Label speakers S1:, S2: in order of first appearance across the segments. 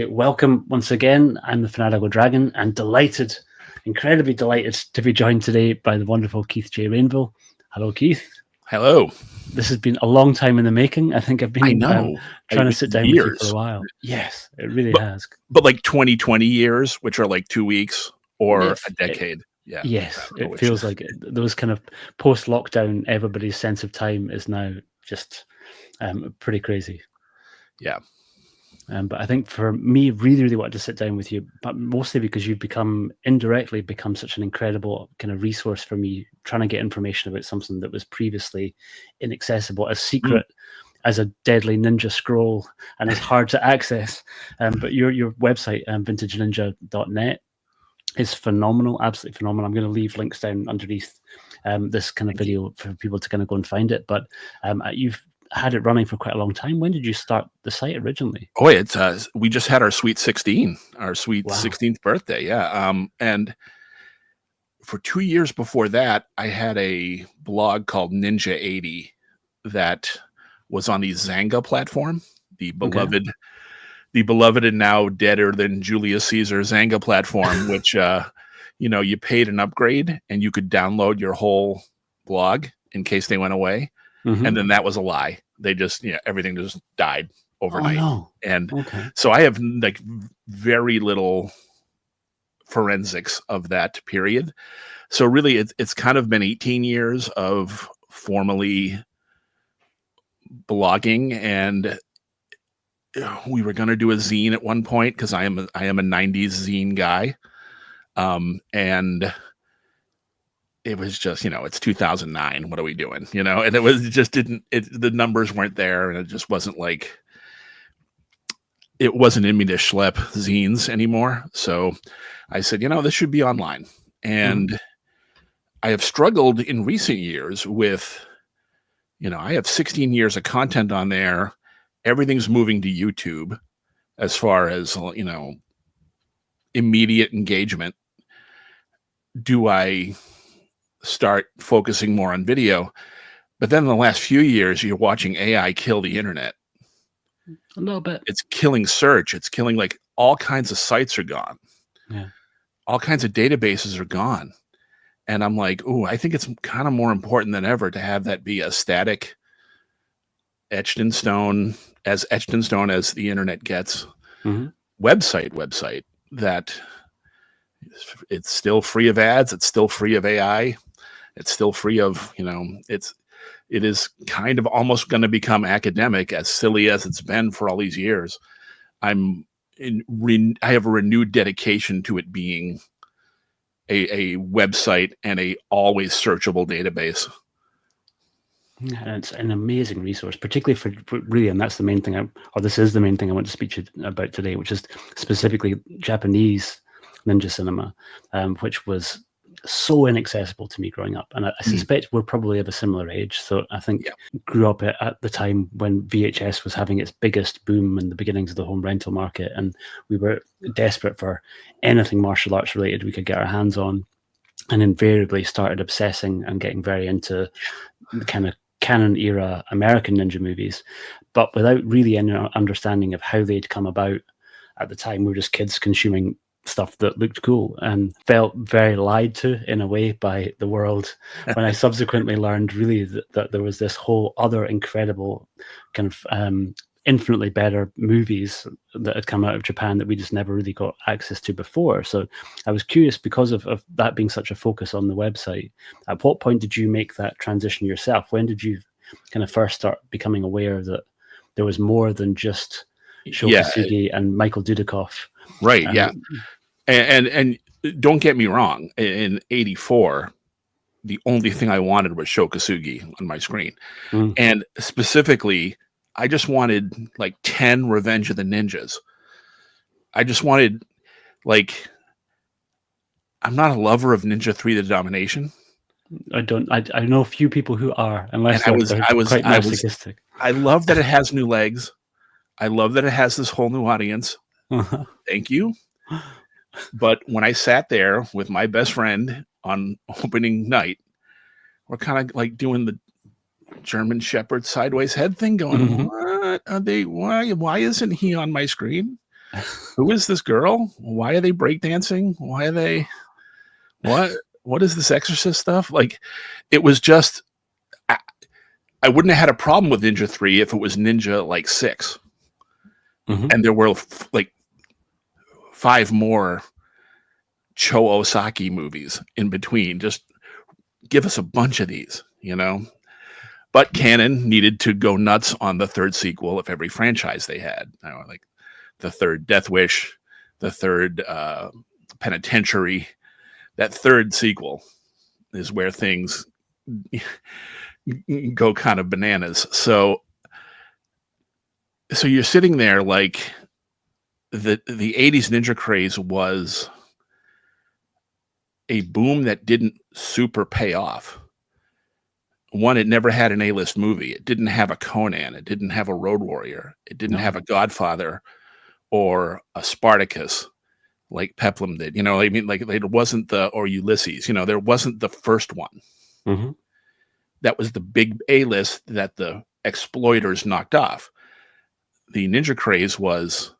S1: Welcome once again. I'm the Fanatical Dragon and incredibly delighted to be joined today by the wonderful Keith J. Rainville. Hello, Keith.
S2: Hello.
S1: This has been a long time in the making. I think I've been trying to sit down with you for a while. Yes, it really has.
S2: But like 20 years, which are like 2 weeks or a decade.
S1: Yes, it feels like those kind of post-lockdown, everybody's sense of time is now just pretty crazy.
S2: Yeah.
S1: But I think for me, really wanted to sit down with you, but mostly because you've indirectly become such an incredible kind of resource for me, trying to get information about something that was previously inaccessible, as secret as a deadly ninja scroll and as hard to access. But your website, vintageninja.net, is phenomenal, absolutely phenomenal. I'm going to leave links down underneath this kind of video for people to kind of go and find it. But you've had it running for quite a long time. When did you start the site originally?
S2: Oh, it's we just had our sweet 16th birthday. Yeah. And for 2 years before that, I had a blog called Ninja 80 that was on the Zanga platform, the beloved and now deader than Julius Caesar Zanga platform, which you paid an upgrade and you could download your whole blog in case they went away. And then that was a lie. They just, everything just died overnight.
S1: Oh, no.
S2: And so I have like very little forensics of that period. So really it's kind of been 18 years of formally blogging, and we were going to do a zine at one point because I am a 90s zine guy. And it was just, it's 2009. What are we doing? And it was just the numbers weren't there, and it just wasn't like, it wasn't in me to schlep zines anymore. So I said, this should be online. And I have struggled in recent years with, I have 16 years of content on there. Everything's moving to YouTube as far as, immediate engagement. Do I start focusing more on video? But then in the last few years, you're watching AI kill the internet.
S1: A little bit.
S2: It's killing search. It's killing, like, all kinds of sites are gone.
S1: Yeah.
S2: All kinds of databases are gone. And I'm like, I think it's kind of more important than ever to have that be a static, etched in stone as the internet gets, website that it's still free of ads. It's still free of AI. It's still free of, it is kind of almost going to become academic, as silly as it's been for all these years. I have a renewed dedication to it being a website and a always searchable database.
S1: And it's an amazing resource, particularly for really, and that's the main thing, this is the main thing I want to speak to you about today, which is specifically Japanese ninja cinema, which was so inaccessible to me growing up. And I suspect we're probably of a similar age. So I think grew up at the time when VHS was having its biggest boom in the beginnings of the home rental market. And we were desperate for anything martial arts related we could get our hands on, and invariably started obsessing and getting very into the kind of canon era American ninja movies, but without really any understanding of how they'd come about. At the time, we were just kids consuming stuff that looked cool, and felt very lied to in a way by the world when I subsequently learned really that there was this whole other incredible kind of infinitely better movies that had come out of Japan that we just never really got access to before. So I was curious, because of that being such a focus on the website, at what point did you make that transition yourself? When did you kind of first start becoming aware that there was more than just Sho Kosugi and Michael Dudikoff?
S2: Right. Yeah. And don't get me wrong. In '84, the only thing I wanted was Sho Kosugi on my screen. And specifically, I just wanted like 10 Revenge of the Ninjas. I just wanted, like, I'm not a lover of Ninja 3: The Domination.
S1: I know a few people who are, unless they're quite masochistic.
S2: I love that it has new legs. I love that it has this whole new audience. Thank you. But when I sat there with my best friend on opening night, we're kind of like doing the German Shepherd sideways head thing, going, what are they? Why isn't he on my screen? who is this girl? Why are they breakdancing? Why are they what is this exorcist stuff? Like, it was just I wouldn't have had a problem with Ninja 3 if it was Ninja like 6.
S1: Mhm.
S2: And there were like 5 more Cho Osaki movies in between. Just give us a bunch of these, you know? But Canon needed to go nuts on the third sequel of every franchise they had. You know, like the third Death Wish, the third Penitentiary. That third sequel is where things go kind of bananas. So you're sitting there like the 80s ninja craze was a boom that didn't super pay off. One, it never had an A-list movie. It didn't have a Conan. It didn't have a Road Warrior. It didn't have a Godfather or a Spartacus like Peplum did. You know, I mean, like it wasn't or Ulysses. You know, there wasn't the first one.
S1: Mm-hmm.
S2: That was the big A-list that the exploiters knocked off. The ninja craze was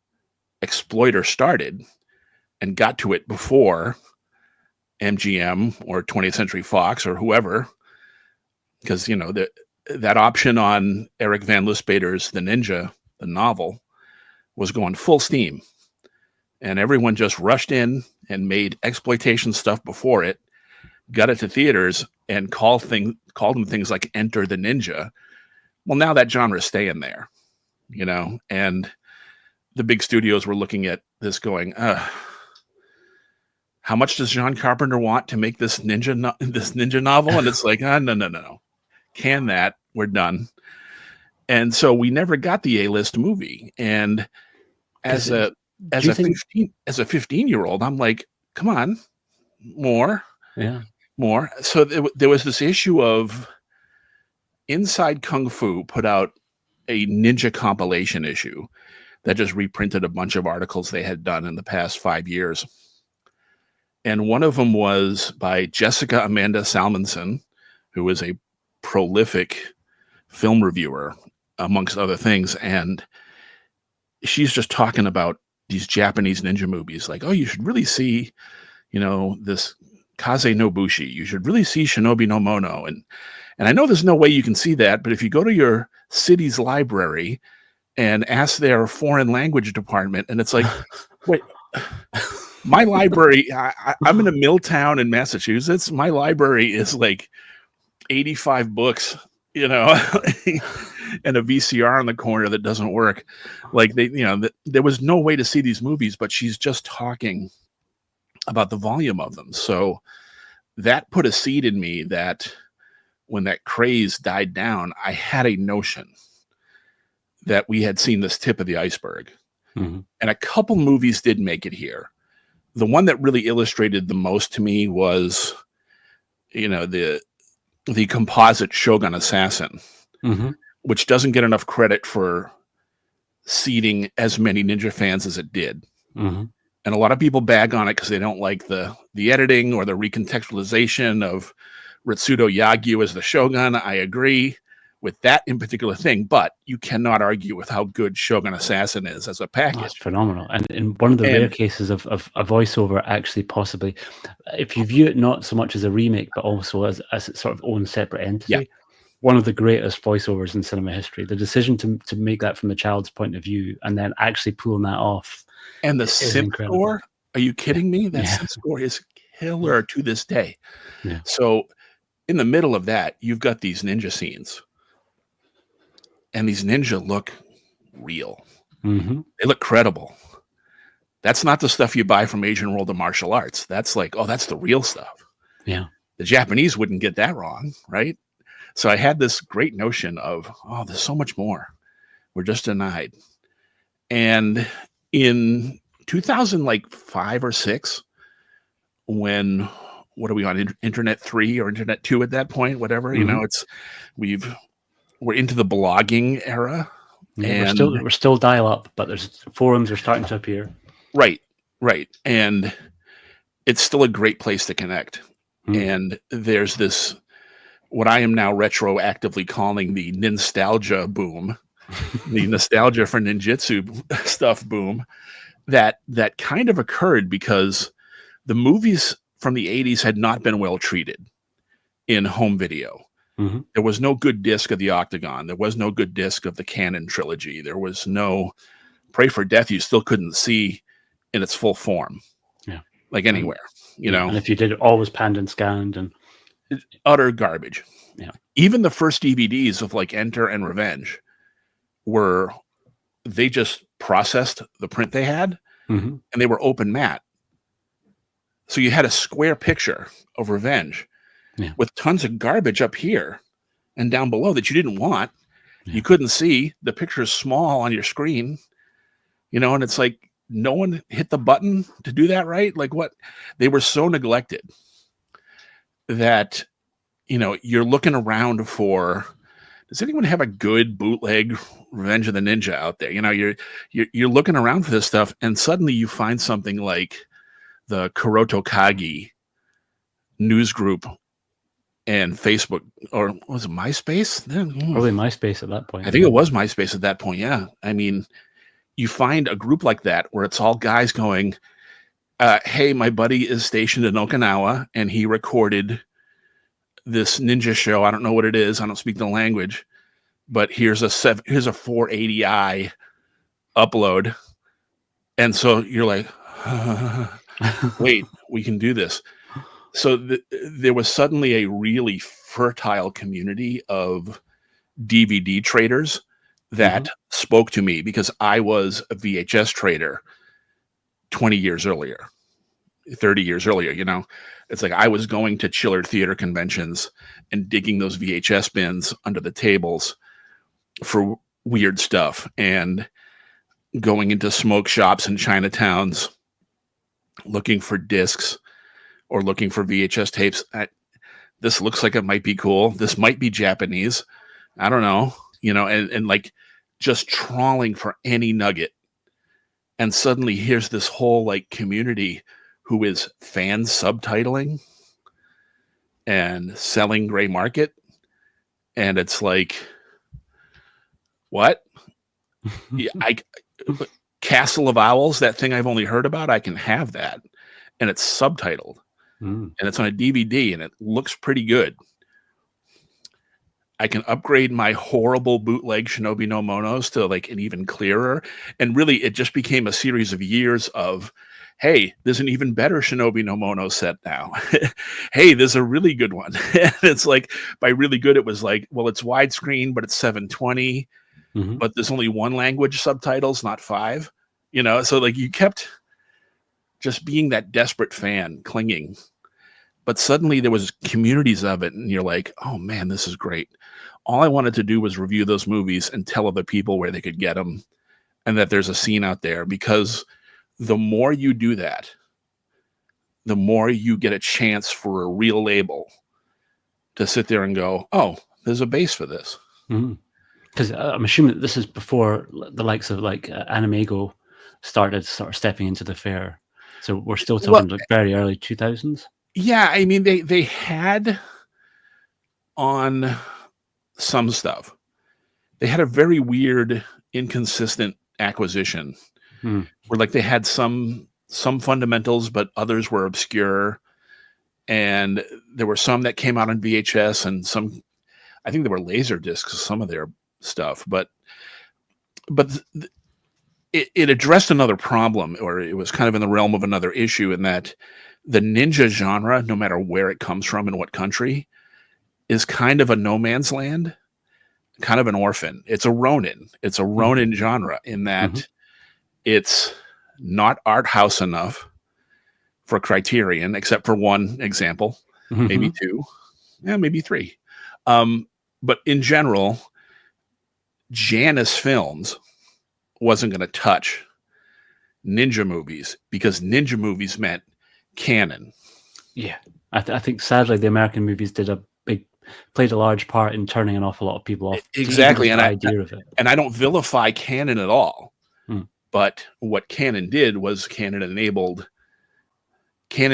S2: exploiter started and got to it before MGM or 20th Century Fox or whoever, because, you know, that option on Eric Van Lispater's The Ninja, the novel, was going full steam. And everyone just rushed in and made exploitation stuff before it, got it to theaters, and called them things like Enter the Ninja. Well, now that genre is staying there, you know, and the big studios were looking at this going, how much does John Carpenter want to make this ninja novel? And it's like, no. Can that, we're done. And so we never got the A-list movie. And as a 15-year-old, I'm like, come on, more. So there was this issue of Inside Kung Fu put out a ninja compilation issue that just reprinted a bunch of articles they had done in the past 5 years. And one of them was by Jessica Amanda Salmonson, who is a prolific film reviewer, amongst other things. And she's just talking about these Japanese ninja movies. Like, oh, you should really see, you know, this Kaze no Bushi. You should really see Shinobi no Mono. And I know there's no way you can see that, but if you go to your city's library and ask their foreign language department, and it's like, wait, my library, I'm in a mill town in Massachusetts. My library is like 85 books, you know, and a VCR in the corner that doesn't work. Like there was no way to see these movies, but she's just talking about the volume of them. So that put a seed in me that when that craze died down, I had a notion that we had seen this tip of the iceberg. Mm-hmm. And a couple movies did make it here. The one that really illustrated the most to me was, you know, the composite Shogun Assassin, mm-hmm. which doesn't get enough credit for seeding as many ninja fans as it did. Mm-hmm. And a lot of people bag on it because they don't like the editing or the recontextualization of Ritsudo Yagyu as the Shogun. I agree with that in particular thing, but you cannot argue with how good Shogun Assassin is as a package.
S1: That's phenomenal. And in one of the rare cases of a voiceover actually possibly, if you view it not so much as a remake, but also as its sort of own separate entity, one of the greatest voiceovers in cinema history. The decision to make that from the child's point of view and then actually pulling that off.
S2: And the synth score, are you kidding me? That synth score is killer to this day. Yeah. So in the middle of that, you've got these ninja scenes. And these ninja look real. Mm-hmm. They look credible. That's not the stuff you buy from Asian World of Martial Arts. That's like, oh, that's the real stuff.
S1: Yeah.
S2: The Japanese wouldn't get that wrong, right? So I had this great notion of, oh, there's so much more. We're just denied. And in 2005 or 6, when, what are we on, Internet 3 or Internet 2 at that point, whatever, mm-hmm. you know, we're into the blogging era.
S1: Yeah, and we're still dial up, but there's forums are starting to appear.
S2: Right. And it's still a great place to connect. Mm. And there's this, what I am now retroactively calling the nostalgia boom, the nostalgia for ninjutsu stuff boom. that kind of occurred because the movies from the 80s had not been well treated in home video.
S1: Mm-hmm.
S2: There was no good disc of the Octagon. There was no good disc of the Cannon trilogy. There was no Pray for Death. You still couldn't see in its full form,
S1: Yeah,
S2: like anywhere, you know.
S1: And if you did, it always panned and scanned, and
S2: utter garbage.
S1: Yeah.
S2: Even the first DVDs of like Enter and Revenge they just processed the print they had,
S1: mm-hmm.
S2: and they were open matte. So you had a square picture of Revenge with tons of garbage up here and down below that you didn't want. You couldn't see. The picture is small on your screen, you know, and it's like no one hit the button to do that right. Like what? They were so neglected that, you know, you're looking around for, does anyone have a good bootleg Revenge of the Ninja out there? You know, you're looking around for this stuff, and suddenly you find something like the Kuroto Kagi news group and Facebook, or was it MySpace?
S1: Probably MySpace at that point.
S2: I think it was MySpace at that point. Yeah. I mean, you find a group like that where it's all guys going, hey, my buddy is stationed in Okinawa and he recorded this ninja show. I don't know what it is. I don't speak the language, but here's a 480i upload. And so you're like, wait, we can do this. So there was suddenly a really fertile community of DVD traders that spoke to me because I was a VHS trader 20 years earlier, 30 years earlier, you know. It's like I was going to Chillard Theater conventions and digging those VHS bins under the tables for weird stuff and going into smoke shops in Chinatowns looking for discs or looking for VHS tapes. This looks like it might be cool. This might be Japanese. I don't know, you know, and like just trawling for any nugget. And suddenly here's this whole like community who is fan subtitling and selling gray market. And it's like, what? Yeah, Castle of Owls, that thing I've only heard about, I can have that. And it's subtitled. And it's on a DVD and it looks pretty good. I can upgrade my horrible bootleg Shinobi no Monos to like an even clearer. And really, it just became a series of years of, hey, there's an even better Shinobi no Mono set now. Hey, there's a really good one. And it's like, by really good, it was like, well, it's widescreen, but it's 720. But there's only one language subtitles, not 5. You know, so like you kept just being that desperate fan clinging. But suddenly there was communities of it, and you're like, oh man, this is great. All I wanted to do was review those movies and tell other people where they could get them and that there's a scene out there, because the more you do that, the more you get a chance for a real label to sit there and go, oh, there's a base for this.
S1: Because I'm assuming that this is before the likes of like Animego started sort of stepping into the fair. So we're still talking like very early 2000s.
S2: Yeah, I mean, they had on some stuff. They had a very weird, inconsistent acquisition where like they had some fundamentals, but others were obscure. And there were some that came out on VHS and some, I think there were laser discs of some of their stuff, but it addressed another problem, or it was kind of in the realm of another issue, in that the ninja genre, no matter where it comes from and what country, is kind of a no man's land, kind of an orphan. It's a Ronin. It's a Ronin genre in that it's not art house enough for Criterion, except for one example, maybe 2, maybe 3. But in general, Janus Films wasn't going to touch ninja movies because ninja movies meant canon.
S1: Yeah, I think sadly the American movies played a large part in turning an awful lot of people off.
S2: Exactly, and
S1: the idea of it.
S2: And I don't vilify canon at all. But what canon did was canon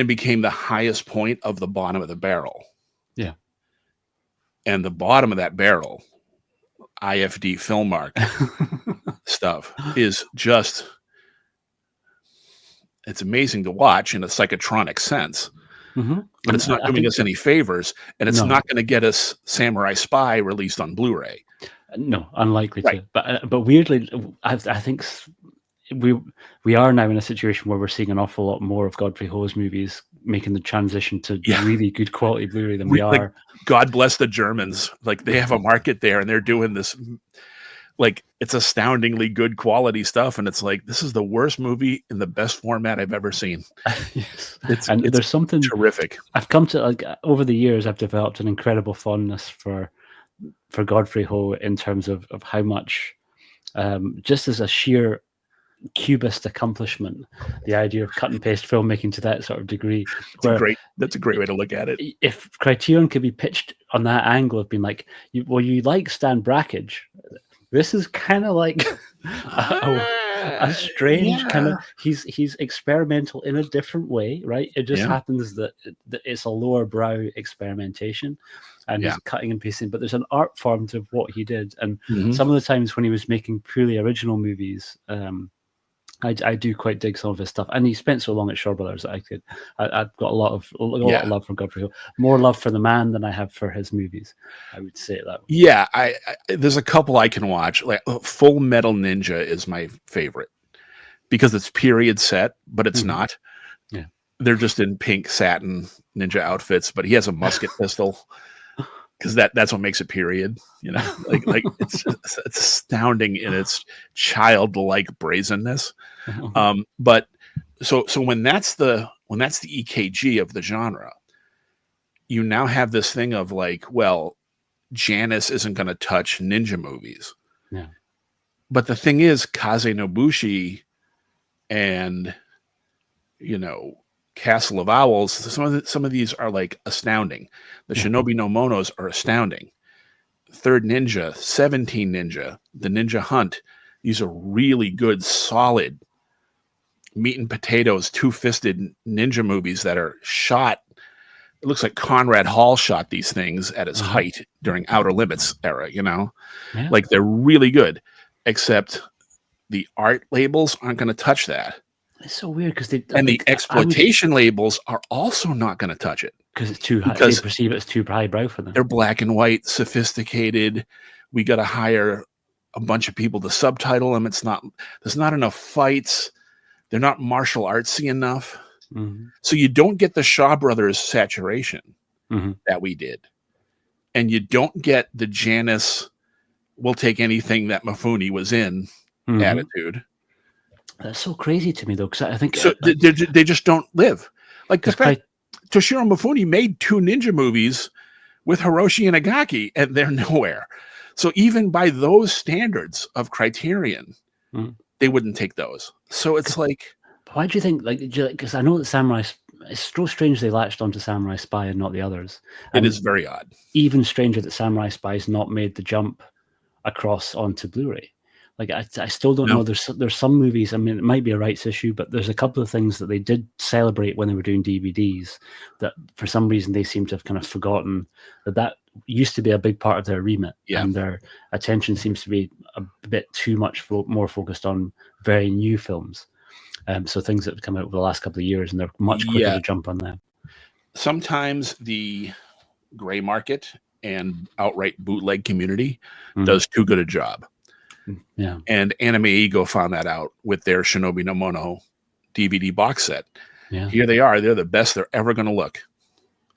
S2: became the highest point of the bottom of the barrel.
S1: Yeah,
S2: and the bottom of that barrel, IFD film mark stuff, is just it's amazing to watch in a psychotronic sense,
S1: Mm-hmm.
S2: but it's not doing us any favors, and it's
S1: No.
S2: not going to get us Samurai Spy released on Blu-ray.
S1: No, unlikely
S2: Right.
S1: to. But weirdly, I think we are now in a situation where we're seeing an awful lot more of Godfrey Ho's movies making the transition to
S2: Yeah.
S1: really good quality Blu-ray than we
S2: Like,
S1: are.
S2: God bless the Germans. Like, they have a market there, and they're doing this. Like, it's astoundingly good quality stuff, and it's like, this is the worst movie in the best format I've ever seen.
S1: Yes.
S2: It's
S1: There's something
S2: terrific.
S1: I've come to, like, over the years. I've developed an incredible fondness for Godfrey Ho in terms of how much, just as a sheer cubist accomplishment, the idea of cut and paste filmmaking to that sort of degree.
S2: That's a great way to look at it.
S1: If Criterion could be pitched on that angle of being like, you like Stan Brakhage, this is kind of like a strange kind of, he's experimental in a different way, right? It just happens that it's a lower brow experimentation, and he's cutting and pasting, but there's an art form to what he did. And some of the times when he was making purely original movies, I do quite dig some of his stuff, and he spent so long at Shaw Brothers that I've got a lot of love for Godfrey Ho, more love for the man than I have for his movies. I would say that.
S2: Yeah, I there's a couple I can watch. Like Full Metal Ninja is my favorite because it's period set, but it's not.
S1: Yeah,
S2: they're just in pink satin ninja outfits, but he has a musket pistol because that's what makes it period. You know, like it's astounding in its childlike brazenness. But so when that's the EKG of the genre, you now have this thing of like, well, Janus isn't going to touch ninja movies.
S1: Yeah.
S2: But the thing is, Kaze Nobushi and, you know, Castle of Owls, some of these are like astounding. The Shinobi no Monos are astounding. Third Ninja, 17 Ninja, The Ninja Hunt. These are really good, solid meat and potatoes, two-fisted ninja movies that are shot. It looks like Conrad Hall shot these things at its height during Outer Limits era, you know?
S1: Yeah.
S2: Like, they're really good, except the art labels aren't going to touch that.
S1: It's so weird because the
S2: exploitation labels are also not going to touch it.
S1: Because it's too high. They perceive it as too highbrow for them.
S2: They're black and white, sophisticated. We got to hire a bunch of people to subtitle them. There's not enough fights. They're not martial artsy enough. So you don't get the Shaw Brothers saturation that we did. And you don't get the Janus, we'll take anything that Mifune was in attitude.
S1: That's so crazy to me, though, because I think...
S2: So they just don't live. Like, the fact Toshiro Mifune made 2 ninja movies with Hiroshi Inagaki, and they're nowhere. So even by those standards of Criterion, they wouldn't take those. So it's like...
S1: Why do you think, because I know that Samurai, it's so strange they latched onto Samurai Spy and not the others.
S2: It is very odd.
S1: Even stranger that Samurai Spy's not made the jump across onto Blu-ray. Like, I still don't know. There's some movies, I mean, it might be a rights issue, but there's a couple of things that they did celebrate when they were doing DVDs that for some reason they seem to have kind of forgotten that used to be a big part of their remit.
S2: Yeah.
S1: And their attention seems to be a bit too much more focused on very new films. So things that have come out over the last couple of years, and they're much quicker to jump on them.
S2: Sometimes the gray market and outright bootleg community does too good a job.
S1: Yeah.
S2: And Anime Ego found that out with their Shinobi no Mono DVD box set.
S1: Yeah.
S2: Here they are. They're the best they're ever going to look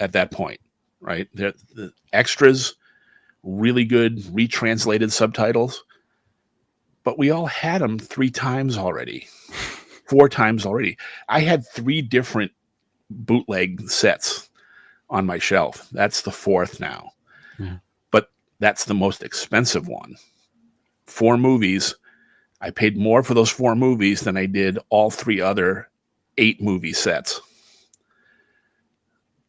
S2: at that point, right? They're the extras, really good retranslated subtitles. But we all had them 3 times already. 4 times already. I had 3 different bootleg sets on my shelf. That's the 4th now.
S1: Yeah.
S2: But that's the most expensive one. 4 movies. I paid more for those 4 movies than I did all 3 other 8 movie sets.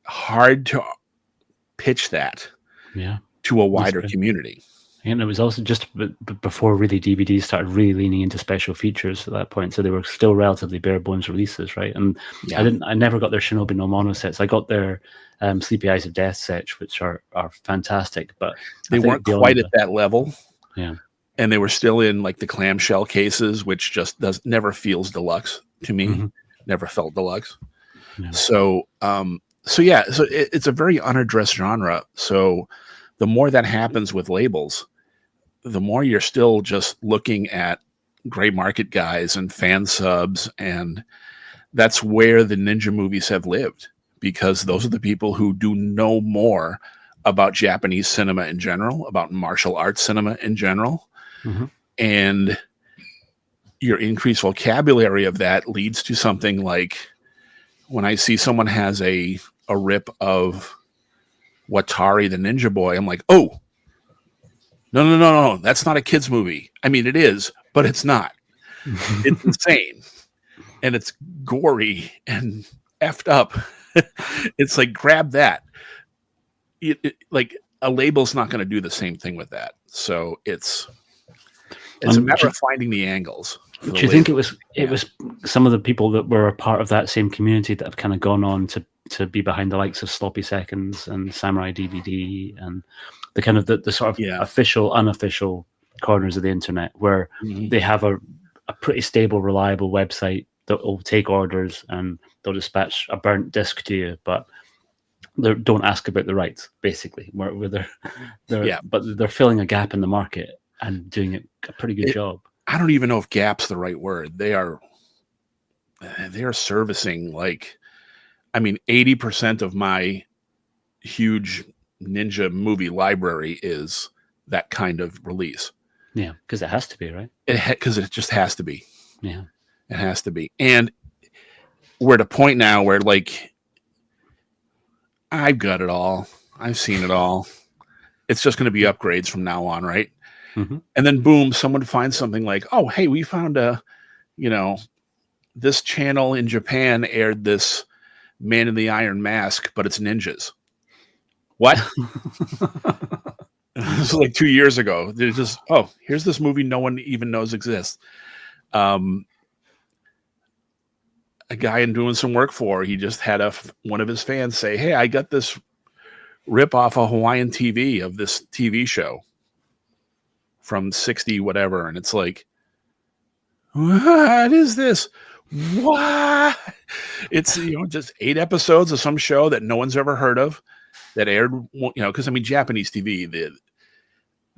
S2: Hard to pitch that to a wider community.
S1: And it was also just before really DVDs started really leaning into special features at that point. So they were still relatively bare bones releases, right? And I never got their Shinobi no Mono sets. I got their Sleepy Eyes of Death sets, which are fantastic, but
S2: they weren't quite at that level.
S1: Yeah.
S2: And they were still in like the clamshell cases, which just never feels deluxe to me. never felt deluxe.
S1: Yeah.
S2: So it's a very unaddressed genre. So the more that happens with labels, the more you're still just looking at gray market guys and fan subs, and that's where the ninja movies have lived, because those are the people who do know more about Japanese cinema in general, about martial arts cinema in general.
S1: Mm-hmm.
S2: And your increased vocabulary of that leads to something like, when I see someone has a rip of Watari the Ninja Boy, I'm like, oh, no, that's not a kid's movie. I mean, it is, but it's not. It's insane. And it's gory and effed up. It's like, grab that. Like, a label's not going to do the same thing with that. So it's a matter of finding the angles.
S1: Do you think it was some of the people that were a part of that same community that have kind of gone on to be behind the likes of Sloppy Seconds and Samurai DVD and the kind of the sort of official, unofficial corners of the internet where they have a pretty stable, reliable website that will take orders and they'll dispatch a burnt disc to you, but they don't ask about the rights, basically, where they're filling a gap in the market and doing a pretty good job.
S2: I don't even know if gap's the right word. They are servicing, like, I mean, 80% of my huge ninja movie library is that kind of release.
S1: Yeah, because it has to be, right?
S2: Because it just has to be.
S1: Yeah.
S2: It has to be. And we're at a point now where, like, I've got it all. I've seen it all. It's just going to be upgrades from now on, right?
S1: Mm-hmm.
S2: And then boom, someone finds something like, oh, hey, we found this channel in Japan aired this Man in the Iron Mask, but it's ninjas. What? This was like 2 years ago. They're just, oh, here's this movie no one even knows exists. A guy I'm doing some work for, he just had one of his fans say, hey, I got this rip off of Hawaiian TV of this TV show from 60 whatever, and it's like, what is this? What? It's just 8 episodes of some show that no one's ever heard of that aired, because I mean, Japanese TV,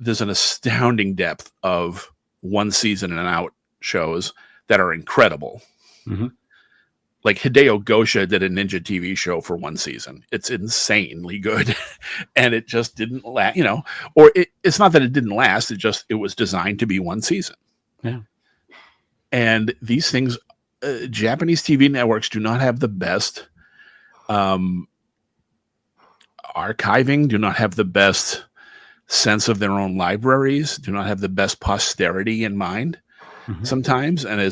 S2: there's an astounding depth of one season and out shows that are incredible.
S1: Mm-hmm.
S2: Like Hideo Gosha did a ninja TV show for one season. It's insanely good. And it just didn't last, or it's not that it didn't last. It was designed to be one season.
S1: Yeah.
S2: And these things, Japanese TV networks do not have the best archiving, do not have the best sense of their own libraries, do not have the best posterity in mind. Mm-hmm. Sometimes, and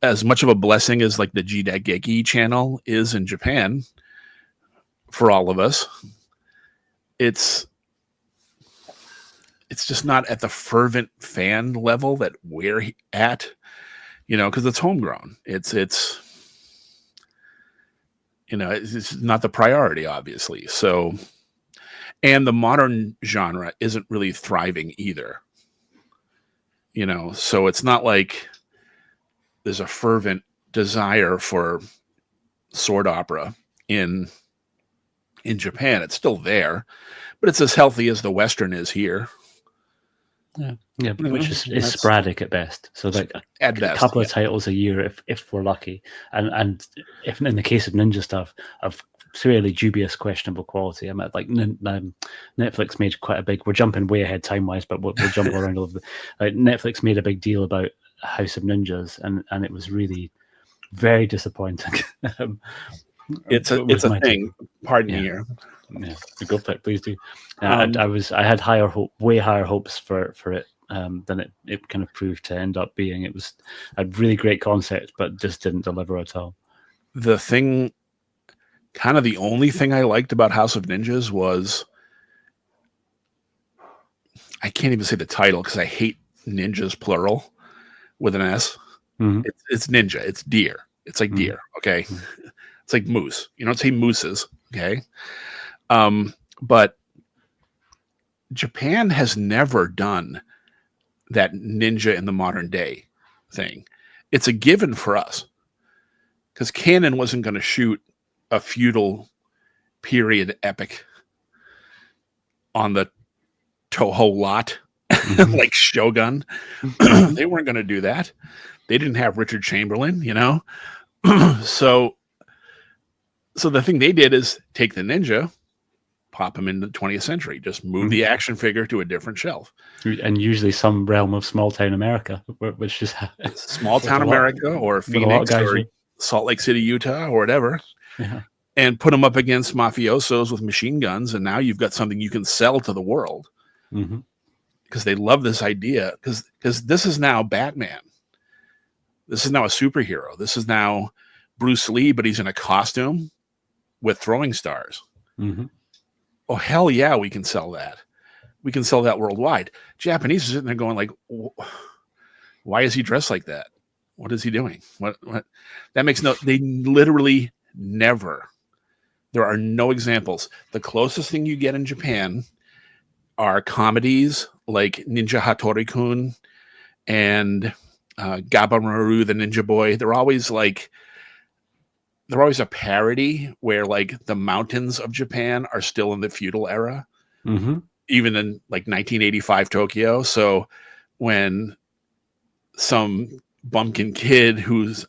S2: as much of a blessing as like the Jidageki channel is in Japan for all of us, it's just not at the fervent fan level that we're at, because it's homegrown. It's not the priority, obviously. So, and the modern genre isn't really thriving either. So it's not like there's a fervent desire for sword opera in Japan. It's still there, but it's as healthy as the Western is here.
S1: Yeah, which is sporadic at best. So like a couple of titles a year if we're lucky, and if in the case of ninja stuff of fairly dubious, questionable quality. I mean, like Netflix made quite a big. We're jumping way ahead time wise, but we'll jump around a little bit. Like Netflix made a big deal about House of Ninjas, and it was really very disappointing.
S2: It's a thing. Pardon me here.
S1: Yeah, go for it, please do. I had way higher hopes for it than it kind of proved to end up being. It was a really great concept, but just didn't deliver at all.
S2: The only thing I liked about House of Ninjas was, I can't even say the title because I hate ninjas plural with an S. Mm-hmm. It's ninja. It's deer. It's like deer. Okay. Mm-hmm. It's like moose. You don't say mooses. Okay. But Japan has never done that ninja in the modern day thing. It's a given for us because Canon wasn't going to shoot a feudal period epic on the Toho lot like Shogun. They weren't going to do that. They didn't have Richard Chamberlain, you know. So the thing they did is take the ninja, pop him into the 20th century, just move the action figure to a different shelf.
S1: And usually some realm of small town America, which is
S2: small town America or Phoenix or Salt Lake City, Utah, or whatever.
S1: Yeah.
S2: And put them up against mafiosos with machine guns, and now you've got something you can sell to the world. Because they love this idea, because this is now Batman. This is now a superhero. This is now Bruce Lee, but he's in a costume with throwing stars. Oh, hell yeah, we can sell that. We can sell that worldwide. Japanese are sitting there going like, why is he dressed like that? What is he doing? What? That makes no, they literally never. There are no examples. The closest thing you get in Japan are comedies like Ninja Hattori-kun and Gabamaru the Ninja Boy. They're always a parody where like the mountains of Japan are still in the feudal era, even in like 1985 Tokyo. So when some bumpkin kid whose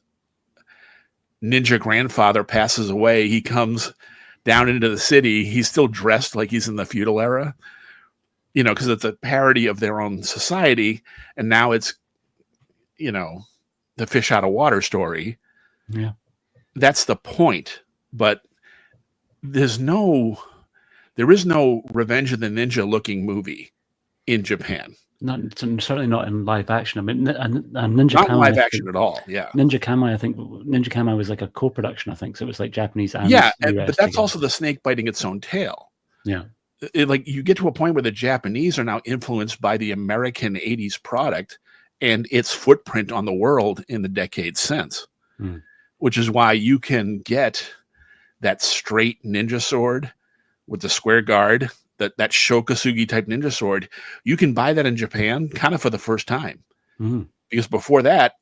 S2: ninja grandfather passes away, he comes down into the city, he's still dressed like he's in the feudal era, you know, because it's a parody of their own society. And now it's, you know, the fish out of water story.
S1: Yeah. That's
S2: the point. But there is no Revenge of the Ninja looking movie in Japan.
S1: Certainly not in live action. I mean, Ninja
S2: not
S1: Kamai,
S2: in live action at all. Yeah,
S1: Ninja Kamai. I think Ninja Kamai was like a co-production. I think so. It was like Japanese and
S2: US but that's
S1: together.
S2: Also the snake biting its own tail.
S1: Yeah,
S2: like you get to a point where the Japanese are now influenced by the American '80s product and its footprint on the world in the decades since, which is why you can get that straight ninja sword with the square guard. That Shokasugi type ninja sword, you can buy that in Japan kind of for the first time. Because before that,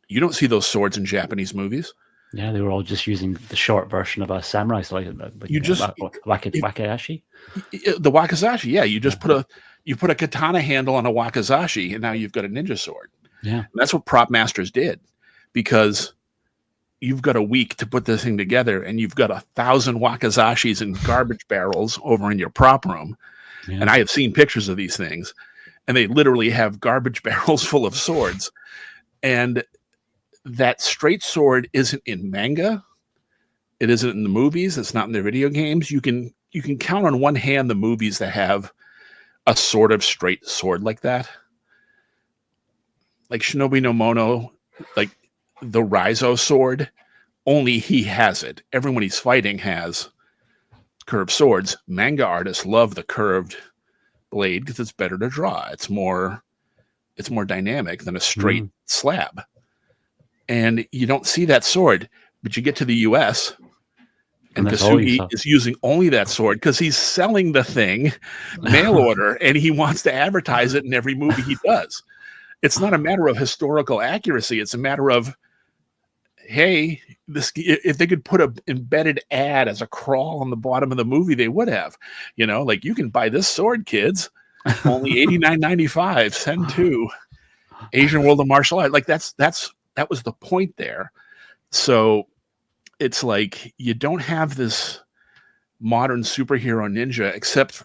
S2: you don't see those swords in Japanese movies.
S1: Yeah, they were all just using the short version of a samurai sword. Wakizashi?
S2: The wakizashi, yeah. You just put a katana handle on a wakizashi, and now you've got a ninja sword.
S1: Yeah.
S2: And that's what prop masters did, because you've got a week to put this thing together, and you've got 1,000 wakizashis and garbage barrels over in your prop room. Yeah. And I have seen pictures of these things, and they literally have garbage barrels full of swords. And that straight sword isn't in manga. It isn't in the movies. It's not in their video games. You can count on one hand the movies that have a sort of straight sword like that. Like Shinobi no Mono, like the Raizo sword, only he has it. Everyone he's fighting has curved swords. Manga artists love the curved blade because it's better to draw. It's more dynamic than a straight slab. And you don't see that sword, but you get to the US and Kasugi is using only that sword because he's selling the thing mail order, and he wants to advertise it in every movie he does. It's not a matter of historical accuracy. It's a matter of, hey, if they could put an embedded ad as a crawl on the bottom of the movie, they would have. You know, like, you can buy this sword, kids. Only $89.95. Send to Asian World of Martial Art. Like, that was the point there. So it's like you don't have this modern superhero ninja, except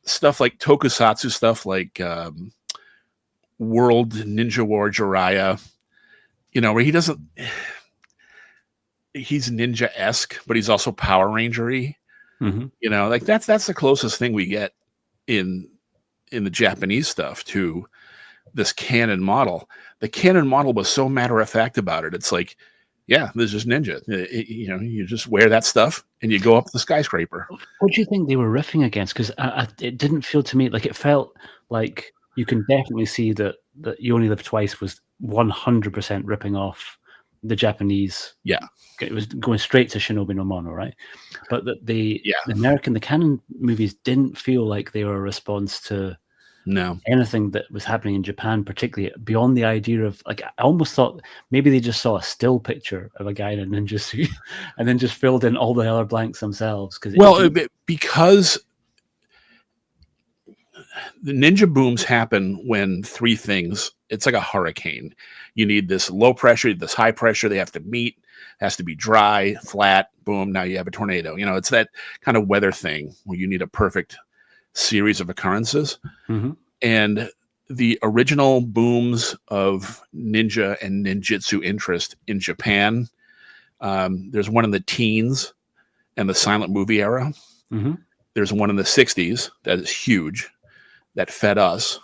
S2: stuff like tokusatsu, stuff like World Ninja War Jiraiya, you know, where he's ninja-esque, but he's also Power Ranger-y. You know, like that's the closest thing we get in the Japanese stuff to this canon model. The canon model was so matter-of-fact about it. It's like, yeah, this is ninja. You know, you just wear that stuff and you go up the skyscraper.
S1: What do you think they were riffing against? Because it didn't feel to me like, it felt like you can definitely see that You Only Live Twice was 100% ripping off the Japanese.
S2: Yeah.
S1: It was going straight to Shinobi no Mono, right? But the canon movies didn't feel like they were a response to
S2: No.
S1: anything that was happening in Japan, particularly beyond the idea of, like, I almost thought maybe they just saw a still picture of a guy in a ninja suit and then just filled in all the other blanks themselves.
S2: Well, because the ninja booms happen when three things, it's like a hurricane. You need this low pressure, this high pressure, they have to meet, has to be dry, flat, boom, now you have a tornado. You know, it's that kind of weather thing where you need a perfect series of occurrences.
S1: Mm-hmm.
S2: And the original booms of ninja and ninjutsu interest in Japan, there's one in the teens and the silent movie era.
S1: Mm-hmm.
S2: There's one in the 60s that is huge, that fed us.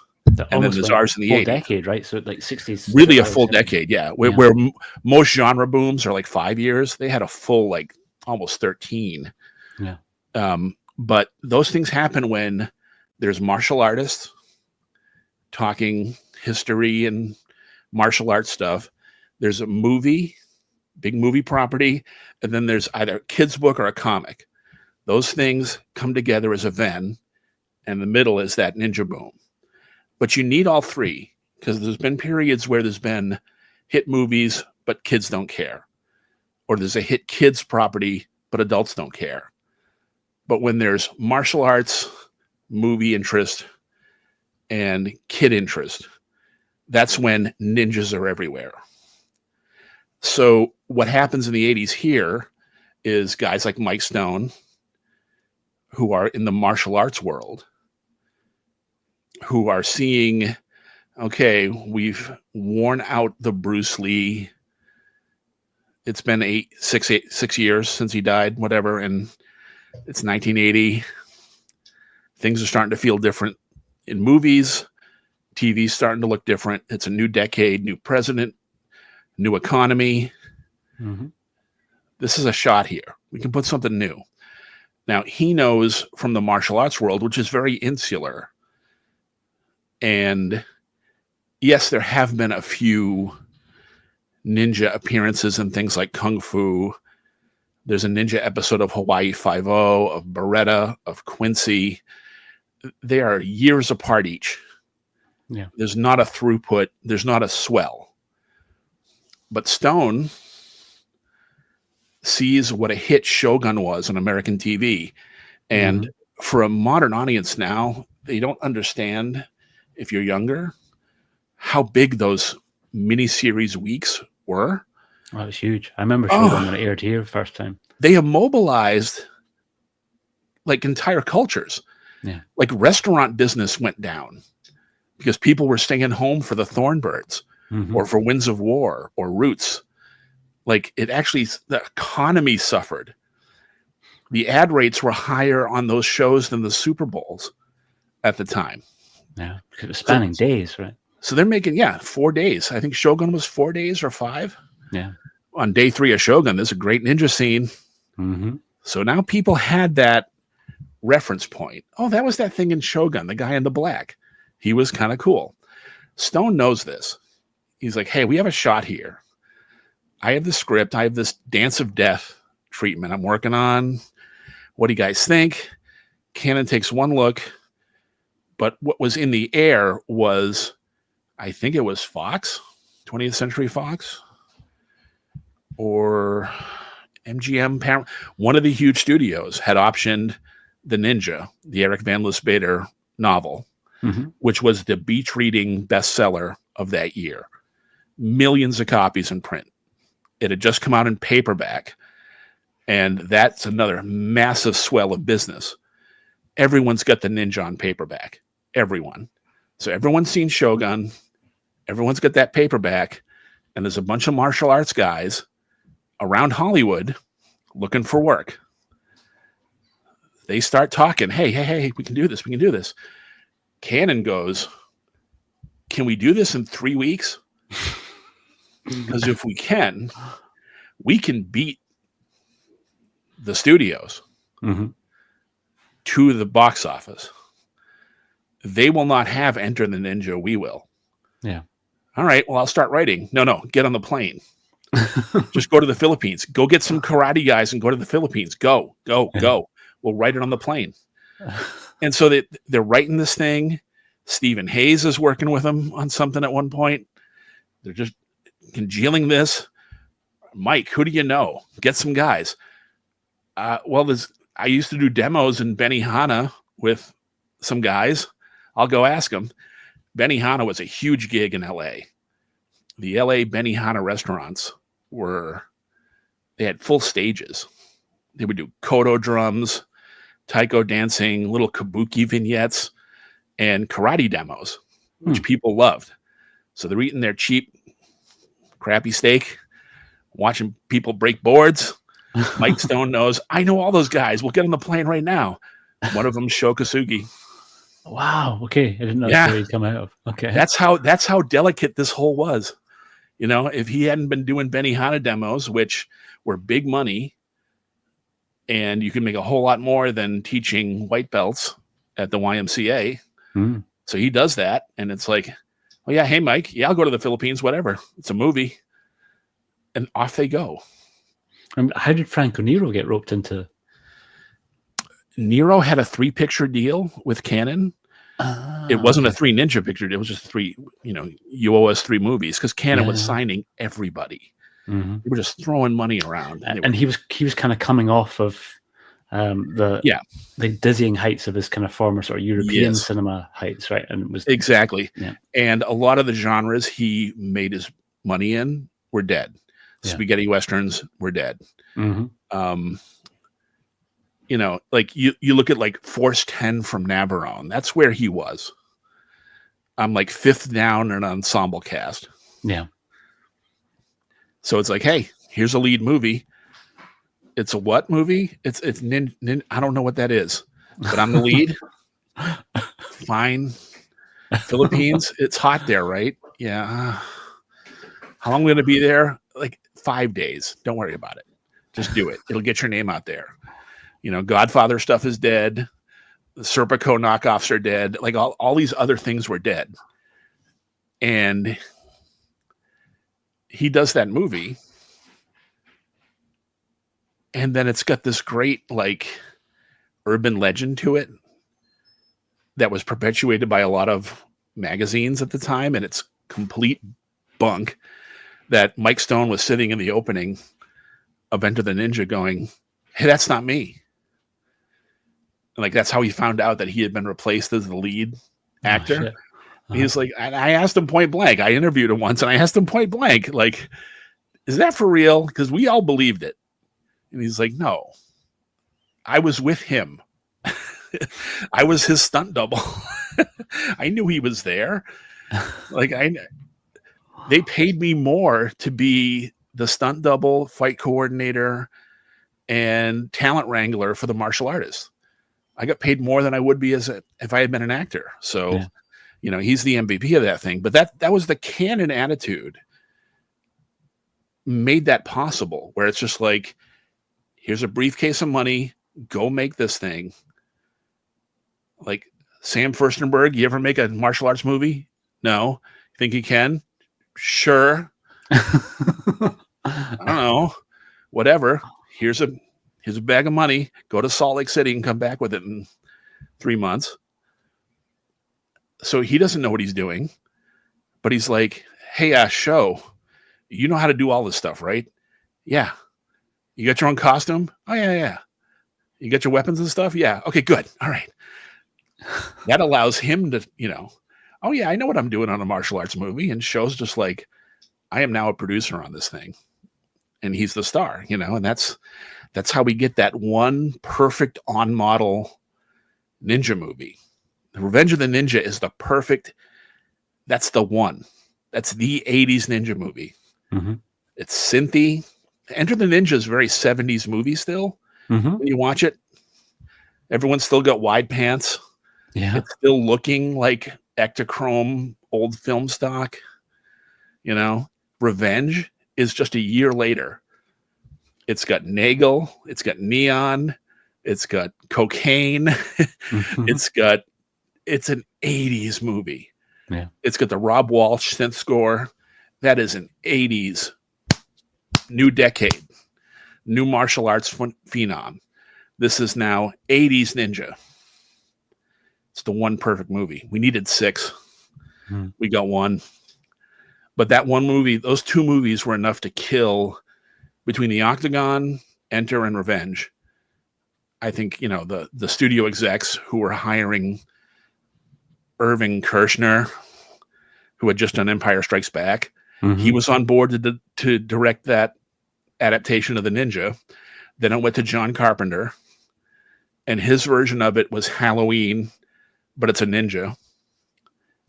S2: And then there's ours in the 80s.
S1: Decade, right? So like 60s.
S2: Really a full decade, yeah. Where most genre booms are like 5 years, they had a full, like, almost 13.
S1: Yeah.
S2: But those things happen when there's martial artists talking history and martial arts stuff. There's a movie, big movie property, and then there's either a kid's book or a comic. Those things come together as a Venn, and the middle is that ninja boom. But you need all three, because there's been periods where there's been hit movies, but kids don't care. Or there's a hit kids property, but adults don't care. But when there's martial arts, movie interest, and kid interest, that's when ninjas are everywhere. So what happens in the 80s here is guys like Mike Stone, who are in the martial arts world, who are seeing, okay, we've worn out the Bruce Lee. It's been 6 years since he died, whatever, and it's 1980. Things are starting to feel different in movies. TV's starting to look different. It's a new decade, new president, new economy.
S1: Mm-hmm.
S2: This is a shot here. We can put something new. Now, he knows from the martial arts world, which is very insular. And yes, there have been a few ninja appearances in things like Kung Fu. There's a ninja episode of Hawaii Five-0, of Beretta, of Quincy. They are years apart each.
S1: Yeah.
S2: There's not a throughput. There's not a swell. But Stone sees what a hit Shogun was on American TV. And for a modern audience now, they don't understand, if you're younger, how big those miniseries weeks were.
S1: Oh, it was huge. I remember Shogun when it aired here first time.
S2: They immobilized like entire cultures.
S1: Yeah. Like
S2: restaurant business went down because people were staying home for the Thornbirds or for Winds of War or Roots. Like it actually, the economy suffered. The ad rates were higher on those shows than the Super Bowls at the time.
S1: Yeah, because it was spanning days, right?
S2: So they're making, 4 days. I think Shogun was 4 days or 5.
S1: Yeah.
S2: On day 3 of Shogun, there's a great ninja scene.
S1: Mm-hmm.
S2: So now people had that reference point. Oh, that was that thing in Shogun, the guy in the black. He was kind of cool. Stone knows this. He's like, hey, we have a shot here. I have the script. I have this Dance of Death treatment I'm working on. What do you guys think? Cannon takes one look. But what was in the air was, I think it was Fox, 20th Century Fox, or MGM. One of the huge studios had optioned The Ninja, the Eric Van Lisbader novel, which was the beach reading bestseller of that year. Millions of copies in print. It had just come out in paperback. And that's another massive swell of business. Everyone's got The Ninja on paperback. Everyone. So everyone's seen Shogun. Everyone's got that paperback. And there's a bunch of martial arts guys around Hollywood looking for work. They start talking, hey, we can do this. We can do this. Cannon goes, can we do this in 3 weeks? Because if we can beat the studios to the box office. They will not have Enter the Ninja. We will.
S1: Yeah.
S2: All right. Well, I'll start writing. No. Get on the plane. Just go to the Philippines. Go get some karate guys and go to the Philippines. Go. We'll write it on the plane. And so they're writing this thing. Stephen Hayes is working with him on something at one point. They're just congealing this. Mike, who do you know? Get some guys. I used to do demos in Benihana with some guys. I'll go ask them. Benihana was a huge gig in LA. The LA Benihana restaurants they had full stages. They would do koto drums, taiko dancing, little kabuki vignettes, and karate demos, which people loved. So they're eating their cheap, crappy steak, watching people break boards. Mike Stone knows, I know all those guys. We'll get on the plane right now. One of them, Shokasugi.
S1: Wow. Okay. I didn't know that's where he'd come out of. Okay.
S2: That's how delicate this whole was. You know, if he hadn't been doing Benihana demos, which were big money, and you can make a whole lot more than teaching white belts at the YMCA. So he does that. And it's like, oh yeah, hey, Mike, yeah, I'll go to the Philippines, whatever. It's a movie. And off they go.
S1: How did Franco Nero get roped into?
S2: Nero had a 3-picture deal with Canon. It wasn't a 3 ninja picture. It was just 3, you owe us 3 movies, because Canon was signing everybody. They were just throwing money around.
S1: And he was kind of coming off of the dizzying heights of his kind of former sort of European cinema heights, right? And it was
S2: exactly. Yeah. And a lot of the genres he made his money in were dead. Spaghetti westerns were dead. Like you look at like Force 10 from Navarone. That's where he was. I'm like 5th down in an ensemble cast.
S1: Yeah.
S2: So it's like, hey, here's a lead movie. It's a what movie? It's I don't know what that is, but I'm the lead. Fine. Philippines, it's hot there, right? Yeah. How long am I going to be there? Like 5 days. Don't worry about it. Just do it. It'll get your name out there. Godfather stuff is dead. The Serpico knockoffs are dead. Like all these other things were dead. And he does that movie. And then it's got this great, like, urban legend to it that was perpetuated by a lot of magazines at the time. And it's complete bunk that Mike Stone was sitting in the opening of Enter the Ninja going, hey, that's not me. And like, that's how he found out that he had been replaced as the lead actor. He's like, and I asked him point blank. I interviewed him once and I asked him point blank, like, is that for real? Because we all believed it. And he's like, no, I was with him. I was his stunt double. I knew he was there. Like they paid me more to be the stunt double, fight coordinator, and talent wrangler for the martial artists. I got paid more than I would be if I had been an actor. So, he's the MVP of that thing. But that was the Canon attitude made that possible, where it's just like, here's a briefcase of money, go make this thing. Like Sam Furstenberg, you ever make a martial arts movie? No. You think you can? Sure. I don't know. Whatever. Here's a bag of money. Go to Salt Lake City and come back with it in 3 months. So he doesn't know what he's doing, but he's like, hey, show, you know how to do all this stuff, right? Yeah. You got your own costume? Oh, yeah. You got your weapons and stuff? Yeah. Okay, good. All right. That allows him to, oh, yeah, I know what I'm doing on a martial arts movie. And shows just like, I am now a producer on this thing. And he's the star, and that's how we get that one perfect on-model ninja movie. The Revenge of the Ninja is that's the one. That's the 80s ninja movie. It's synthy. Enter the Ninja is very 70s movie still. When you watch it, everyone's still got wide pants. Yeah. It's still looking like Ektachrome old film stock. Revenge is just a year later. It's got Nagel, it's got neon, it's got cocaine, it's an 80s movie. Yeah. It's got the Rob Walsh synth score. That is an 80s new decade, new martial arts phenom. This is now 80s ninja. It's the one perfect movie. We needed 6.
S1: Mm.
S2: We got 1. But that one movie, those 2 movies were enough to kill, between The Octagon, Enter, and Revenge. I think, the studio execs who were hiring Irving Kershner, who had just done Empire Strikes Back, he was on board to direct that adaptation of the Ninja. Then it went to John Carpenter, and his version of it was Halloween, but it's a ninja.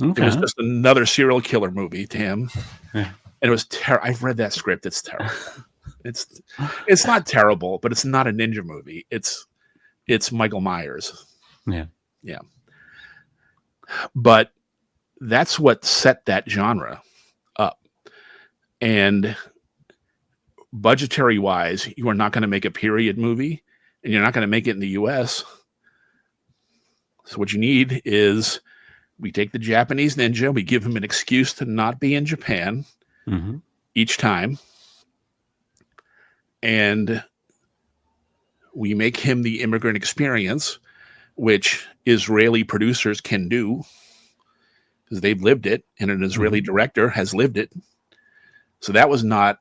S1: Okay.
S2: It was just another serial killer movie to him.
S1: Yeah.
S2: And it was terrible. I've read that script. It's terrible. It's not terrible, but it's not a ninja movie. It's Michael Myers.
S1: Yeah.
S2: Yeah. But that's what set that genre up. And budgetary wise, you are not going to make a period movie, and you're not going to make it in the US. So what you need is, we take the Japanese ninja, we give him an excuse to not be in Japan each time, and we make him the immigrant experience, which Israeli producers can do because they've lived it, and an Israeli director has lived it. So that was not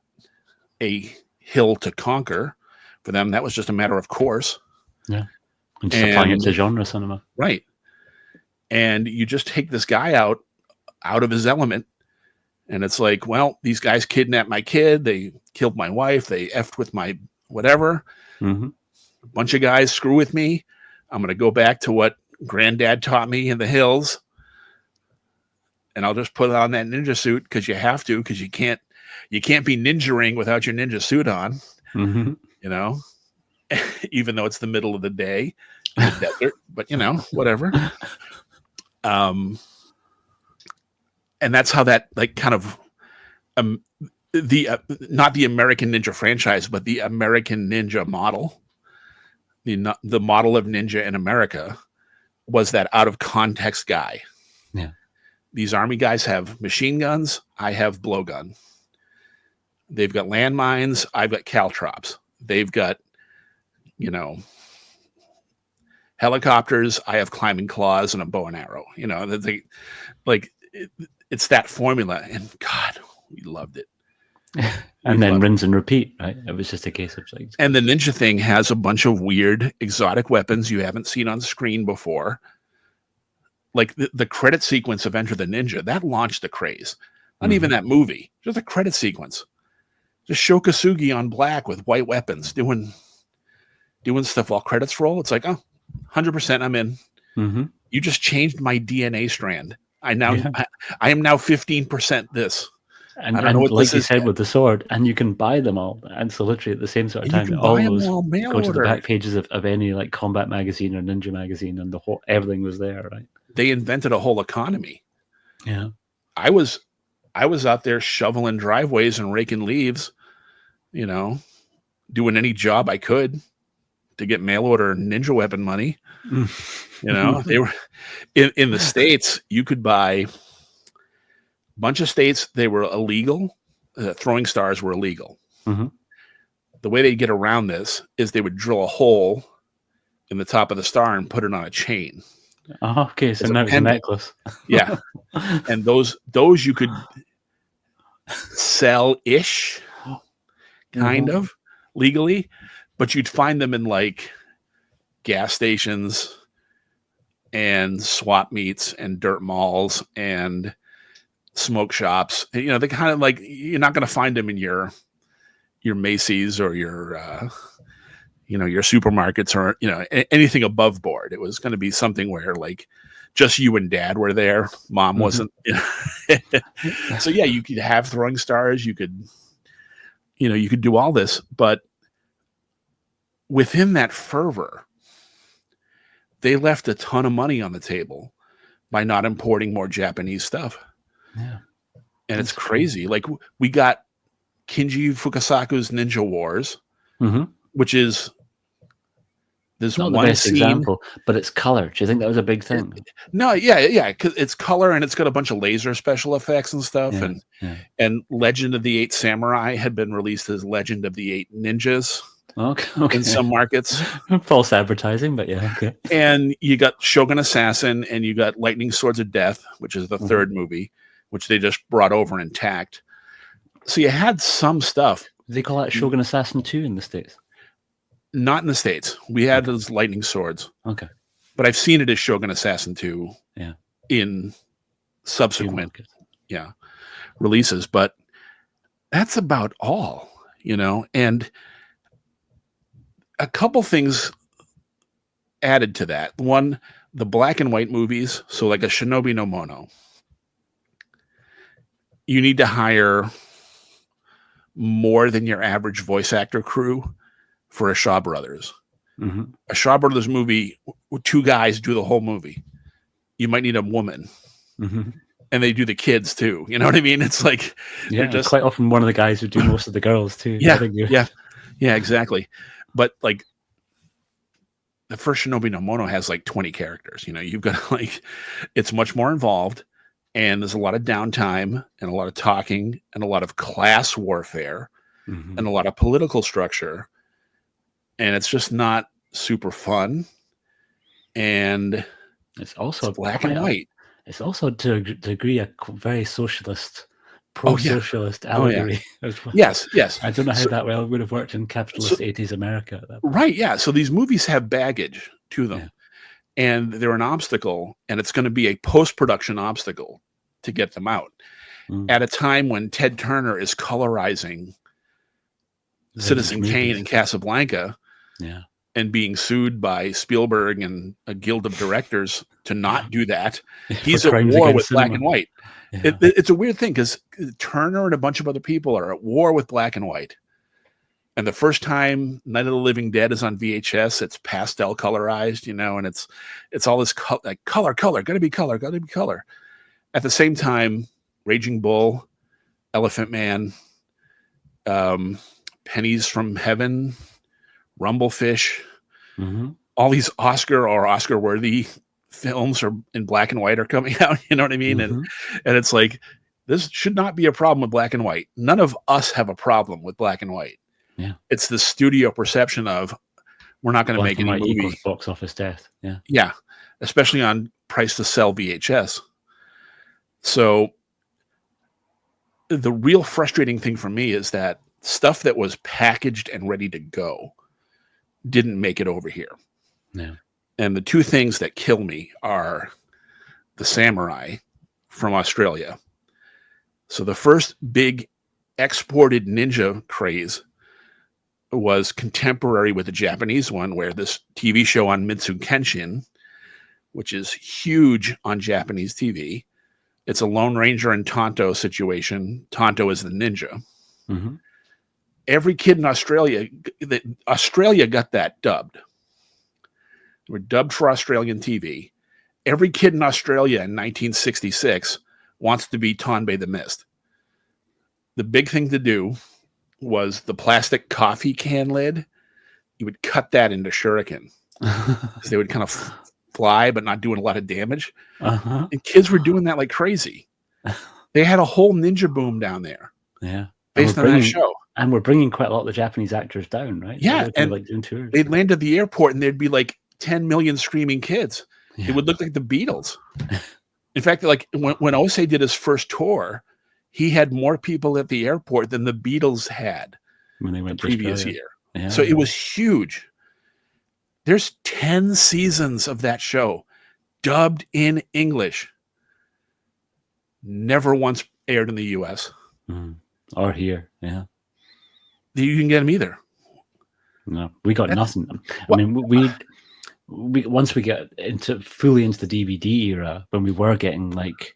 S2: a hill to conquer for them. That was just a matter of course.
S1: Yeah. And just applying it to genre cinema.
S2: Right. And you just take this guy out of his element, and it's like, well, these guys kidnapped my kid, they killed my wife, they effed with my whatever. A bunch of guys screw with me. I'm going to go back to what granddad taught me in the hills, and I'll just put on that ninja suit because you have to, because you can't be ninjaing without your ninja suit on, even though it's the middle of the day in the desert, but whatever. And that's how that, like, kind of not the American Ninja franchise, but the American Ninja model, the model of ninja in America, was that out of context guy.
S1: Yeah. These
S2: army guys have machine guns. I have blowgun. They've got landmines. I've got caltrops. They've got, helicopters. I have climbing claws and a bow and arrow. It's that formula, and God, we loved it.
S1: And then rinse and repeat, right? It was just a case of like.
S2: And the ninja thing has a bunch of weird, exotic weapons you haven't seen on screen before. Like the credit sequence of Enter the Ninja, that launched the craze. Not even that movie, just a credit sequence. Just Shokasugi on black with white weapons doing stuff while credits roll. It's like, 100% I'm in. You just changed my DNA strand. I am now 15% this.
S1: And like you said with the sword, and you can buy them all, and so literally at the same sort of time, all those go to the back pages of any like combat magazine or ninja magazine, and everything was there, right?
S2: They invented a whole economy.
S1: Yeah,
S2: I was out there shoveling driveways and raking leaves, doing any job I could to get mail order ninja weapon money. They were in the States. You could buy. Bunch of states, they were illegal. Throwing stars were illegal. The way they get around this is they would drill a hole in the top of the star and put it on a chain.
S1: Oh, okay. So now it's a necklace.
S2: Yeah. And those you could sell-ish, kind of, legally, but you'd find them in like gas stations and swap meets and dirt malls and smoke shops. They kind of like, you're not going to find them in your Macy's or your your supermarkets or anything above board. It was going to be something where like just you and dad were there. Mom wasn't. So yeah, you could have throwing stars. You could do all this, but within that fervor, they left a ton of money on the table by not importing more Japanese stuff.
S1: Yeah.
S2: And it's crazy. Like, we got Kinji Fukasaku's Ninja Wars, which is this
S1: not
S2: one
S1: the best
S2: scene.
S1: Example, but it's color. Do you think that was a big thing?
S2: No, yeah, because it's color and it's got a bunch of laser special effects and stuff. And Legend of the Eight Samurai had been released as Legend of the Eight Ninjas.
S1: Okay.
S2: in some markets.
S1: False advertising, but yeah, okay.
S2: And you got Shogun Assassin, and you got Lightning Swords of Death, which is the third movie, which they just brought over intact. So you had some stuff.
S1: Do they call that Shogun Assassin 2 in the States?
S2: Not in the States. We had those Lightning Swords.
S1: Okay.
S2: But I've seen it as Shogun Assassin 2 in subsequent releases. But that's about all, and a couple things added to that. One, the black and white movies, so like a Shinobi no Mono, you need to hire more than your average voice actor crew for a Shaw Brothers.
S1: Mm-hmm.
S2: A Shaw Brothers movie, two guys do the whole movie. You might need a woman.
S1: Mm-hmm.
S2: And they do the kids too. You know what I mean? It's like,
S1: just quite often one of the guys who do most of the girls too.
S2: Yeah, exactly. But like the first Shinobi no Mono has like 20 characters. You've got it's much more involved, and there's a lot of downtime and a lot of talking and a lot of class warfare and a lot of political structure. And it's just not super fun. And
S1: it's also
S2: black and white.
S1: It's also to a degree a very socialist, pro-socialist allegory as well.
S2: Yes.
S1: I don't know how that well would have worked in capitalist 80s America.
S2: Right, yeah. So these movies have baggage to them, and they're an obstacle, and it's going to be a post-production obstacle to get them out at a time when Ted Turner is colorizing Citizen Kane and Casablanca and being sued by Spielberg and a guild of directors to not do that. He's at war with black and white. It's a weird thing because Turner and a bunch of other people are at war with black and white. And the first time Night of the Living Dead is on VHS, it's pastel colorized, and it's all this color, gotta be color. At the same time, Raging Bull, Elephant Man, Pennies from Heaven, Rumblefish, all these Oscar or Oscar-worthy films are in black and white are coming out. You know what I mean? And it's like, this should not be a problem with black and white. None of us have a problem with black and white.
S1: Yeah,
S2: it's the studio perception of we're not going to make any movie.
S1: Box office death.
S2: Yeah, especially on price to sell VHS. So the real frustrating thing for me is that stuff that was packaged and ready to go didn't make it over here.
S1: Yeah.
S2: And the two things that kill me are the samurai from Australia. So the first big exported ninja craze was contemporary with the Japanese one, where this TV show on Mitsu Kenshin, which is huge on Japanese TV. It's a Lone Ranger and Tonto situation. Tonto is the ninja. Every kid in Australia got that dubbed. They were dubbed for Australian TV. Every kid in Australia in 1966 wants to be Tonbei the Mist. The big thing to do was the plastic coffee can lid. You would cut that into shuriken. They would kind of fly, but not doing a lot of damage. And kids were doing that like crazy. They had a whole ninja boom down there.
S1: Yeah.
S2: Based on that show.
S1: And we're bringing quite a lot of the Japanese actors down, right?
S2: Yeah.
S1: And like doing tours.
S2: They'd land at the airport and there'd be like 10 million screaming kids. Yeah. It would look like the Beatles. In fact, like when Osei did his first tour, he had more people at the airport than the Beatles had
S1: when they went
S2: the previous year.
S1: Yeah.
S2: So it was huge. There's 10 seasons of that show dubbed in English. Never once aired in the US.
S1: Or here, yeah.
S2: You can get them either.
S1: No, we got nothing. I mean, we once we get fully into the DVD era, when we were getting like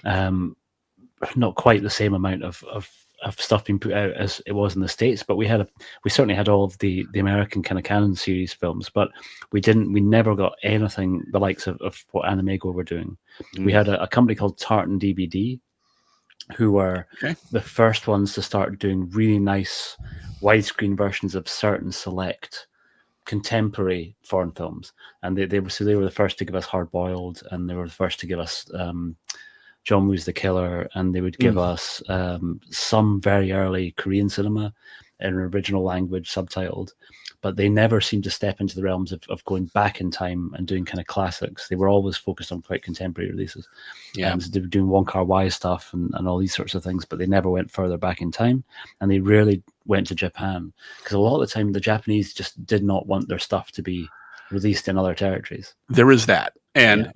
S1: not quite the same amount of stuff being put out as it was in the States, but we certainly had all of the American kind of canon series films, but we never got anything the likes of what Animego were doing. We had a company called Tartan DVD, who were the first ones to start doing really nice widescreen versions of certain select contemporary foreign films, and they were the first to give us Hard Boiled, and they were the first to give us John Woo's The Killer, and they would give us some very early Korean cinema, in original language, subtitled, but they never seemed to step into the realms of going back in time and doing kind of classics. They were always focused on quite contemporary releases.
S2: Yeah.
S1: So they were doing Wong Kar-wai stuff and all these sorts of things, but they never went further back in time, and they rarely went to Japan, because a lot of the time the Japanese just did not want their stuff to be released in other territories.
S2: There is that. And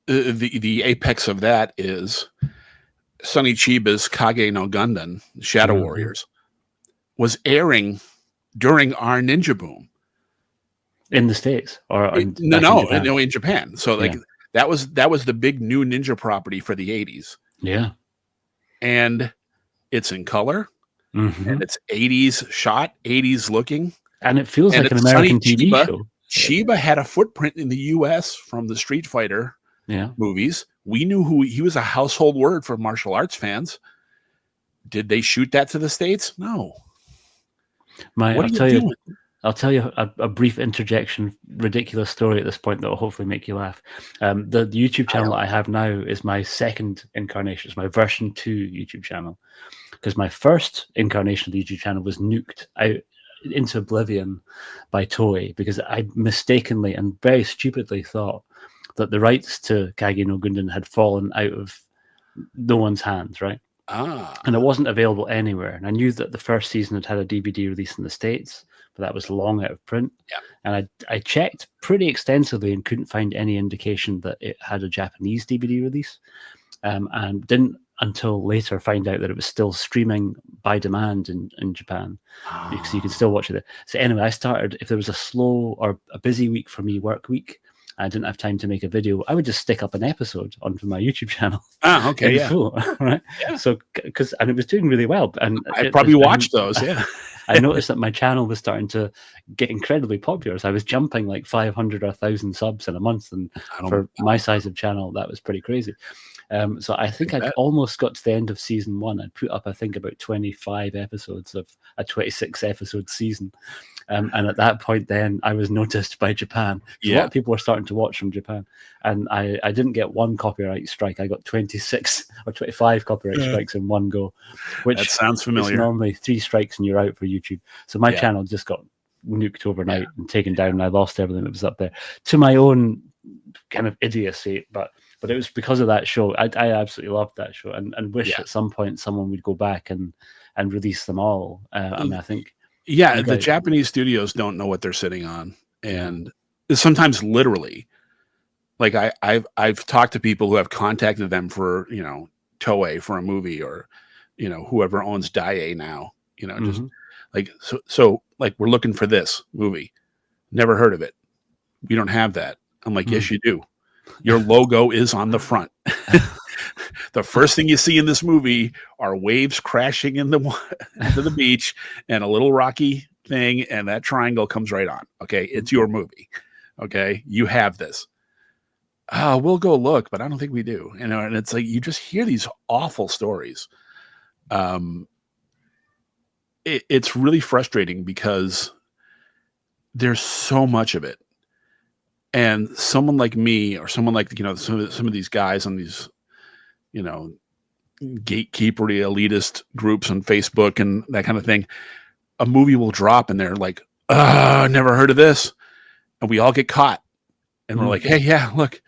S2: the apex of that is Sonny Chiba's Kage no Gundam, Shadow Warriors, was airing during our Ninja boom.
S1: In the States? Or
S2: in Japan. So like that was the big new Ninja property for the 80s.
S1: Yeah.
S2: And it's in color, and it's 80s shot, 80s looking.
S1: And it feels like an American TV show.
S2: Chiba had a footprint in the US from the Street Fighter movies. We knew who he was, a household word for martial arts fans. Did they shoot that to the States? No.
S1: I'll tell you a brief interjection, ridiculous story at this point that will hopefully make you laugh. The YouTube channel that I have now is my second incarnation. It's my version 2 YouTube channel, because my first incarnation of the YouTube channel was nuked out into oblivion by Toei, because I mistakenly and very stupidly thought that the rights to Kage no Gundam had fallen out of no one's hands, right? And it wasn't available anywhere. And I knew that the first season had a DVD release in the States, but that was long out of print.
S2: Yeah.
S1: And I checked pretty extensively and couldn't find any indication that it had a Japanese DVD release, and didn't until later find out that it was still streaming by demand in Japan, because you can still watch it there. So anyway, I started, if there was a slow or a busy week for me, work week, I didn't have time to make a video, I would just stick up an episode onto my YouTube channel.
S2: Okay, yeah.
S1: Full, right? Yeah. So, and it was doing really well. And
S2: I probably watched those, yeah.
S1: I noticed that my channel was starting to get incredibly popular. So I was jumping like 500 or 1,000 subs in a month. And for my size of channel, that was pretty crazy. So I think I'd almost got to the end of season 1. I'd put up, I think, about 25 episodes of a 26 episode season. And at that point, then I was noticed by Japan. A lot of people were starting to watch from Japan, and I didn't get one copyright strike. I got 26 or 25 copyright strikes in one go, which
S2: that sounds familiar.
S1: Is normally 3 strikes and you're out for YouTube. So my channel just got nuked overnight and taken down, and I lost everything that was up there, to my own kind of idiocy. But it was because of that show. I absolutely loved that show, and wish at some point someone would go back and release them all. I mean, I think.
S2: Yeah, the Japanese studios don't know what they're sitting on, and sometimes literally, like I've talked to people who have contacted them for Toei for a movie, or whoever owns Daiei now, just like so like, we're looking for this movie, never heard of it, we don't have that. I'm like, yes, you do. Your logo is on the front. The first thing you see in this movie are waves crashing into the beach and a little rocky thing, and that triangle comes right on. Okay, it's your movie. Okay, you have this. We'll go look, but I don't think we do. And it's like, you just hear these awful stories. It's really frustrating because there's so much of it, and someone like me, or someone like some of these guys on these gatekeepery elitist groups on Facebook and that kind of thing, a movie will drop and they're like, never heard of this, and we all get caught, and we're like, hey, yeah, look,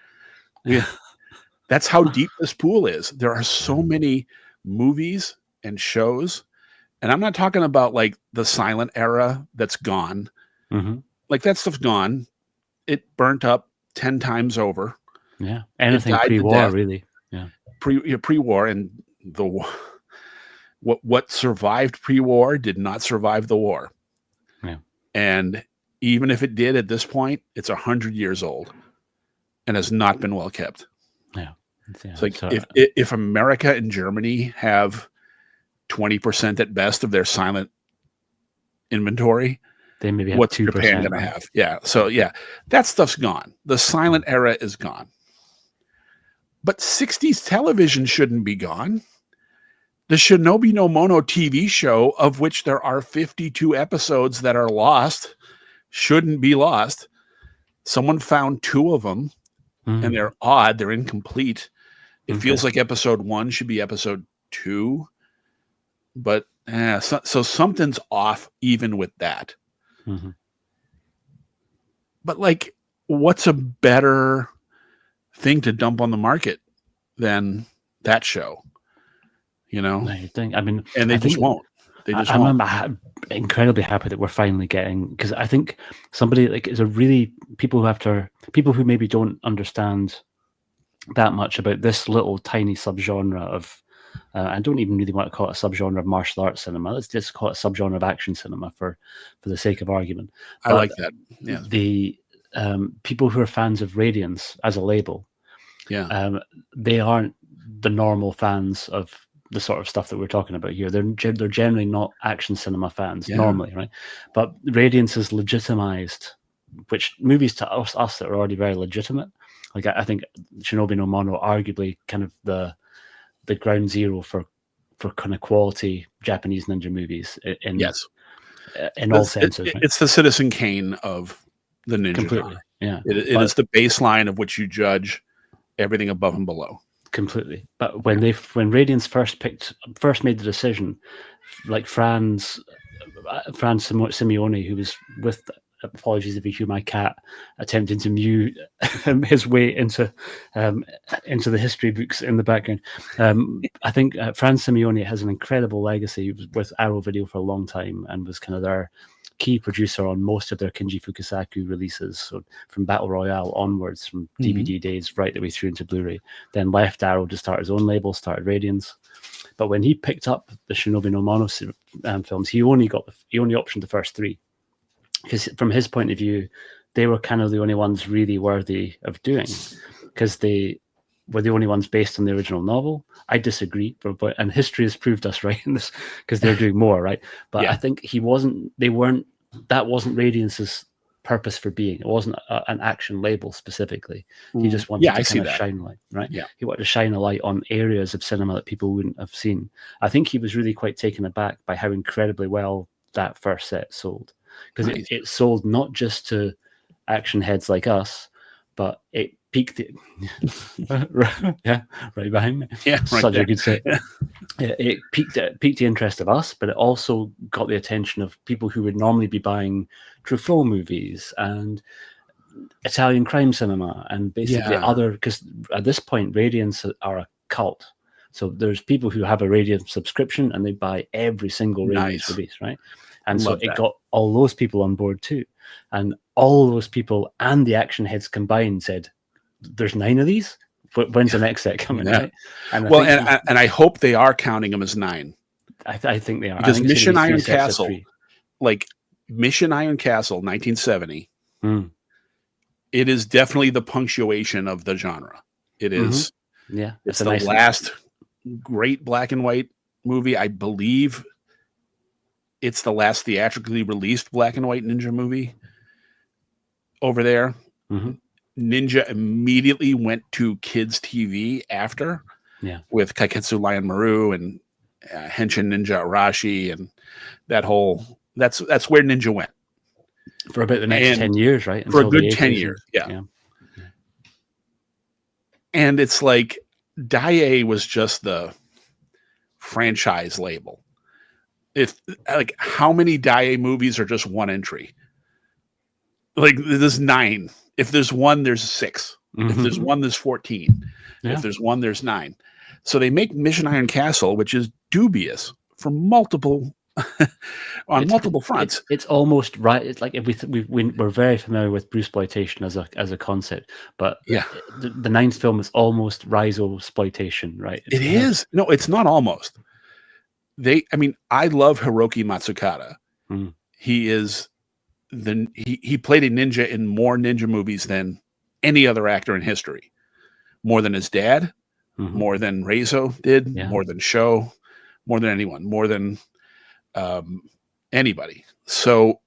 S2: that's how deep this pool is. There are so many movies and shows, and I'm not talking about like the silent era that's gone. Like, that stuff's gone. It burnt up 10 times over.
S1: Yeah, anything pre-war, really. Yeah,
S2: pre-war, and what survived pre-war did not survive the war.
S1: Yeah,
S2: and even if it did, at this point, it's 100 years old and has not been well kept.
S1: Yeah,
S2: it's like, if America and Germany have 20% at best of their silent inventory,
S1: they maybe have
S2: what's
S1: 2%.
S2: Japan gonna have? Yeah, so that stuff's gone. The silent era is gone. But 60s television shouldn't be gone. The Shinobi no Mono TV show, of which there are 52 episodes that are lost, shouldn't be lost. Someone found 2 of them, and they're odd. They're incomplete. It feels like episode 1 should be episode 2, but So something's off even with that.
S1: Mhm.
S2: But like, what's a better thing to dump on the market than that show? You know,
S1: No, you think? I mean,
S2: and they
S1: I
S2: just
S1: think
S2: won't. They just
S1: I'm,
S2: won't.
S1: incredibly happy that we're finally getting, because I think somebody like is a really people who maybe don't understand that much about this little tiny subgenre of. I don't even really want to call it a subgenre of martial arts cinema. Let's just call it a subgenre of action cinema for the sake of argument.
S2: I
S1: But
S2: like that. Yeah,
S1: the people who are fans of Radiance as a label,
S2: yeah,
S1: they aren't the normal fans of the sort of stuff that we're talking about here. They're generally not action cinema fans
S2: yeah.
S1: normally, right? But Radiance has legitimized, which movies to us that are already very legitimate. Like I think Shinobi no Mono, arguably kind of the ground zero for kind of quality Japanese ninja movies
S2: Yes.
S1: in all senses, right?
S2: It's the Citizen Kane of the ninja genre.
S1: Completely, yeah.
S2: It is the baseline of which you judge everything above and below.
S1: Completely. But when Radiance first made the decision, like Franz Simeone, who was with, apologies if you hear my cat attempting to mew his way into the history books in the background. I think Franz Simeone has an incredible legacy. He was with Arrow Video for a long time and was kind of their key producer on most of their Kinji Fukasaku releases, so from Battle Royale onwards, from DVD days right the way through into Blu-ray. Then left Arrow to start his own label, started Radiance. But when he picked up the Shinobi no Mono films, he only optioned the first three, because from his point of view, they were kind of the only ones really worthy of doing, because they were the only ones based on the original novel. I disagree, and history has proved us right in this, because they're doing more, right? But
S2: Yeah.
S1: I think that wasn't Radiance's purpose for being. It wasn't an action label specifically. He just wanted to kind of shine light, right?
S2: Yeah.
S1: He wanted to shine a light on areas of cinema that people wouldn't have seen. I think he was really quite taken aback by how incredibly well that first set sold, because it sold not just to action heads like us, but it peaked it. Yeah, right behind me.
S2: Yeah, right
S1: Such
S2: there.
S1: a good set.
S2: Yeah.
S1: It piqued the interest of us, but it also got the attention of people who would normally be buying Truffaut movies and Italian crime cinema and basically other, because at this point Radiance are a cult. So there's people who have a Radiance subscription and they buy every single Radiance release, right? And so it got all those people on board too. And all those people and the action heads combined said, there's 9 of these? When's the next set coming, right?
S2: And I hope they are counting them as 9.
S1: I think they are.
S2: Because Mission Iron Castle, like Mission Iron Castle, 1970, it is definitely the punctuation of the genre. It is.
S1: Yeah.
S2: It's the last great black and white movie. I believe it's the last theatrically released black and white ninja movie over there. Ninja immediately went to kids TV after, with Kaiketsu Lion Maru and Henshin Ninja Arashi, and that's where Ninja went
S1: for about the next 10 years, right?
S2: For a good 10 years, yeah. And it's like Dai was just the franchise label. If like, how many Dai movies are just one entry? Like, there's 9. If there's 1, there's 6. If there's 1, there's 14. If there's 1, there's 9. So they make Mission Iron Castle, which is dubious for multiple multiple fronts.
S1: It's almost right. It's like we're very familiar with Bruceploitation as a concept, but the 9th film is almost Rhizo-sploitation, right?
S2: It is. No, it's not almost. I love Hiroki Matsukata. He is he played a ninja in more ninja movies than any other actor in history. More than his dad, more than Reizo did, more than Sho, more than anyone, more than anybody. So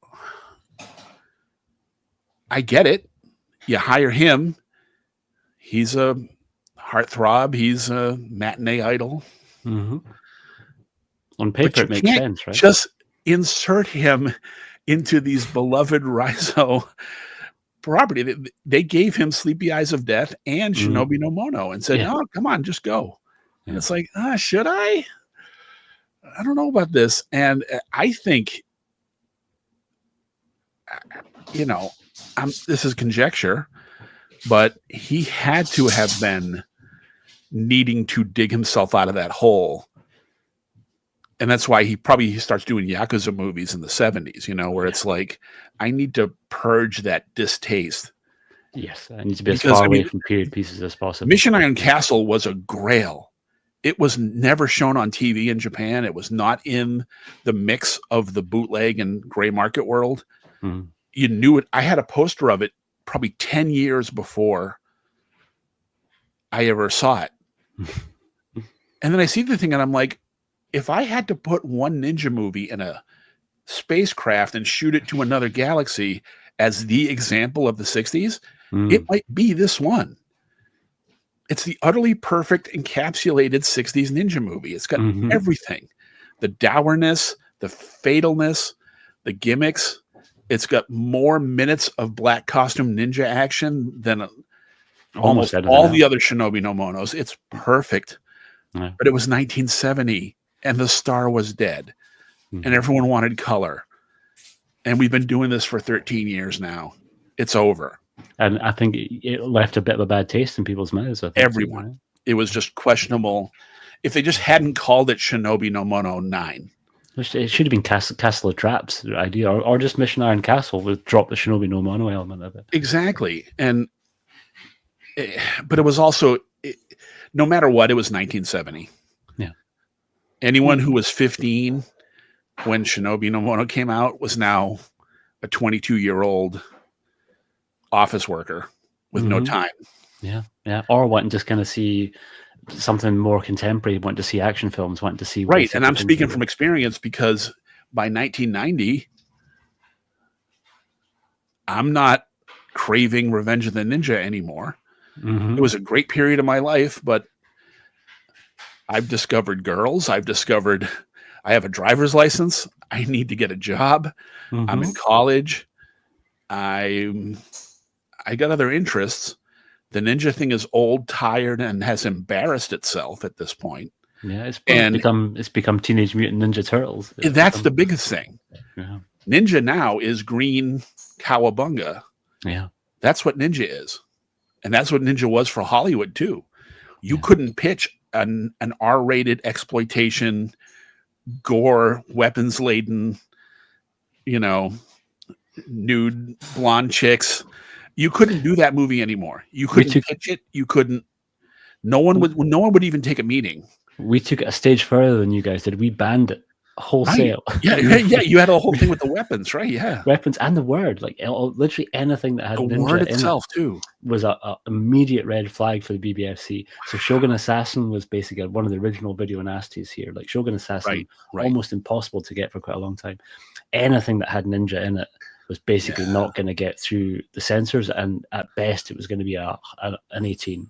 S2: I get it. You hire him. He's a heartthrob. He's a matinee idol.
S1: On paper, it makes sense, right?
S2: Just insert him into these beloved Rhizo property. They gave him Sleepy Eyes of Death and Shinobi no Mono and said, "Oh, come on, just go." And it's like, should I? I don't know about this. And I think, you know, this is conjecture, but he had to have been needing to dig himself out of that hole. And that's why he starts doing Yakuza movies in the 70s, you know, where it's like, I need to purge that distaste.
S1: Yes, I need to be as
S2: Because,
S1: far
S2: I
S1: away
S2: mean,
S1: from period pieces as possible.
S2: Mission Iron Castle was a grail. It was never shown on TV in Japan. It was not in the mix of the bootleg and gray market world.
S1: Mhm.
S2: You knew it. I had a poster of it probably 10 years before I ever saw it. And then I see the thing and I'm like, if I had to put one ninja movie in a spacecraft and shoot it to another galaxy as the example of the 60s, it might be this one. It's the utterly perfect encapsulated 60s ninja movie. It's got everything. The dourness, the fatalness, the gimmicks. It's got more minutes of black costume ninja action than almost all the other Shinobi no Monos. It's perfect.
S1: Yeah.
S2: But it was 1970 and the star was dead and everyone wanted color. And we've been doing this for 13 years now. It's over.
S1: And I think it left a bit of a bad taste in people's mouths. I think
S2: everyone.
S1: Right?
S2: It was just questionable. If they just hadn't called it Shinobi no Mono 9.
S1: It should have been Castle of Traps idea, or just Mission Iron Castle with drop the Shinobi no Mono element of it.
S2: Exactly. But it was also, no matter what, it was 1970.
S1: Yeah.
S2: Anyone who was 15 when Shinobi no Mono came out was now a 22-year-old office worker with no time.
S1: Yeah. Or wanting to just kind of see something more contemporary, wanting to see action films, wanting to see...
S2: Right, and I'm speaking from experience because by 1990, I'm not craving Revenge of the Ninja anymore. It was a great period of my life, but I've discovered girls. I have a driver's license. I need to get a job. I'm in college. I got other interests. The ninja thing is old, tired, and has embarrassed itself at this point.
S1: Yeah, it's become Teenage Mutant Ninja Turtles.
S2: That's the biggest thing.
S1: Yeah.
S2: Ninja now is green cowabunga.
S1: Yeah.
S2: That's what ninja is. And that's what ninja was for Hollywood too. You couldn't pitch an R-rated exploitation, gore, weapons-laden, nude blonde chicks. You couldn't do that movie anymore. You couldn't pitch it. You couldn't. No one would even take a meeting.
S1: We took it a stage further than you guys did. We banned it wholesale.
S2: Right. Yeah. You had a whole thing with the weapons, right? Yeah,
S1: weapons and the word, like literally anything that had
S2: the
S1: ninja
S2: word itself
S1: in it
S2: too
S1: was a immediate red flag for the BBFC. So Shogun Assassin was basically one of the original video nasties here. Like Shogun Assassin,
S2: right.
S1: Almost impossible to get for quite a long time. Anything that had ninja in it was basically not going to get through the censors, and at best it was going to be an 18.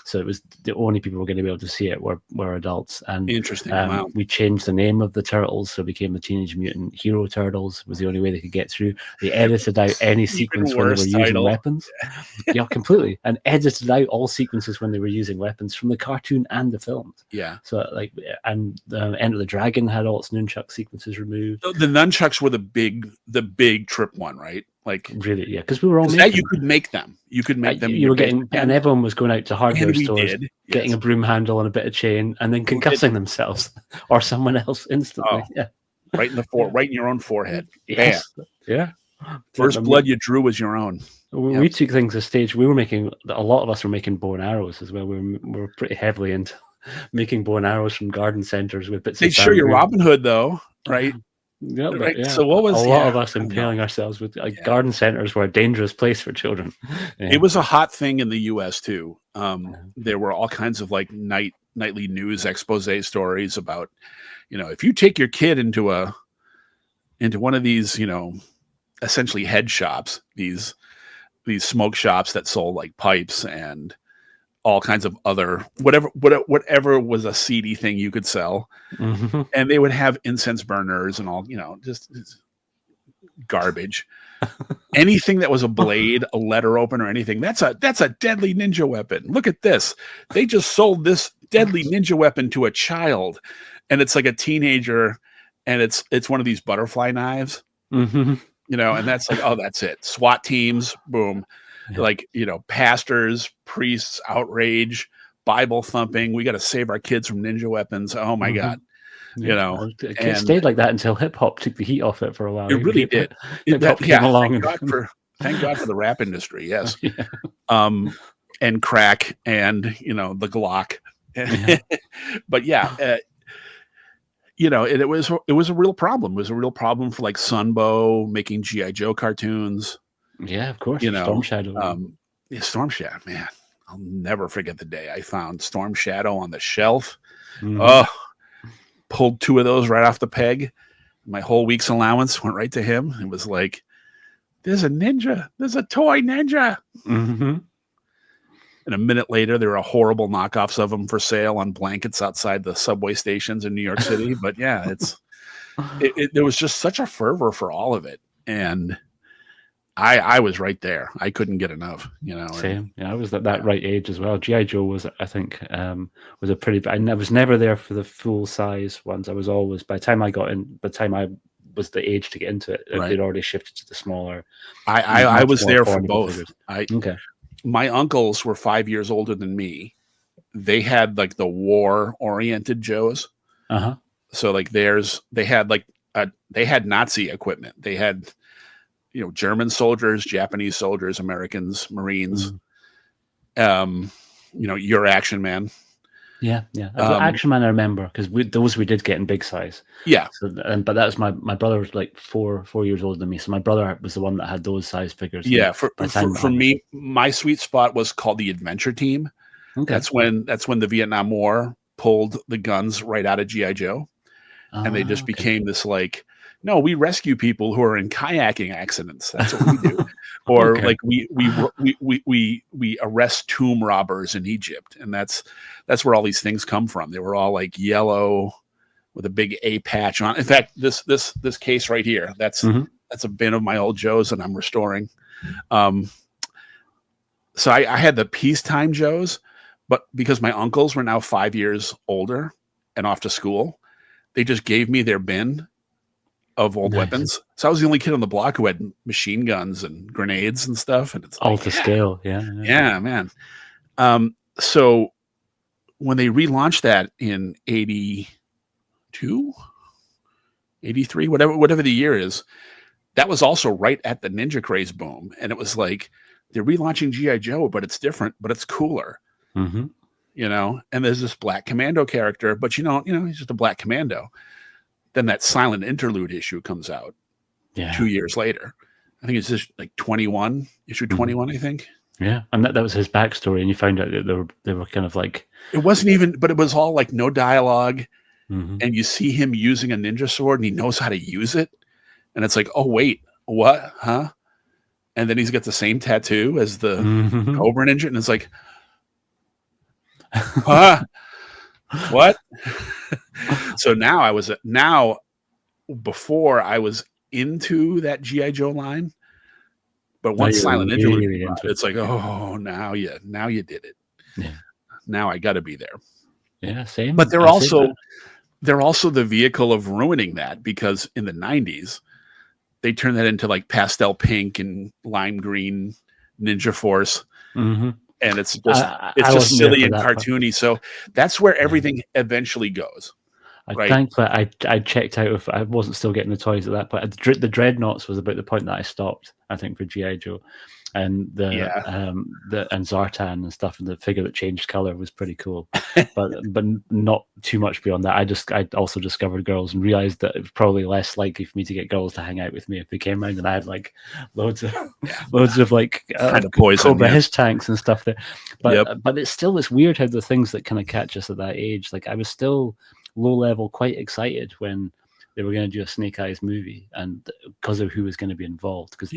S1: So it was the only people who were going to be able to see it were adults. And
S2: interesting. Wow.
S1: We changed the name of the turtles, so it became the Teenage Mutant Hero Turtles. Was the only way they could get through. They edited out any sequence when they were using weapons. Yeah, completely, and edited out all sequences when they were using weapons from the cartoon and the films.
S2: Yeah.
S1: So and Enter the Dragon had all its nunchuck sequences removed.
S2: The nunchucks were the big trip one, right? Like
S1: really, yeah, because we were all
S2: you could make them. You could make them.
S1: You were getting, and everyone was going out to hardware stores, getting
S2: yes.
S1: a broom handle and a bit of chain, and then concussing themselves or someone else instantly. Yeah,
S2: right in your own forehead.
S1: Yes.
S2: Bam.
S1: Yeah.
S2: First blood you drew was your own.
S1: We took things to stage. We were making, a lot of us were making bow and arrows as well. We were pretty heavily into making bow and arrows from garden centers with bits.
S2: They show you Robin Hood though, right?
S1: Yeah,
S2: right.
S1: Yeah.
S2: So what was
S1: a lot of us impaling ourselves with garden centers were a dangerous place for children. Yeah.
S2: It was a hot thing in the U.S. too. There were all kinds of like nightly news expose stories about, if you take your kid into one of these, essentially head shops, these smoke shops that sold like pipes and all kinds of other whatever was a seedy thing you could sell, and they would have incense burners and all, just garbage. Anything that was a blade, a letter opener, anything that's a deadly ninja weapon. Look at this. They just sold this deadly ninja weapon to a child, and it's like a teenager, and it's one of these butterfly knives,
S1: Mm-hmm.
S2: and that's like, oh, that's it. SWAT teams, boom.
S1: Yeah.
S2: Like, pastors, priests, outrage, Bible thumping. We got to save our kids from ninja weapons. Oh my
S1: Mm-hmm.
S2: God.
S1: Yeah. It
S2: And
S1: stayed like that until hip hop took the heat off it for a while.
S2: it really did.
S1: Hip hop came along,
S2: Thank God for the rap industry. Yes.
S1: yeah.
S2: And crack and, the Glock.
S1: Yeah.
S2: But yeah, it was a real problem. It was a real problem for like Sunbow making G.I. Joe cartoons.
S1: Yeah, of course. Storm Shadow.
S2: Storm Shadow, man. I'll never forget the day I found Storm Shadow on the shelf.
S1: Mhm.
S2: Oh, pulled 2 of those right off the peg. My whole week's allowance went right to him. It was like, there's a ninja. There's a toy ninja.
S1: Mm-hmm.
S2: And a minute later, there were horrible knockoffs of them for sale on blankets outside the subway stations in New York City. But yeah, there was just such a fervor for all of it. And I was right there. I couldn't get enough,
S1: Same. Yeah, I was at that right age as well. G.I. Joe was, I think, was a pretty. I was never there for the full size ones. I was always, by the time I was the age to get into it,
S2: Right.
S1: they'd already shifted to the smaller.
S2: I was there for both.
S1: Figures.
S2: Okay. My uncles were 5 years older than me. They had like the war-oriented Joes.
S1: Uh-huh.
S2: So like they had Nazi equipment. They had German soldiers, Japanese soldiers, Americans, Marines. Your Action Man.
S1: Yeah. Action Man I remember because we did get in big size.
S2: Yeah.
S1: So, but that was my brother was like 4 years older than me. So my brother was the one that had those size figures.
S2: Yeah. For me, my sweet spot was called the Adventure Team. Okay. That's when the Vietnam War pulled the guns right out of G.I. Joe. And they just became this like, no, we rescue people who are in kayaking accidents. That's what we do. Or like we arrest tomb robbers in Egypt, and that's where all these things come from. They were all like yellow with a big A patch on. In fact, this case right here, that's a bin of my old Joes that I'm restoring. So I had the peacetime Joes, but because my uncles were now 5 years older and off to school, they just gave me their bin of old weapons. So I was the only kid on the block who had machine guns and grenades and stuff. And it's
S1: all to scale.
S2: Yeah, man. So when they relaunched that in 82, 83, whatever the year is, that was also right at the Ninja Craze boom. And it was like, they're relaunching G.I. Joe, but it's different, but it's cooler.
S1: Mm-hmm.
S2: And there's this Black Commando character, but he's just a Black Commando. Then that Silent Interlude issue comes out 2 years later. I think it's just like 21, issue 21, I think.
S1: Yeah, and that was his backstory, and you found out that they were kind of like...
S2: It wasn't even, but it was all like no dialogue, and you see him using a ninja sword, and he knows how to use it, and it's like, oh, wait, what? Huh? And then he's got the same tattoo as the Cobra Ninja, and it's like, huh? What? So before I was into that G.I. Joe line, but once Silent Interlude, it's like, oh, now you did it.
S1: Yeah.
S2: Now I got to be there.
S1: Yeah, same.
S2: But they're also the vehicle of ruining that, because in the 90s they turned that into like pastel pink and lime green Ninja Force. Mm-hmm. And it's just silly and cartoony. So that's where everything eventually goes.
S1: Thankfully, I checked out if I wasn't still getting the toys at that point. The Dreadnoughts was about the point that I stopped, I think, for G.I. Joe. And and Zartan and stuff, and the figure that changed color was pretty cool, but not too much beyond that. I also discovered girls and realized that it was probably less likely for me to get girls to hang out with me if they came around and I had like loads of like
S2: kind of poison,
S1: Cobra his tanks and stuff there. But it's weird how the things that kind of catch us at that age. Like I was still low level quite excited when they were going to do a Snake Eyes movie, and because of who was going to be involved. Because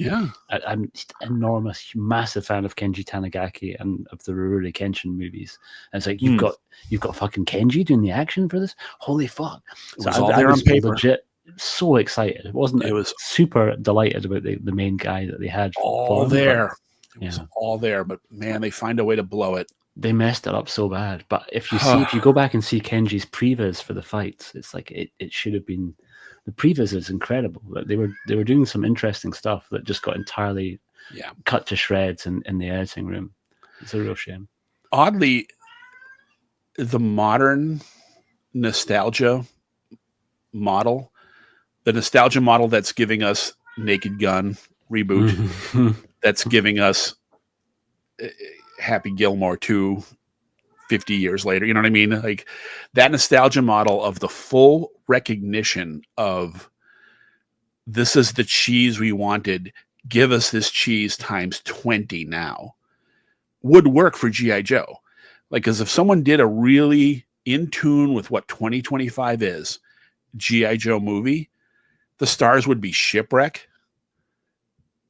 S1: I'm enormous, massive fan of Kenji Tanigaki and of the Rurouni Kenshin movies. And it's like you've got fucking Kenji doing the action for this. Holy fuck!
S2: It was all there on paper.
S1: Legit, so excited. It was super delighted about the main guy that they had.
S2: All there. It was all there, but man, they find a way to blow it.
S1: they messed it up so bad. But if you go back and see Kenji's previs for the fights, it's like it should have been. The previs is incredible. They were doing some interesting stuff that just got entirely cut to shreds in the editing room. It's a real shame.
S2: Oddly, the modern nostalgia model, the nostalgia model that's giving us Naked Gun reboot, that's giving us Happy Gilmore 2 50 years later, you know what I mean? Like that nostalgia model of the full recognition of this is the cheese we wanted, give us this cheese times 20 now, would work for G.I. Joe. Like, because if someone did a really in tune with what 2025 is, G.I. Joe movie, the stars would be Shipwreck,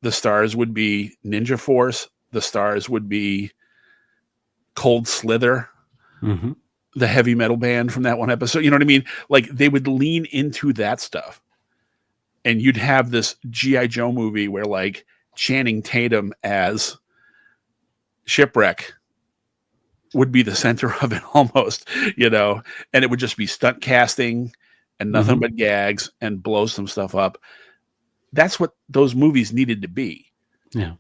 S2: the stars would be Ninja Force, the stars would be Cold Slither, the heavy metal band from that one episode. You know what I mean? Like they would lean into that stuff. And you'd have this G.I. Joe movie where like Channing Tatum as Shipwreck would be the center of it almost, you know, and it would just be stunt casting and nothing but gags and blow some stuff up. That's what those movies needed to be.
S1: Yeah.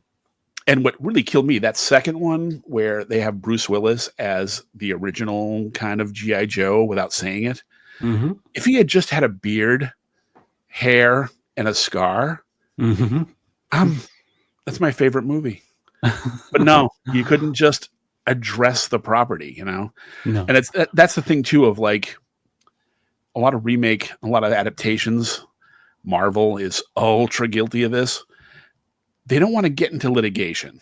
S2: And what really killed me, that second one where they have Bruce Willis as the original kind of G.I. Joe without saying it. If he had just had a beard, hair, and a scar, that's my favorite movie. But no, you couldn't just address the property, you know?
S1: No.
S2: And that's the thing, too, of like a lot of remake, a lot of adaptations. Marvel is ultra guilty of this. They don't want to get into litigation.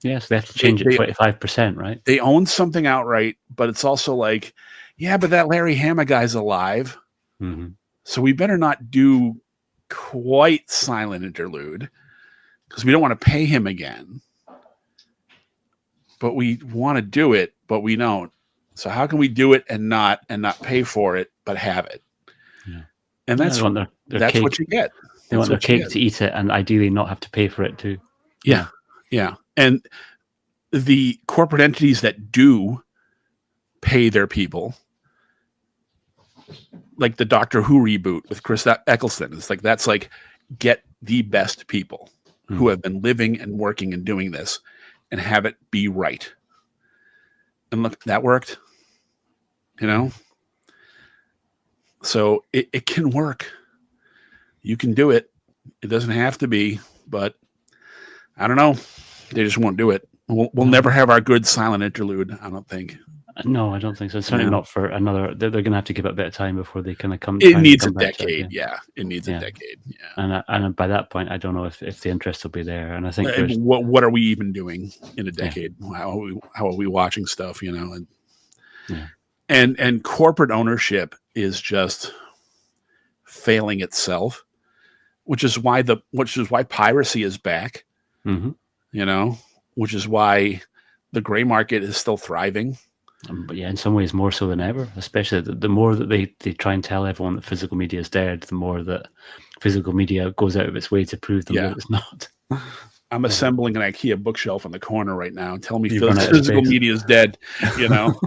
S1: Yes, they have to change it 25%, right?
S2: They own something outright, but it's also like, yeah, but that Larry Hama guy's alive. So we better not do quite silent interlude because we don't want to pay him again. But we want to do it, but we don't. So how can we do it and not pay for it, but have it? Yeah. And that's that's what you get.
S1: They want their cake to eat it and ideally not have to pay for it too.
S2: Yeah. Yeah. And the corporate entities that do pay their people, like the Doctor Who reboot with Chris Eccleston, it's like, that's like, get the best people who have been living and working and doing this and have it be right. And look, that worked, you know? So it can work. You can do it. It doesn't have to be, but I don't know. They just won't do it. We'll never have our good silent interlude, I don't think.
S1: No, I don't think so. Certainly not for another. They're going to have to give it a bit of time before they kind of come.
S2: It needs a decade. Yeah, it needs a decade. Yeah,
S1: and by that point, I don't know if the interest will be there. And I think
S2: what are we even doing in a decade? How are we watching stuff? You know, and corporate ownership is just failing itself, which is why piracy is back. You know, which is why the gray market is still thriving.
S1: But yeah, in some ways more so than ever, especially the more that they try and tell everyone that physical media is dead, the more that physical media goes out of its way to prove them that it's not.
S2: I'm assembling an IKEA bookshelf in the corner right now. Tell me physical media is dead. You know,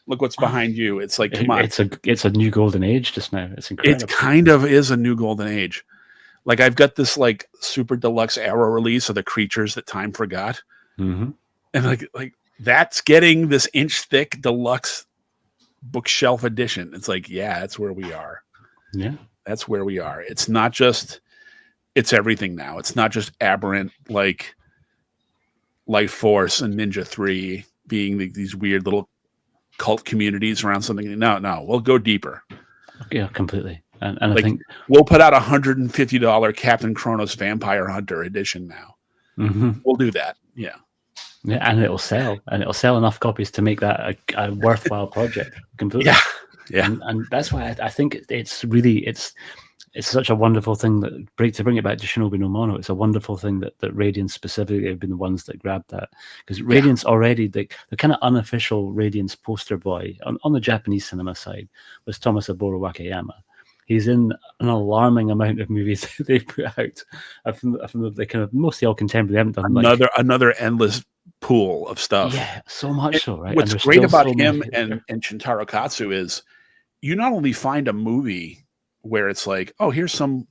S2: look what's behind you. It's like, come on.
S1: It's a new golden age just now. It's incredible.
S2: It kind of is a new golden age. Like I've got this like super deluxe Arrow release of the creatures that time forgot. And like that's getting this inch thick deluxe bookshelf edition. It's like, yeah, that's where we are.
S1: Yeah,
S2: that's where we are. It's not just, it's everything now. It's not just aberrant like Life Force and Ninja 3 being these weird little cult communities around something. No, we'll go deeper.
S1: Yeah, completely. And
S2: like,
S1: I think
S2: we'll put out $150 Captain Kronos Vampire Hunter edition now. We'll do that. Yeah.
S1: Yeah, and it'll sell enough copies to make that a worthwhile project. Completely.
S2: Yeah.
S1: And that's why I think it's such a wonderful thing to bring it back to Shinobi no Mono. It's a wonderful thing that Radiance specifically have been the ones that grabbed that, because Radiance already the kind of unofficial Radiance poster boy on the Japanese cinema side was Tomosaboru Wakayama. He's in an alarming amount of movies they put out from the kind of mostly all contemporary. They haven't done
S2: another endless pool of stuff.
S1: Yeah, so much so, right? And
S2: What's
S1: there's
S2: great
S1: still
S2: about
S1: so
S2: him
S1: many out
S2: and
S1: there.
S2: Shintaro Katsu is you not only find a movie where it's like, oh, here's some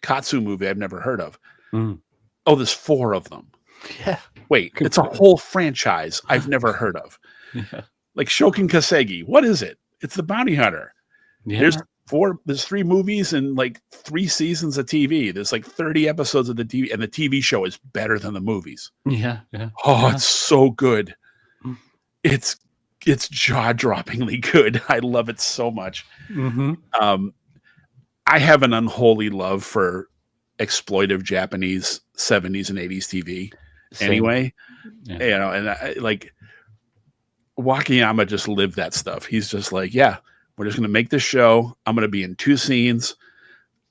S2: Katsu movie I've never heard of.
S1: Mm.
S2: Oh, there's 4 of them.
S1: Yeah,
S2: Wait, it's a
S1: completely.
S2: whole franchise I've never heard of.
S1: Yeah,
S2: Like Shokin Kasegi. What is it? It's the bounty hunter. There's
S1: yeah,
S2: 3 movies and like 3 seasons of TV. There's like 30 episodes of the TV, and the TV show is better than the movies.
S1: yeah, yeah.
S2: Oh,
S1: Yeah.
S2: it's so good.
S1: Mm.
S2: It's jaw-droppingly good. I love it so much.
S1: Mm-hmm.
S2: I have an unholy love for exploitive Japanese 70s and 80s TV.
S1: Same.
S2: Anyway,
S1: Yeah.
S2: you know, and like Wakayama just lived that stuff. He's just like, yeah, we're just going to make this show. I'm going to be in 2 scenes.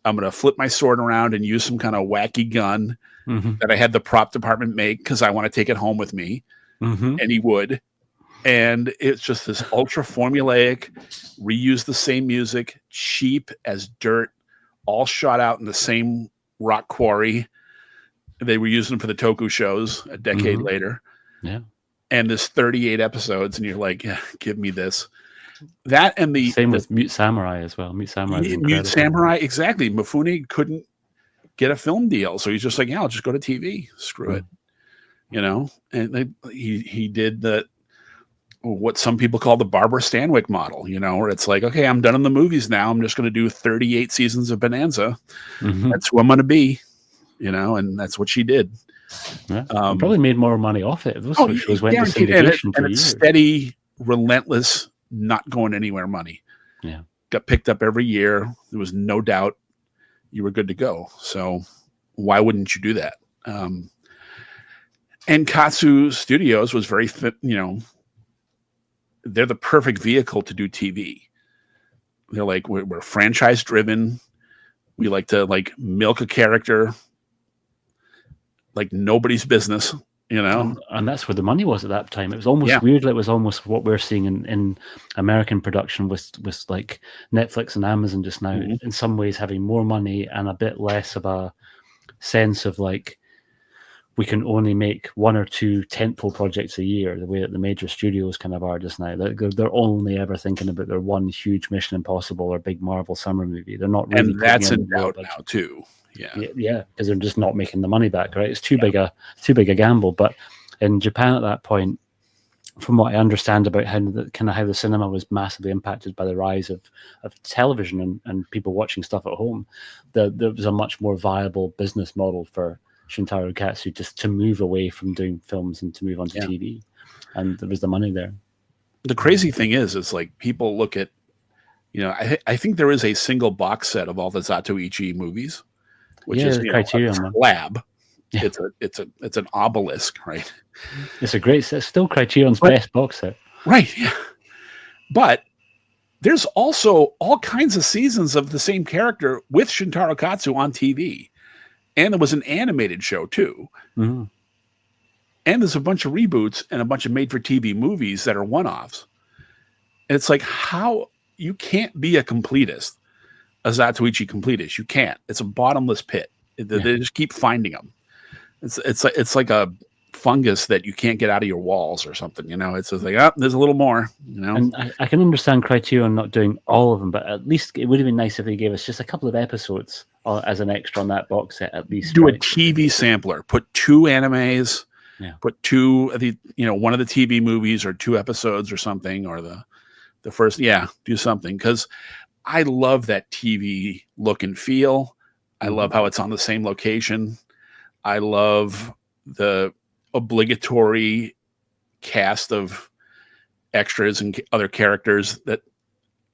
S2: I'm going to flip my sword around and use some kind of wacky gun
S1: Mm-hmm.
S2: that I had the prop department make because I want to take it home with me.
S1: Mm-hmm.
S2: And he would. And it's just this ultra formulaic, reuse the same music, cheap as dirt, all shot out in the same rock quarry they were using for the Toku shows a decade
S1: Mm-hmm.
S2: later.
S1: Yeah.
S2: And there's 38 episodes, and you're like, yeah, give me this. That and
S1: Same with Mute Samurai as well. Mute Samurai is
S2: Mute
S1: incredible.
S2: Samurai, exactly. Mifune couldn't get a film deal, so he's just like, yeah, I'll just go to TV. Screw it, you know. And he did the what some people call the Barbara Stanwyck model, you know, where it's like, okay, I'm done in the movies now. I'm just going to do 38 seasons of Bonanza.
S1: Mm-hmm.
S2: That's who I'm going to be, you know, and that's what she did.
S1: Yeah. Probably made more money off it. Those shows went to
S2: guaranteed.
S1: syndication for
S2: and it's
S1: years.
S2: steady, relentless, not going anywhere money.
S1: Yeah.
S2: Got picked up every year. There was no doubt you were good to go. So why wouldn't you do that? And Katsu Studios was very fit, you know, they're the perfect vehicle to do TV. They're like, we're franchise driven. We like to like milk a character like nobody's business, you know?
S1: And that's where the money was at that time. It was almost weird. It was almost what we're seeing in American production with like Netflix and Amazon just now, in some ways having more money and a bit less of a sense of like, we can only make 1 or 2 tentpole projects a year, the way that the major studios kind of are just now. They're only ever thinking about their one huge Mission Impossible or big Marvel summer movie. They're not really.
S2: And that's in doubt now too.
S1: Yeah, because they're just not making the money back, right? It's too big a gamble. But in Japan at that point, from what I understand about how the cinema was massively impacted by the rise of television and people watching stuff at home, there was a much more viable business model for Shintaro Katsu just to move away from doing films and to move on to TV, and there was the money there.
S2: The crazy thing is like people look at, you know, I think there is a single box set of all the Zatoichi movies, which is
S1: Criterion
S2: a slab. Yeah. It's an obelisk, right?
S1: It's a great set. Still Criterion's best box set,
S2: right? Yeah, but there's also all kinds of seasons of the same character with Shintaro Katsu on TV. And there was an animated show too.
S1: Mm-hmm.
S2: And there's a bunch of reboots and a bunch of made-for-TV movies that are one-offs. And it's like, how you can't be a completist, a Zatoichi completist. You can't. It's a bottomless pit. They just keep finding them. It's like a fungus that you can't get out of your walls or something. You know, it's just like, oh, there's a little more. You know,
S1: and I can understand Criterion not doing all of them, but at least it would have been nice if they gave us just a couple of episodes as an extra on that box set. At least
S2: do a TV sampler. Put 2 animes.
S1: Yeah.
S2: Put 2 of the, you know, one of the TV movies or 2 episodes or something, or the first. Yeah, do something, because I love that TV look and feel. I love how it's on the same location. I love the obligatory cast of extras and other characters that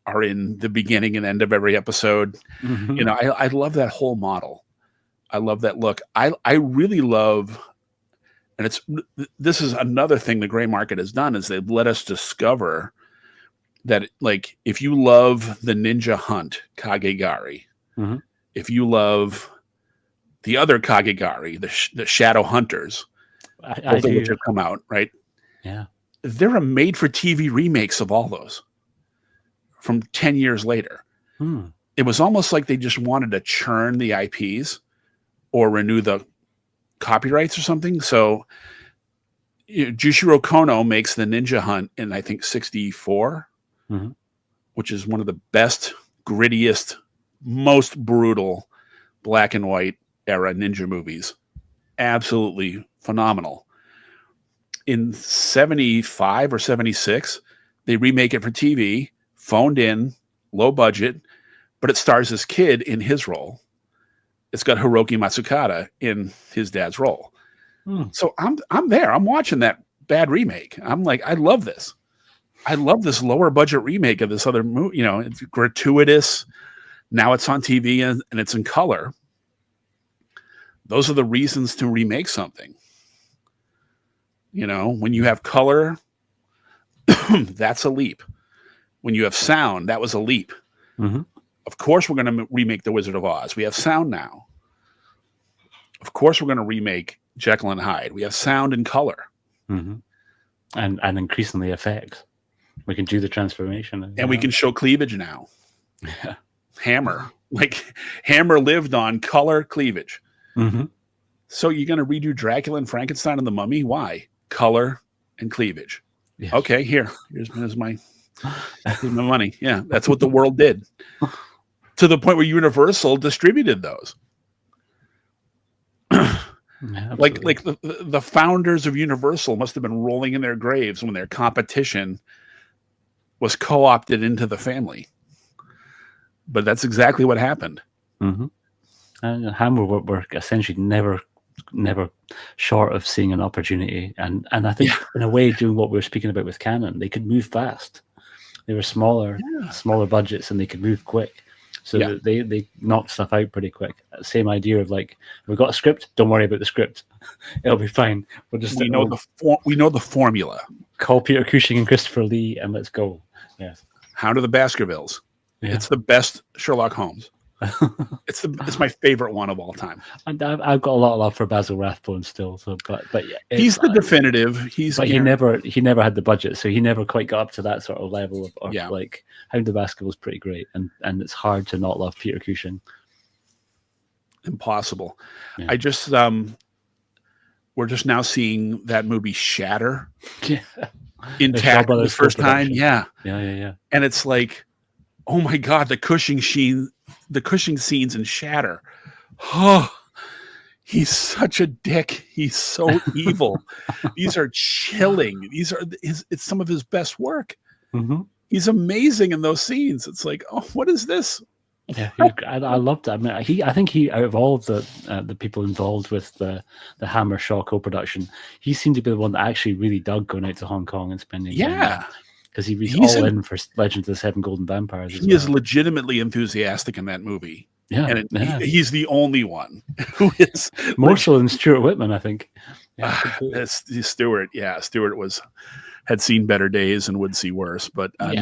S2: are in the beginning and end of every episode. Mm-hmm. You know, I love that whole model. I love that look. I really love, and this is another thing the gray market has done, is they've let us discover that, like, if you love the Ninja Hunt Kagegari, if you love the other Kagegari, the Shadow Hunters, both of which have come out, right?
S1: Yeah.
S2: There are made-for-TV remakes of all those from 10 years later. It was almost like they just wanted to churn the IPs or renew the copyrights or something. So Jushiro Kono makes the Ninja Hunt in, I think, 64,
S1: Mm-hmm.
S2: which is one of the best, grittiest, most brutal black and white era ninja movies. Absolutely phenomenal. In 75 or 76, they remake it for TV, phoned in, low budget, but it stars this kid in his role. It's got Hiroki Matsukata in his dad's role. So I'm there. I'm watching that bad remake. I'm like, I love this. I love this lower budget remake of this other movie. You know, it's gratuitous. Now it's on TV and it's in color. Those are the reasons to remake something. You know, when you have color, that's a leap. When you have sound, that was a leap.
S1: Mm-hmm.
S2: Of course, we're going to remake The Wizard of Oz. We have sound now. Of course, we're going to remake Jekyll and Hyde. We have sound and color.
S1: Mm-hmm. And increasingly effects. We can do the transformation.
S2: And we can show cleavage now. Yeah. Hammer. Like, Hammer lived on color cleavage.
S1: Mm-hmm.
S2: So you're going to redo Dracula and Frankenstein and the Mummy? Why? Color and cleavage. Yes. Okay, here's my money. Yeah, that's what the world did. To the point where Universal distributed those. Like the founders of Universal must have been rolling in their graves when their competition was co-opted into the family. But that's exactly what happened.
S1: Mm-hmm. And Hammer were essentially never short of seeing an opportunity, and I think in a way doing what we were speaking about with Canon, they could move fast. They were smaller budgets, and they could move quick. So they knocked stuff out pretty quick. Same idea of like, we've got a script, don't worry about the script. It'll be fine. We
S2: know the formula.
S1: Call Peter Cushing and Christopher Lee and let's go. Yes.
S2: Hound of the Baskervilles. Yeah. It's the best Sherlock Holmes. It's my favorite one of all time.
S1: And I've got a lot of love for Basil Rathbone still. So, but yeah,
S2: he's the definitive. But
S1: he never had the budget, so he never quite got up to that sort of level of like Hound of the Baskervilles pretty great, and it's hard to not love Peter Cushing.
S2: Impossible. Yeah. I just we're just now seeing that movie shatter.
S1: Yeah.
S2: Intact the first time. Yeah.
S1: And
S2: it's like, oh my God, the Cushing scenes in Shatter. Oh, he's such a dick. He's so evil. These are chilling. It's some of his best work.
S1: Mm-hmm.
S2: He's amazing in those scenes. It's like, oh, what is this?
S1: Yeah, I loved it. I mean, I think he out of all of the people involved with the Hammer Shaw co-production, he seemed to be the one that actually really dug going out to Hong Kong and spending time. Because he's all in for Legend of the Seven Golden Vampires.
S2: He is legitimately enthusiastic in that movie.
S1: Yeah,
S2: and he's the only one who is
S1: more so than Stuart Whitman, I think.
S2: Stuart had seen better days and would see worse. But I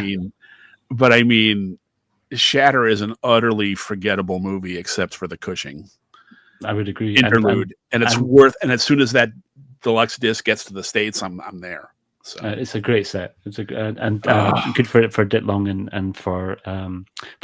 S2: mean, Shatter is an utterly forgettable movie, except for the Cushing.
S1: I would agree.
S2: Interlude, and it's worth. And as soon as that deluxe disc gets to the States, I'm there. So.
S1: It's a great set. It's good for Dit Long and for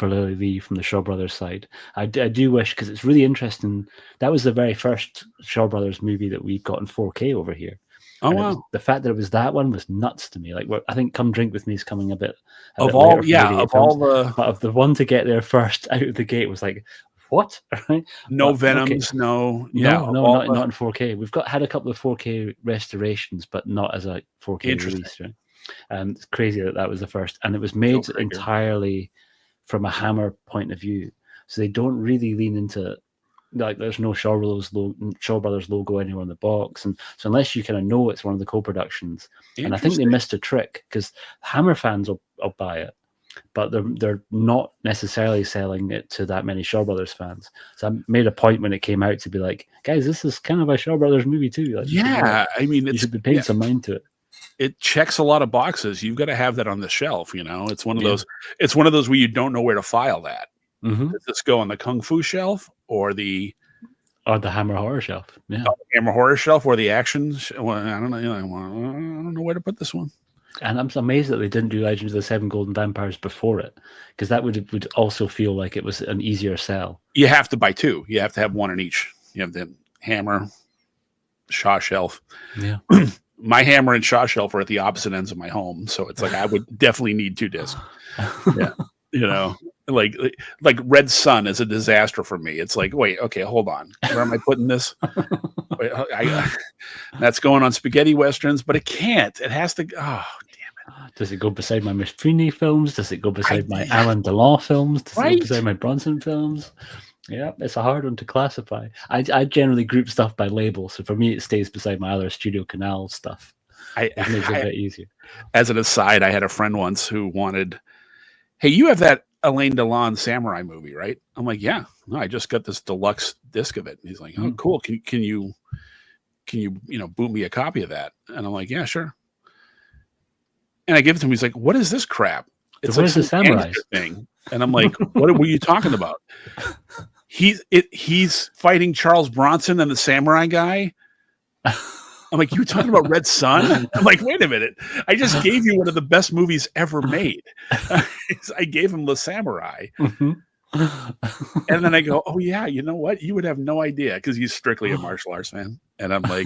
S1: Lily Lee from the Shaw Brothers side. I do wish, because it's really interesting. That was the very first Shaw Brothers movie that we've got in 4K over here.
S2: Oh wow!
S1: The fact that it was that one was nuts to me. Like, I think Come Drink with Me is coming a bit
S2: of
S1: the one to get there first out of the gate was like, what?
S2: No Venoms, okay.
S1: No, not in 4K. We've had a couple of 4K restorations, but not as a 4K release. Right? It's crazy that was the first, and it was made entirely from a Hammer point of view. So they don't really lean into, like, there's no Shaw Brothers logo anywhere on the box, and so unless you kind of know it's one of the co-productions, and I think they missed a trick, because Hammer fans will buy it, but they're not necessarily selling it to that many Shaw Brothers fans. So I made a point when it came out to be like, guys, this is kind of a Shaw Brothers movie too. Like,
S2: I mean,
S1: you should be paying some mind to it.
S2: It checks a lot of boxes. You've got to have that on the shelf. You know, it's one of those. It's one of those where you don't know where to file that.
S1: Mm-hmm.
S2: Does this go on the Kung Fu shelf or the
S1: Hammer Horror shelf? Yeah,
S2: Hammer Horror shelf or the action? Well, I don't know. I don't know where to put this one.
S1: And I'm amazed that they didn't do Legend of the Seven Golden Vampires before it, because that would also feel like it was an easier sell.
S2: You have to buy two. You have to have one in each. You have the Hammer, Shaw shelf.
S1: Yeah.
S2: my hammer and Shaw shelf are at the opposite ends of my home, so it's like I would definitely need 2 discs. Yeah, you know, like Red Sun is a disaster for me. It's like, wait, okay, hold on, where am I putting this? Wait, that's going on spaghetti westerns, but it can't. It has to. Oh, damn it!
S1: Does it go beside my Mifrini films? Does it go beside my Alain Delon films? Does it go beside my Bronson films? Yeah, it's a hard one to classify. I generally group stuff by label, so for me, it stays beside my other Studio Canal stuff. It makes it a bit easier.
S2: As an aside, I had a friend once who wanted, hey, you have that Alain Delon samurai movie, right? I'm like, yeah. No, I just got this deluxe disc of it. And he's like, oh, cool. Can you boot me a copy of that? And I'm like, yeah, sure. And I give it to him. He's like, what is this crap?
S1: It's like the samurai
S2: thing. And I'm like, what were you talking about? He's fighting Charles Bronson and the samurai guy. I'm like, you were talking about Red Sun? I'm like, wait a minute. I just gave you one of the best movies ever made. I gave him Le Samurai. And then I go, oh, yeah, you know what? You would have no idea because he's strictly a martial arts fan. And I'm like,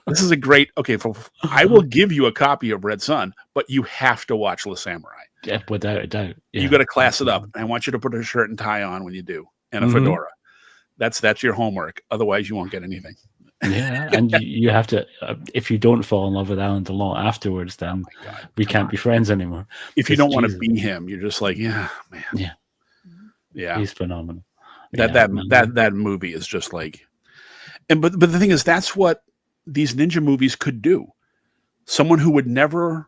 S2: this is a great, okay, I will give you a copy of Red Sun, but you have to watch Le Samurai.
S1: Yeah, without a doubt. Yeah.
S2: You got to class it up. I want you to put a shirt and tie on when you do, and a fedora. That's your homework. Otherwise, you won't get anything.
S1: Yeah, and you have to. If you don't fall in love with Alain Delon afterwards, then we can't be friends anymore.
S2: If you don't want to be him, you're just like, yeah, man. Yeah,
S1: he's phenomenal.
S2: That movie is just like, but the thing is, that's what these ninja movies could do. Someone who would never.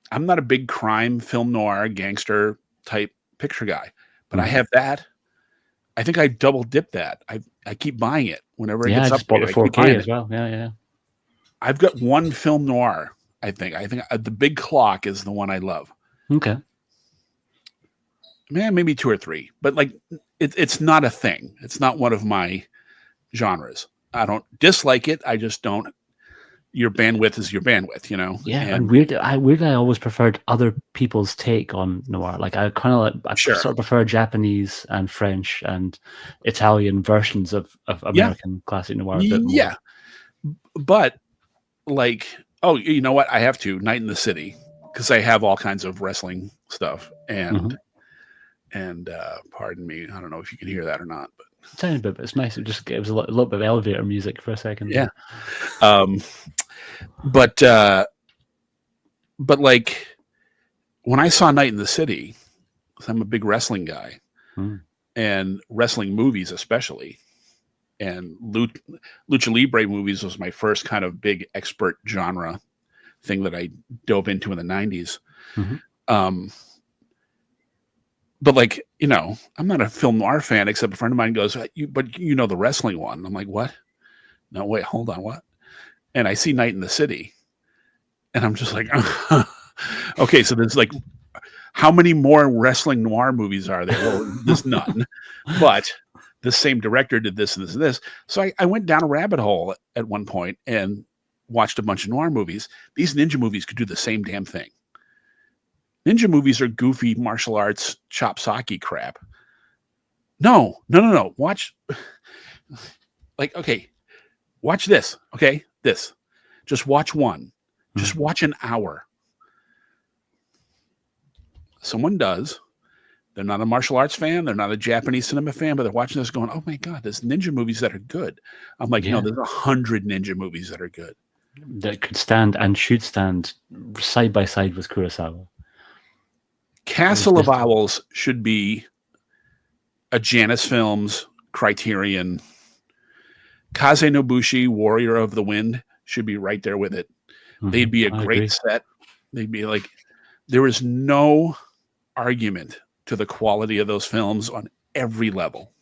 S2: I'm not a big crime, film noir, gangster type picture guy, but I have that. I think I double dip that. I keep buying it whenever it gets up.
S1: Bought the 4K as well. Yeah.
S2: I've got one film noir. I think The Big Clock is the one I love.
S1: Okay.
S2: Man, maybe 2 or 3, but like it's not a thing. It's not one of my genres. I don't dislike it. I just don't. Your bandwidth is your bandwidth, you know.
S1: Yeah, and weirdly, I always preferred other people's take on noir. Like I kind of sort of prefer Japanese and French and Italian versions of American classic noir. A bit more.
S2: Yeah, but like, oh, you know what? I have to Night in the City because I have all kinds of wrestling stuff and pardon me, I don't know if you can hear that or not, but.
S1: A tiny bit, but it's nice. It just gives a little bit of elevator music for a second.
S2: Yeah. But like when I saw Night in the City, I'm a big wrestling guy and wrestling movies, especially, and Lucha Libre movies was my first kind of big expert genre thing that I dove into in the 90s. But like, you know, I'm not a film noir fan, except a friend of mine goes, but you know the wrestling one. I'm like, what? No, wait, hold on, what? And I see Night in the City. And I'm just like, okay, so there's like, how many more wrestling noir movies are there? Well, there's none. But the same director did this and this and this. So I went down a rabbit hole at one point and watched a bunch of noir movies. These ninja movies could do the same damn thing. Ninja movies are goofy martial arts chop sake crap. No. Watch, like, okay, watch this. Okay, this. Just watch one. Just watch an hour. Someone does. They're not a martial arts fan. They're not a Japanese cinema fan, but they're watching this going, oh my God, there's ninja movies that are good. I'm like, no, there's 100 ninja movies that are good.
S1: That could stand and should stand side by side with Kurosawa.
S2: Castle of Owls should be a Janus Films Criterion. Kaze Nobushi, Warrior of the Wind, should be right there with it. They'd be a great set. They'd be like, there is no argument to the quality of those films on every level.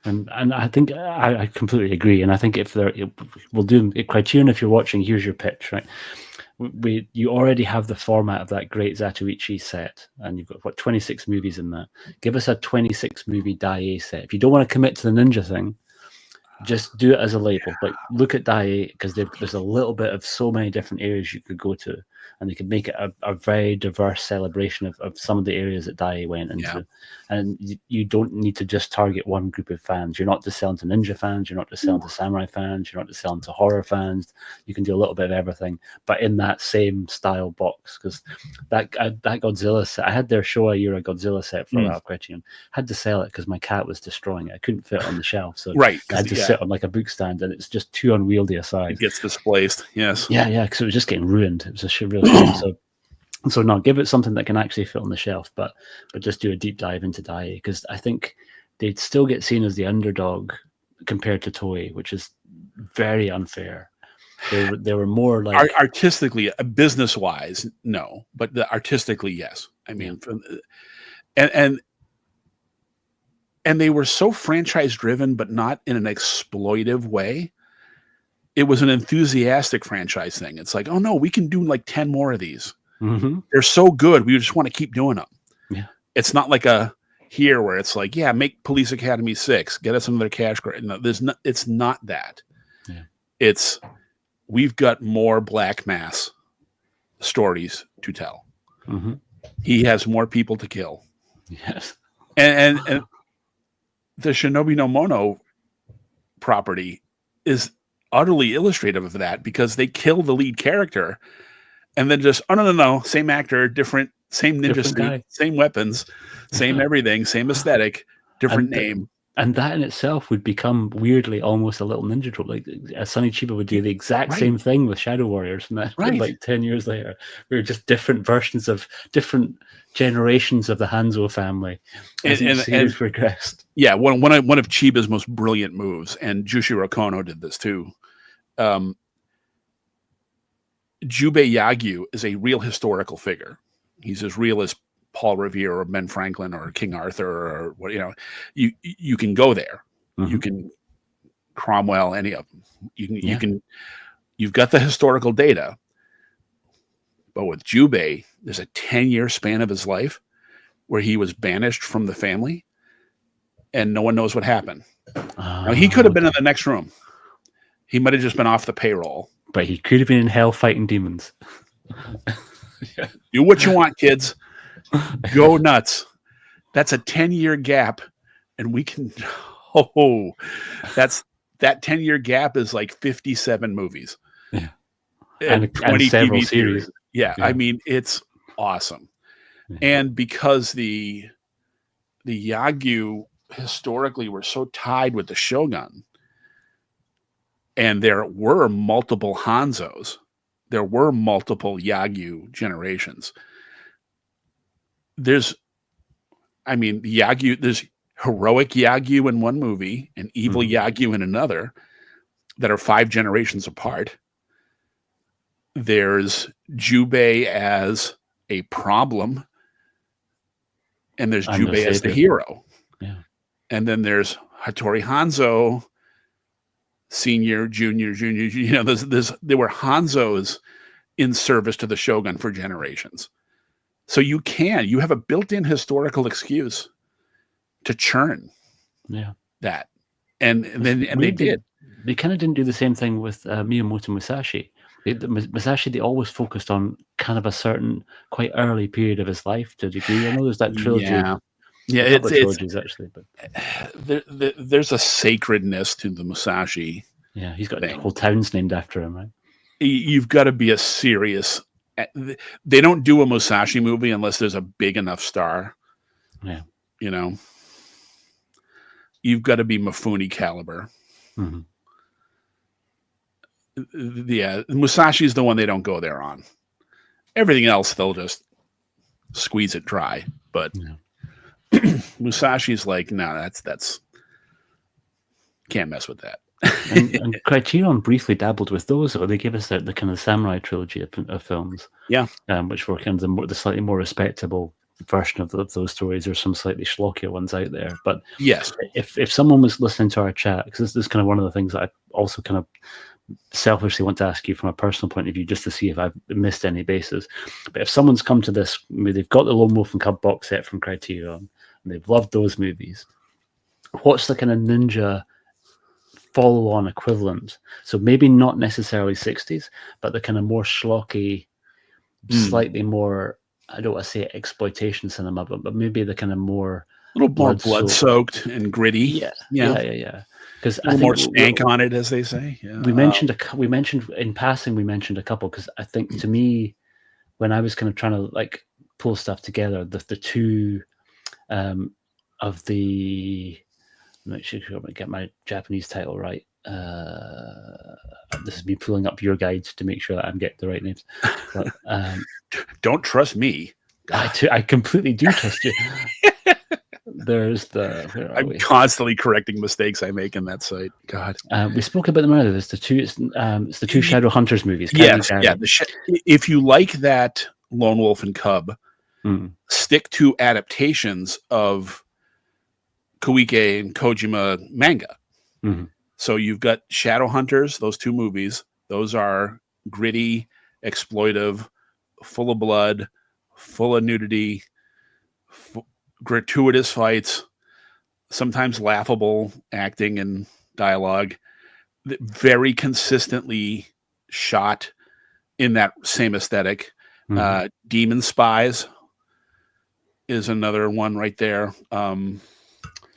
S1: And I think I completely agree. And I think if we'll do Criterion, if you're watching, here's your pitch, right? You already have the format of that great Zatoichi set, and you've got 26 movies in that. Give us a 26 movie Dai set. If you don't want to commit to the ninja thing, just do it as a label. Like, look at Dai, because there's a little bit of so many different areas you could go to, and they could make it a very diverse celebration of some of the areas that Dai went into.
S2: Yeah.
S1: And you don't need to just target one group of fans. You're not just selling to ninja fans. You're not just selling to samurai fans. You're not just selling to horror fans. You can do a little bit of everything, but in that same style box. Because that Godzilla set, I had their Showa Era Godzilla set for a Criterion. Had to sell it because my cat was destroying it. I couldn't fit it on the shelf, so
S2: Right.
S1: I had to sit on like a book stand, and it's just too unwieldy a size.
S2: It gets displaced. Yes.
S1: Yeah, because it was just getting ruined. It was a real shame. So no, give it something that can actually fit on the shelf, but just do a deep dive into Dai, because I think they'd still get seen as the underdog compared to Toei, which is very unfair. They were more like
S2: artistically, business wise, no, but artistically, yes. I mean, and they were so franchise driven, but not in an exploitive way. It was an enthusiastic franchise thing. It's like, oh no, we can do like 10 more of these.
S1: Mm-hmm.
S2: They're so good. We just want to keep doing them.
S1: Yeah.
S2: It's not like a here where it's like, yeah, make Police Academy 6, get us another cash grab. No, it's not that.
S1: Yeah.
S2: It's, we've got more Black Mass stories to tell.
S1: Mm-hmm.
S2: He has more people to kill.
S1: Yes.
S2: And the Shinobi no Mono property is utterly illustrative of that, because they kill the lead character and then just, oh, no, same actor, same ninja suit,
S1: guy.
S2: Same weapons, same everything, same aesthetic, different name.
S1: And that in itself would become weirdly almost a little ninja trope. Like Sonny Chiba would do the exact same thing with Shadow Warriors, and that like 10 years later, we were just different versions of different generations of the Hanzo family as each series progressed.
S2: Yeah, one of Chiba's most brilliant moves, and Jushiro Kono did this too. Jubei Yagyu is a real historical figure. He's as real as Paul Revere or Ben Franklin or King Arthur or what, you can go there. Mm-hmm. You can Cromwell, any of them. You've got the historical data. But with Jubei, there's a 10-year span of his life where he was banished from the family and no one knows what happened. Now, he could have been in the next room. He might have just been off the payroll.
S1: But he could have been in hell fighting demons.
S2: Do what you want, kids. Go nuts. That's a 10-year gap, and we can. Oh, that 10-year gap is like 57 movies.
S1: Yeah,
S2: and 20
S1: several
S2: TV series. Yeah, I mean, it's awesome. Yeah. And because the Yagyu historically were so tied with the Shogun, and there were multiple Hanzos, there were multiple Yagyu generations. There's heroic Yagyu in one movie and evil Yagyu in another that are 5 generations apart. There's Jubei as a problem, and there's Jubei as the hero.
S1: Yeah.
S2: And then there's Hattori Hanzo, senior, junior. There were Hanzos in service to the Shogun for generations. So you have a built-in historical excuse to churn that. And they did.
S1: They kind of didn't do the same thing with Miyamoto Musashi. Musashi, they always focused on kind of a certain quite early period of his life to a degree. I know there's that trilogy.
S2: Yeah, it's
S1: trilogies actually, but
S2: there's a sacredness to the Musashi.
S1: Yeah, he's got whole towns named after him, right? You've
S2: got to be a serious. They don't do a Musashi movie unless there's a big enough star.
S1: Yeah,
S2: you've got to be Mifune caliber.
S1: Mm-hmm.
S2: Yeah, Musashi's the one they don't go there on. Everything else, they'll just squeeze it dry. But Musashi's like, no, that's can't mess with that.
S1: and Criterion briefly dabbled with those, or they gave us the kind of samurai trilogy of films.
S2: Yeah,
S1: which were kind of the slightly more respectable version of those stories. There's some slightly schlockier ones out there. But
S2: yes,
S1: if someone was listening to our chat, because this is kind of one of the things that I also kind of selfishly want to ask you from a personal point of view, just to see if I've missed any bases. But if someone's come to this, they've got the Lone Wolf and Cub box set from Criterion, and they've loved those movies, what's the kind of ninja follow-on equivalent. So maybe not necessarily 60s, but the kind of more schlocky, slightly more, I don't want to say exploitation cinema, but maybe the kind of more
S2: A little more
S1: blood-soaked.
S2: blood-soaked and gritty.
S1: Yeah. Because
S2: A little more stank on it, as they say.
S1: We mentioned in passing. We mentioned a couple because I think to me, when I was kind of trying to like pull stuff together, the two of the, make sure I get my Japanese title right. This is me pulling up your guides to make sure that I'm getting the right names. But
S2: don't trust me.
S1: I completely do trust you. There's the. Where are
S2: I'm
S1: we?
S2: constantly correcting mistakes I make in that site. God,
S1: we spoke about them earlier. It's the two. It's the two Shadow Hunters movies.
S2: Yes, yeah. If you like that Lone Wolf and Cub, stick to adaptations of Koike and Kojima manga. So you've got Shadow Hunters, those two movies. Those are gritty, exploitive, full of blood, full of nudity, gratuitous fights, sometimes laughable acting and dialogue, very consistently shot in that same aesthetic. Demon Spies is another one right there.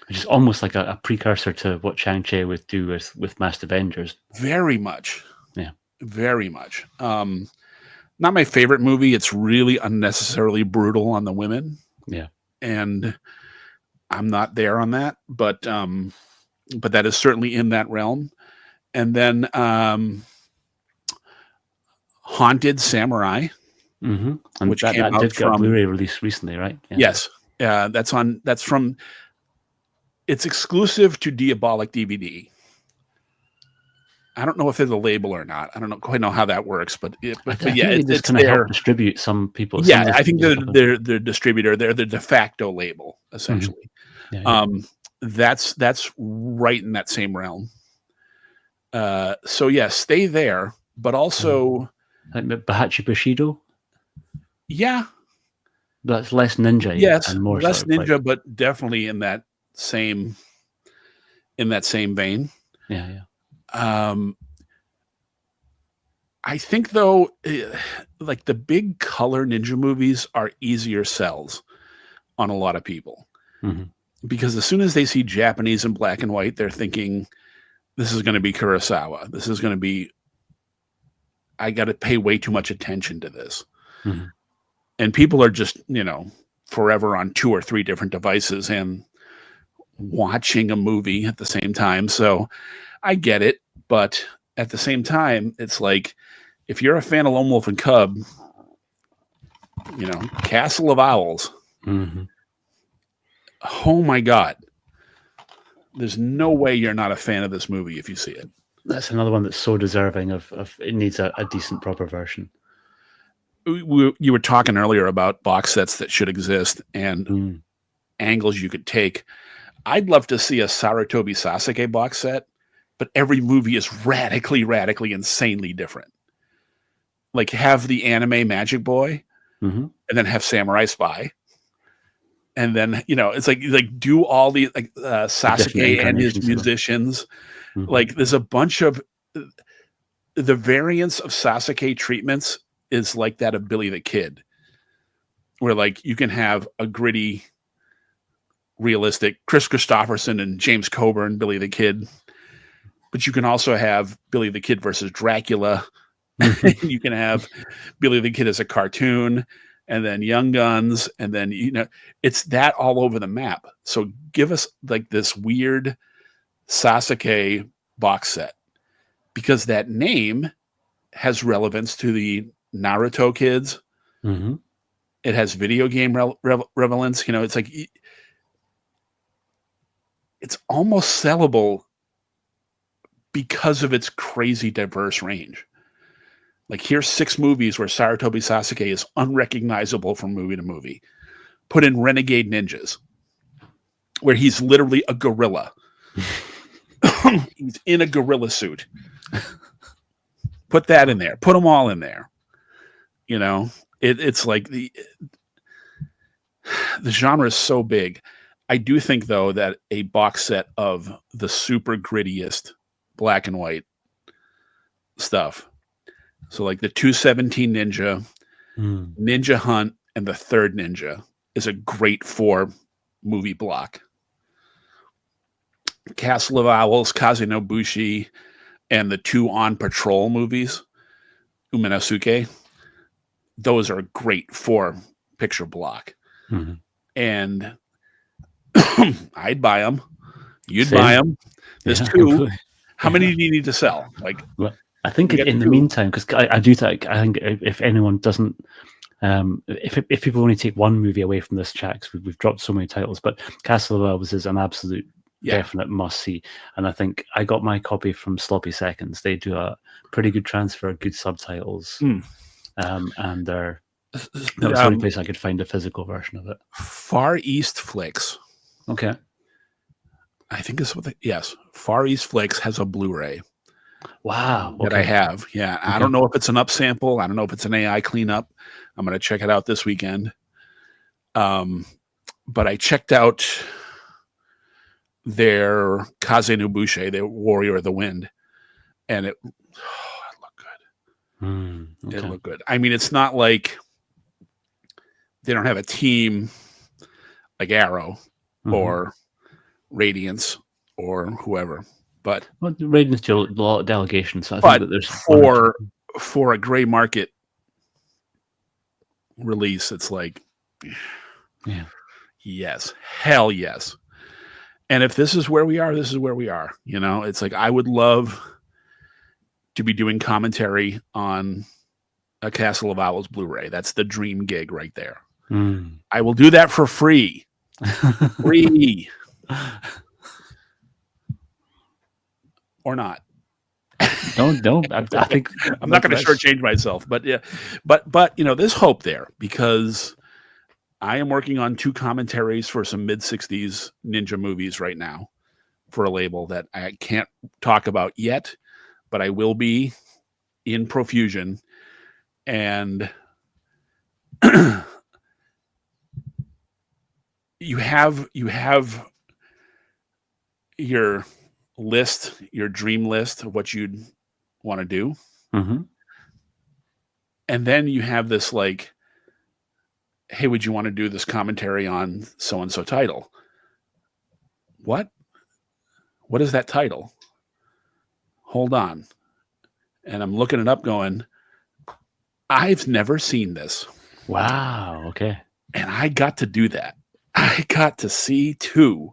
S1: Which is almost like a precursor to what Shang-Chi would do with Masked Avengers.
S2: Very much.
S1: Yeah.
S2: Very much. Not my favorite movie. It's really unnecessarily brutal on the women.
S1: Yeah.
S2: And I'm not there on that, but that is certainly in that realm. And then Haunted Samurai,
S1: and
S2: which
S1: that
S2: came out
S1: did get
S2: from
S1: Blu-ray release recently, right? Yeah.
S2: Yes, that's from. It's exclusive to Diabolic DVD. I don't know if it's a label or not. I don't quite know how that works, but yeah,
S1: they just kind of help distribute some people.
S2: Yeah, I think they're the distributor. They're the de facto label, essentially. That's right in that same realm. So yeah, stay there, but also
S1: like Bahachi Bushido.
S2: Yeah,
S1: that's less ninja.
S2: Yes,
S1: and more
S2: less
S1: sort of
S2: ninja, but definitely in that same vein.
S1: Yeah.
S2: I think though, like the big color ninja movies are easier sells on a lot of people because as soon as they see Japanese in black and white, they're thinking this is going to be Kurosawa. This is going to be. I got to pay way too much attention to this, and people are just forever on 2 or 3 different devices and watching a movie at the same time. So I get it, but at the same time, it's like if you're a fan of Lone Wolf and Cub, Castle of Owls. Oh my God. There's no way you're not a fan of this movie if you see it.
S1: That's another one that's so deserving of it needs a decent proper version.
S2: You were talking earlier about box sets that should exist and angles you could take. I'd love to see a Saratobi Sasuke box set, but every movie is radically, insanely different. Like have the anime Magic Boy and then have Samurai Spy. And then, it's like do all the Sasuke and his musicians. Like there's a bunch of the variants of Sasuke treatments is like that of Billy the Kid, where like you can have a gritty, realistic Chris Christopherson and James Coburn, Billy the Kid, but you can also have Billy the Kid versus Dracula. You can have Billy the Kid as a cartoon, and then Young Guns, and then it's that all over the map. So give us like this weird Sasuke box set because that name has relevance to the Naruto kids. It has video game relevance. It's like it's almost sellable because of its crazy diverse range. Like here's 6 movies where Saratobi Sasuke is unrecognizable from movie to movie. Put in Renegade Ninjas, where he's literally a gorilla. He's in a gorilla suit. Put that in there. Put them all in there. It's like the genre is so big. I do think though that a box set of the super grittiest black and white stuff. So like the 217 Ninja, Ninja Hunt, and the Third Ninja is a great 4 movie block. Castle of Owls, Kaze no Bushi, and the 2 On Patrol movies, Umenosuke, those are a great 4 picture block. And I'd buy them. You'd buy them. There's 2. Completely. How many do you need to sell? Like,
S1: well, I think in the meantime, because I do think, if anyone doesn't, if people only take one movie away from this chat, because we've dropped so many titles, but Castle of Elves is an absolute definite must see. And I think I got my copy from Sloppy Seconds. They do a pretty good transfer, good subtitles, and that was the only place I could find a physical version of it.
S2: Far East Flicks.
S1: Okay.
S2: I think this is what yes. Far East Flicks has a Blu-ray.
S1: Wow.
S2: That I have. Yeah. Okay. I don't know if it's an upsample. I don't know if it's an AI cleanup. I'm going to check it out this weekend. But I checked out their Kaze no Bushi, the Warrior of the Wind, and it looked good. It looked good. I mean, it's not like they don't have a team like Arrow or Radiance or whoever, but
S1: Radiance do a lot of delegation. So I think that there's
S2: for a gray market release, it's like, yes, hell yes. And if this is where we are, this is where we are. You know, it's like I would love to be doing commentary on a Castle of Owls Blu-ray. That's the dream gig right there. I will do that for free. Free. Or not.
S1: Don't. I think
S2: I'm not going to shortchange myself, but yeah, but you know, there's hope there because I am working on 2 commentaries for some mid-60s ninja movies right now for a label that I can't talk about yet, but I will be in profusion. And you have your list, your dream list of what you'd want to do. And then you have this like, hey, would you want to do this commentary on so-and-so title? What is that title? Hold on. And I'm looking it up going, I've never seen this.
S1: Wow. Okay.
S2: And I got to do that. I got to see two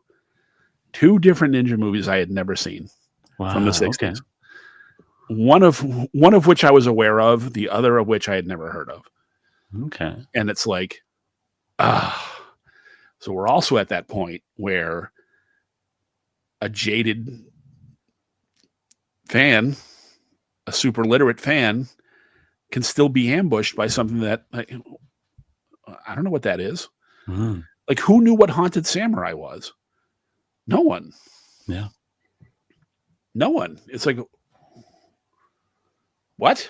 S2: different ninja movies I had never seen from the 60s. Okay. One of which I was aware of, the other of which I had never heard of.
S1: Okay.
S2: And it's like, so we're also at that point where a jaded fan, a super literate fan, can still be ambushed by something that I don't know what that is. Like, who knew what Haunted Samurai was? No one.
S1: Yeah. No
S2: one. It's like, what?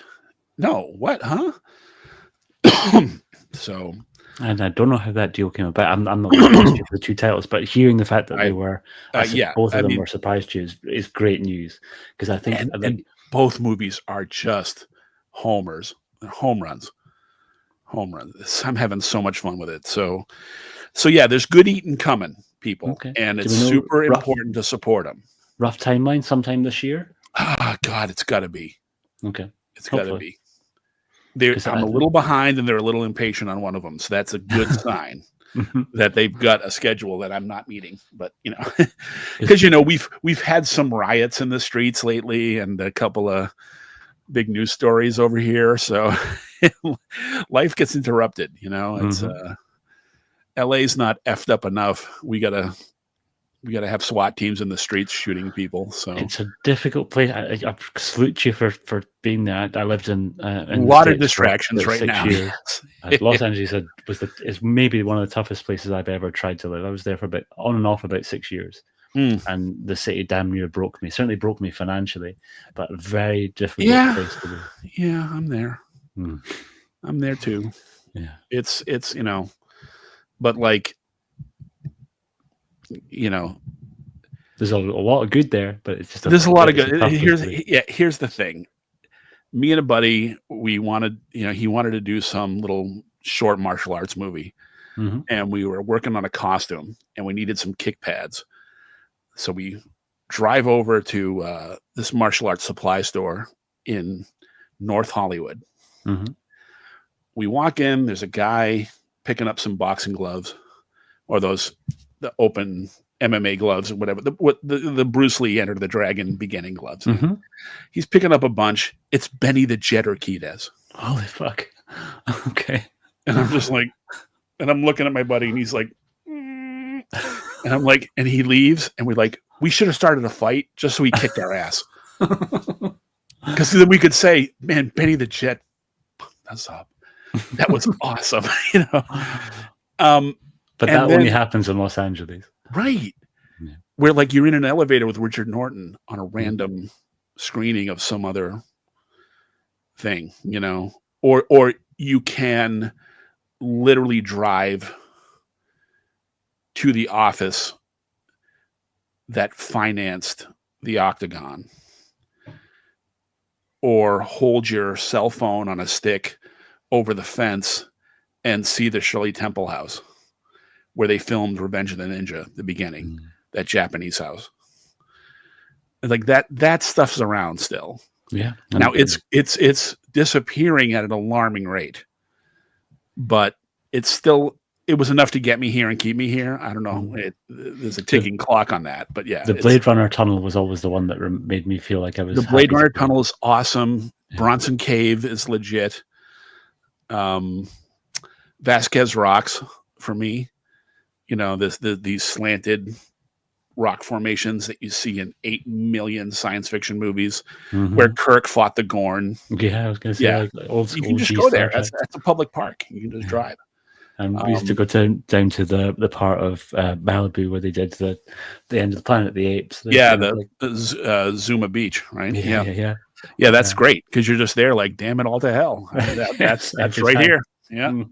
S2: No, what? Huh? So,
S1: and I don't know how that deal came about. I'm not going to for the 2 titles, but hearing the fact that they were, both of them were surprise to you is great news, because I think
S2: and both movies are just home runs. I'm having so much fun with it. So yeah, there's good eating coming, people, and it's super important to support them.
S1: Rough timeline, sometime this year.
S2: God, it's got to be.
S1: Okay,
S2: it's got to be. I'm a little behind, and they're a little impatient on one of them, so that's a good sign that they've got a schedule that I'm not meeting. But because we've had some riots in the streets lately, and a couple of big news stories over here, so life gets interrupted. It's LA's not effed up enough. We gotta have SWAT teams in the streets shooting people. So
S1: it's a difficult place. I salute you for being there. I lived in
S2: a lot of distractions right now.
S1: Los Angeles is maybe one of the toughest places I've ever tried to live. I was there for on and off about 6 years, and the city damn near broke me. Certainly broke me financially, but a very difficult place to live.
S2: Yeah, I'm there. I'm there too.
S1: Yeah,
S2: it's but like.
S1: there's a lot of good there, but it's just
S2: there's a lot of
S1: it's a
S2: good.
S1: tough place to be.
S2: Here's the thing. Me and a buddy, we wanted, he wanted to do some little short martial arts movie, and we were working on a costume, and we needed some kick pads. So we drive over to this martial arts supply store in North Hollywood. We walk in. There's a guy picking up some boxing gloves, or the open MMA gloves or whatever, the Bruce Lee Enter the Dragon beginning gloves. He's picking up a bunch. It's Benny the Jet Urquidez.
S1: Holy fuck. Okay.
S2: And I'm just like, and I'm looking at my buddy, and he's like, and I'm like, and he leaves, and we're like, we should have started a fight just so he kicked our ass. Because then we could say, man, Benny the Jet, that's up. That was awesome,
S1: But that only happens in Los Angeles.
S2: Right. Yeah. Where like you're in an elevator with Richard Norton on a random screening of some other thing, or you can literally drive to the office that financed the Octagon, or hold your cell phone on a stick over the fence and see the Shirley Temple house where they filmed Revenge of the Ninja, the beginning, that Japanese house. Like that stuff's around still.
S1: Yeah.
S2: Now it's disappearing at an alarming rate, but it was enough to get me here and keep me here. I don't know. There's a ticking clock on that, but yeah.
S1: The Blade Runner tunnel was always the one that made me feel like I was.
S2: The Blade Runner tunnel is awesome. Yeah. Bronson Cave is legit. Vasquez Rocks for me. These slanted rock formations that you see in 8 million science fiction movies, where Kirk fought the Gorn.
S1: Yeah, I was going to say, like old school.
S2: You can just go there. That's a public park. You can just drive.
S1: And we used to go down to the part of Malibu where they did the end of the Planet of the Apes.
S2: The Zuma Beach, right? Yeah. That's great because you're just there, like, damn it all to hell. That's right here. Yeah,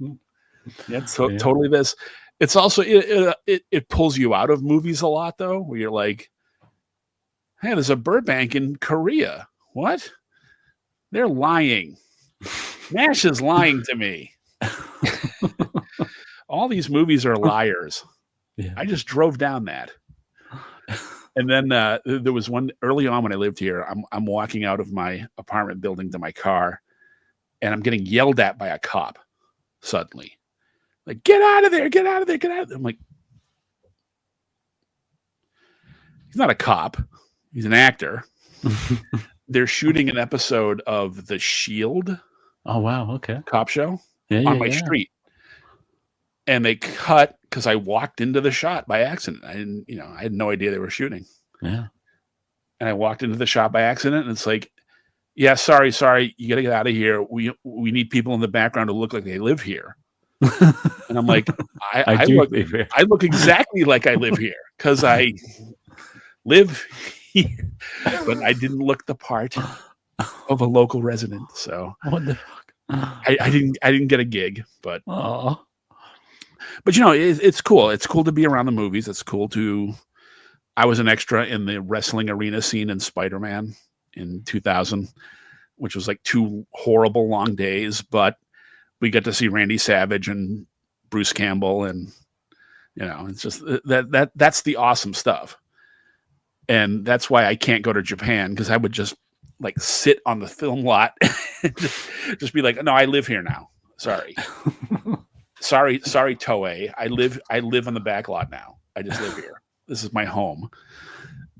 S2: totally this. It's also it pulls you out of movies a lot though, where you're like, hey, there's a Burbank in Korea. What? They're lying. MASH is lying to me. All these movies are liars. Yeah. I just drove down that. And then there was one early on when I lived here. I'm walking out of my apartment building to my car, and I'm getting yelled at by a cop suddenly. Like, get out of there, get out of there, get out of there. I'm like, he's not a cop. He's an actor. They're shooting an episode of The Shield.
S1: Oh, wow. Okay.
S2: Cop show on my street. And they cut because I walked into the shot by accident. I had no idea they were shooting.
S1: Yeah.
S2: And I walked into the shot by accident, and it's like, yeah, sorry. You got to get out of here. We need people in the background to look like they live here. And I'm like, I look exactly like I live here because I live here, but I didn't look the part of a local resident. So
S1: what the fuck?
S2: I didn't get a gig, but it's cool. It's cool to be around the movies. It's cool I was an extra in the wrestling arena scene in Spider-Man in 2000, which was like 2 horrible long days, but we got to see Randy Savage and Bruce Campbell, and it's just that's the awesome stuff. And that's why I can't go to Japan, because I would just like sit on the film lot and just be like, no, I live here now. Sorry, Toei. I live on the back lot now. I just live here. This is my home.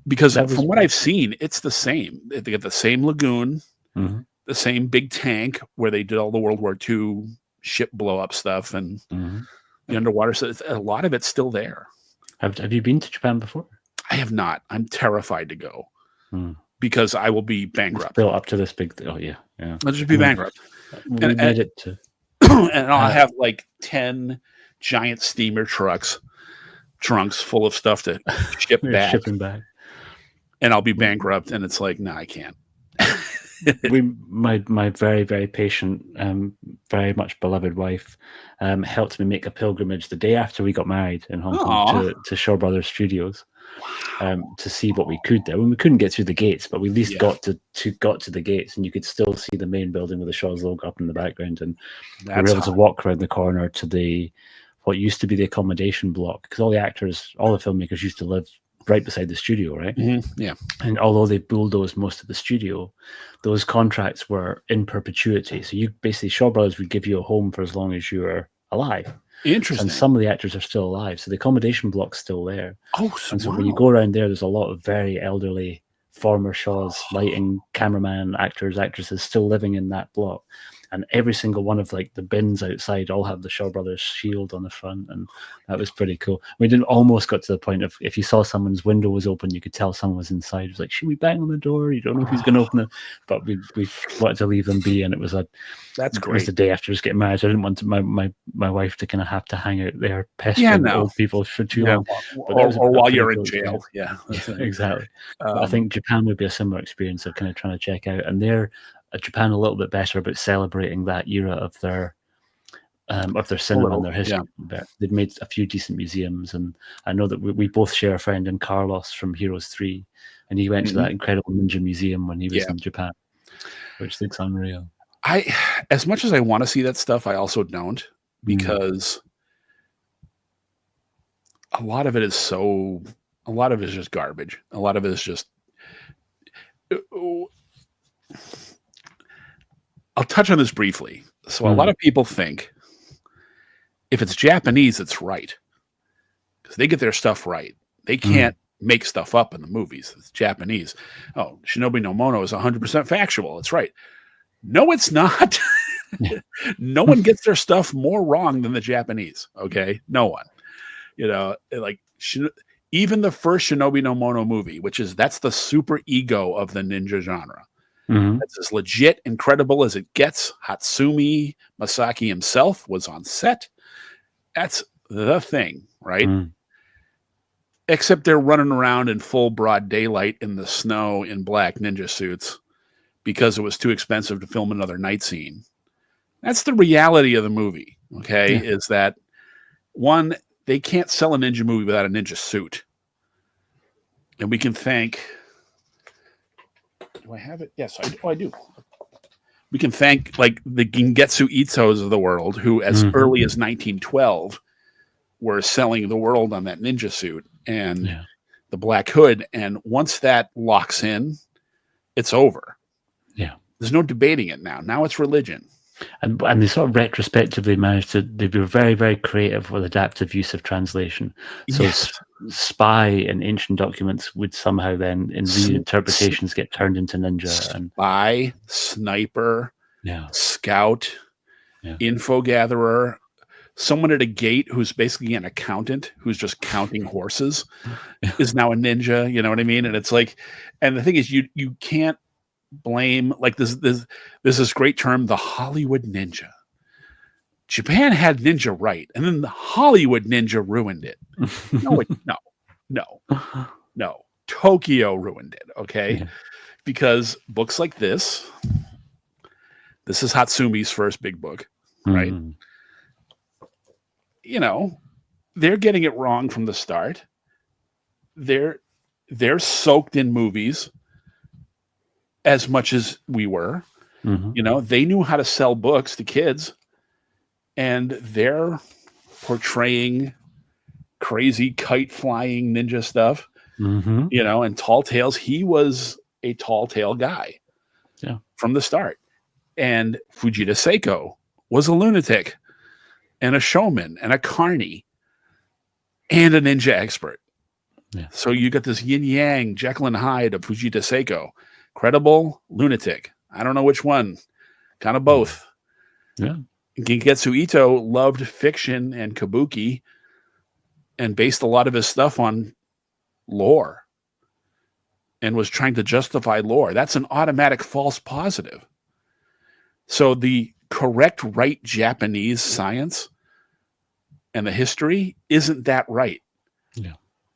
S2: Because from what I've seen, it's the same. They get the same lagoon, the same big tank where they did all the World War II ship blow up stuff and the underwater. So a lot of it's still there.
S1: Have you been to Japan before?
S2: I have not. I'm terrified to go because I will be bankrupt.
S1: It's built up to this big. Oh yeah.
S2: I'll just be bankrupt.
S1: We made it to,
S2: and I'll have like 10 giant steamer trunks full of stuff to ship back.
S1: Shipping back.
S2: And I'll be bankrupt, and it's like, no, I can't.
S1: My very, very patient, very much beloved wife helped me make a pilgrimage the day after we got married in Hong Kong to Shaw Brothers Studios. to see what we could do. I mean, we couldn't get through the gates, but we at least
S2: Yeah.
S1: got to the gates, and you could still see the main building with the Shaw's logo up in the background. And we were
S2: That's
S1: able to walk around the corner to what used to be the accommodation block, because all the filmmakers used to live right beside the studio, right?
S2: Yeah.
S1: And although they bulldozed most of the studio, those contracts were in perpetuity. So you basically, Shaw Brothers would give you a home for as long as you were alive.
S2: Interesting.
S1: And some of the actors are still alive, so the accommodation block's still there.
S2: Oh,
S1: and so when you go around there, there's a lot of very elderly former Shaws, lighting, cameraman, actors, actresses still living in that block. And every single one of like the bins outside all have the Shaw Brothers shield on the front, and that was pretty cool. We didn't almost got to the point of if you saw someone's window was open, you could tell someone was inside. It was like, should we bang on the door? You don't know if he's going to open it, but we wanted to leave them be, and it was
S2: that's great.
S1: It was the day after just getting married. So I didn't want my wife to kind of have to hang out there pestering old people for too long.
S2: But or while you're in jail. Yeah,
S1: exactly. I think Japan would be a similar experience of kind of trying to check out, and they're Japan a little bit better about celebrating that era of their cinema and their history. Yeah. They've made a few decent museums, and I know that we both share a friend in Carlos from Heroes 3, and he went to that incredible ninja museum when he was in Japan, which looks unreal.
S2: As much as I want to see that stuff, I also don't, because a lot of it is just garbage. A lot of it is just. I'll touch on this briefly. So a lot of people think if it's Japanese, it's right, because they get their stuff right. They can't make stuff up in the movies. It's Japanese. Oh, Shinobi no Mono is 100% factual. It's right. No, it's not. No one gets their stuff more wrong than the Japanese. Okay, no one. Like even the first Shinobi no Mono movie, that's the super ego of the ninja genre. That's as legit, incredible as it gets. Hatsumi Masaki himself was on set. That's the thing, right? Except they're running around in full broad daylight in the snow in black ninja suits because it was too expensive to film another night scene. That's the reality of the movie, okay? Yeah. Is that, one, they can't sell a ninja movie without a ninja suit. And we can thank... Do I have it? Yes, I do. We can thank like the Gengetsu Itos of the world, who as early as 1912 were selling the world on that ninja suit and the black hood. And once that locks in, it's over. Yeah. There's no debating it now. Now it's religion.
S1: And they sort of retrospectively managed to, they were very, very creative with adaptive use of translation. So spy in ancient documents would somehow then, in reinterpretations, get turned into ninja.
S2: Spy, sniper, scout, info gatherer, someone at a gate who's basically an accountant who's just counting horses is now a ninja. You know what I mean? And it's like, and the thing is, you can't blame, like there's this great term, the Hollywood ninja. Japan had ninja right, and then the Hollywood ninja ruined it. No. Tokyo ruined it, okay? Because books like this is Hatsumi's first big book, right? They're getting it wrong from the start. They're soaked in movies as much as we were. They knew how to sell books to kids, and they're portraying crazy kite flying ninja stuff, and tall tales. He was a tall tale guy from the start. And Fujita Seiko was a lunatic and a showman and a carny and a ninja expert. So you got this yin yang Jekyll and Hyde of Fujita Seiko. Credible, lunatic. I don't know which one. Kind of both. Gengetsu Ito loved fiction and kabuki and based a lot of his stuff on lore and was trying to justify lore. That's an automatic false positive. So the correct right Japanese science and the history isn't that right.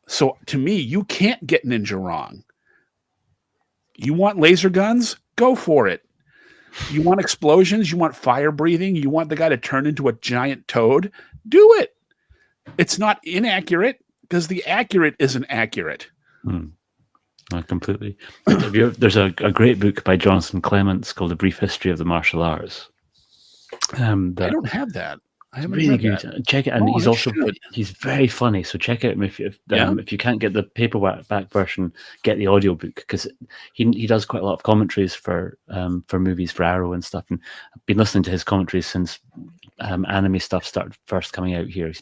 S2: So to me, you can't get ninja wrong. You want laser guns? Go for it. You want explosions? You want fire breathing? You want the guy to turn into a giant toad? Do it. It's not inaccurate because because the accurate isn't accurate.
S1: Completely. There's a great book by Jonathan Clements called A Brief History of the Martial Arts.
S2: I don't have that. I haven't
S1: really
S2: read
S1: good.
S2: that.
S1: Check it, and
S2: I
S1: he's very funny. So check it out if
S2: Yeah?
S1: if you can't get the paperback version, get the audiobook, because he does quite a lot of commentaries for movies for Arrow and stuff. And I've been listening to his commentaries since anime stuff started first coming out here.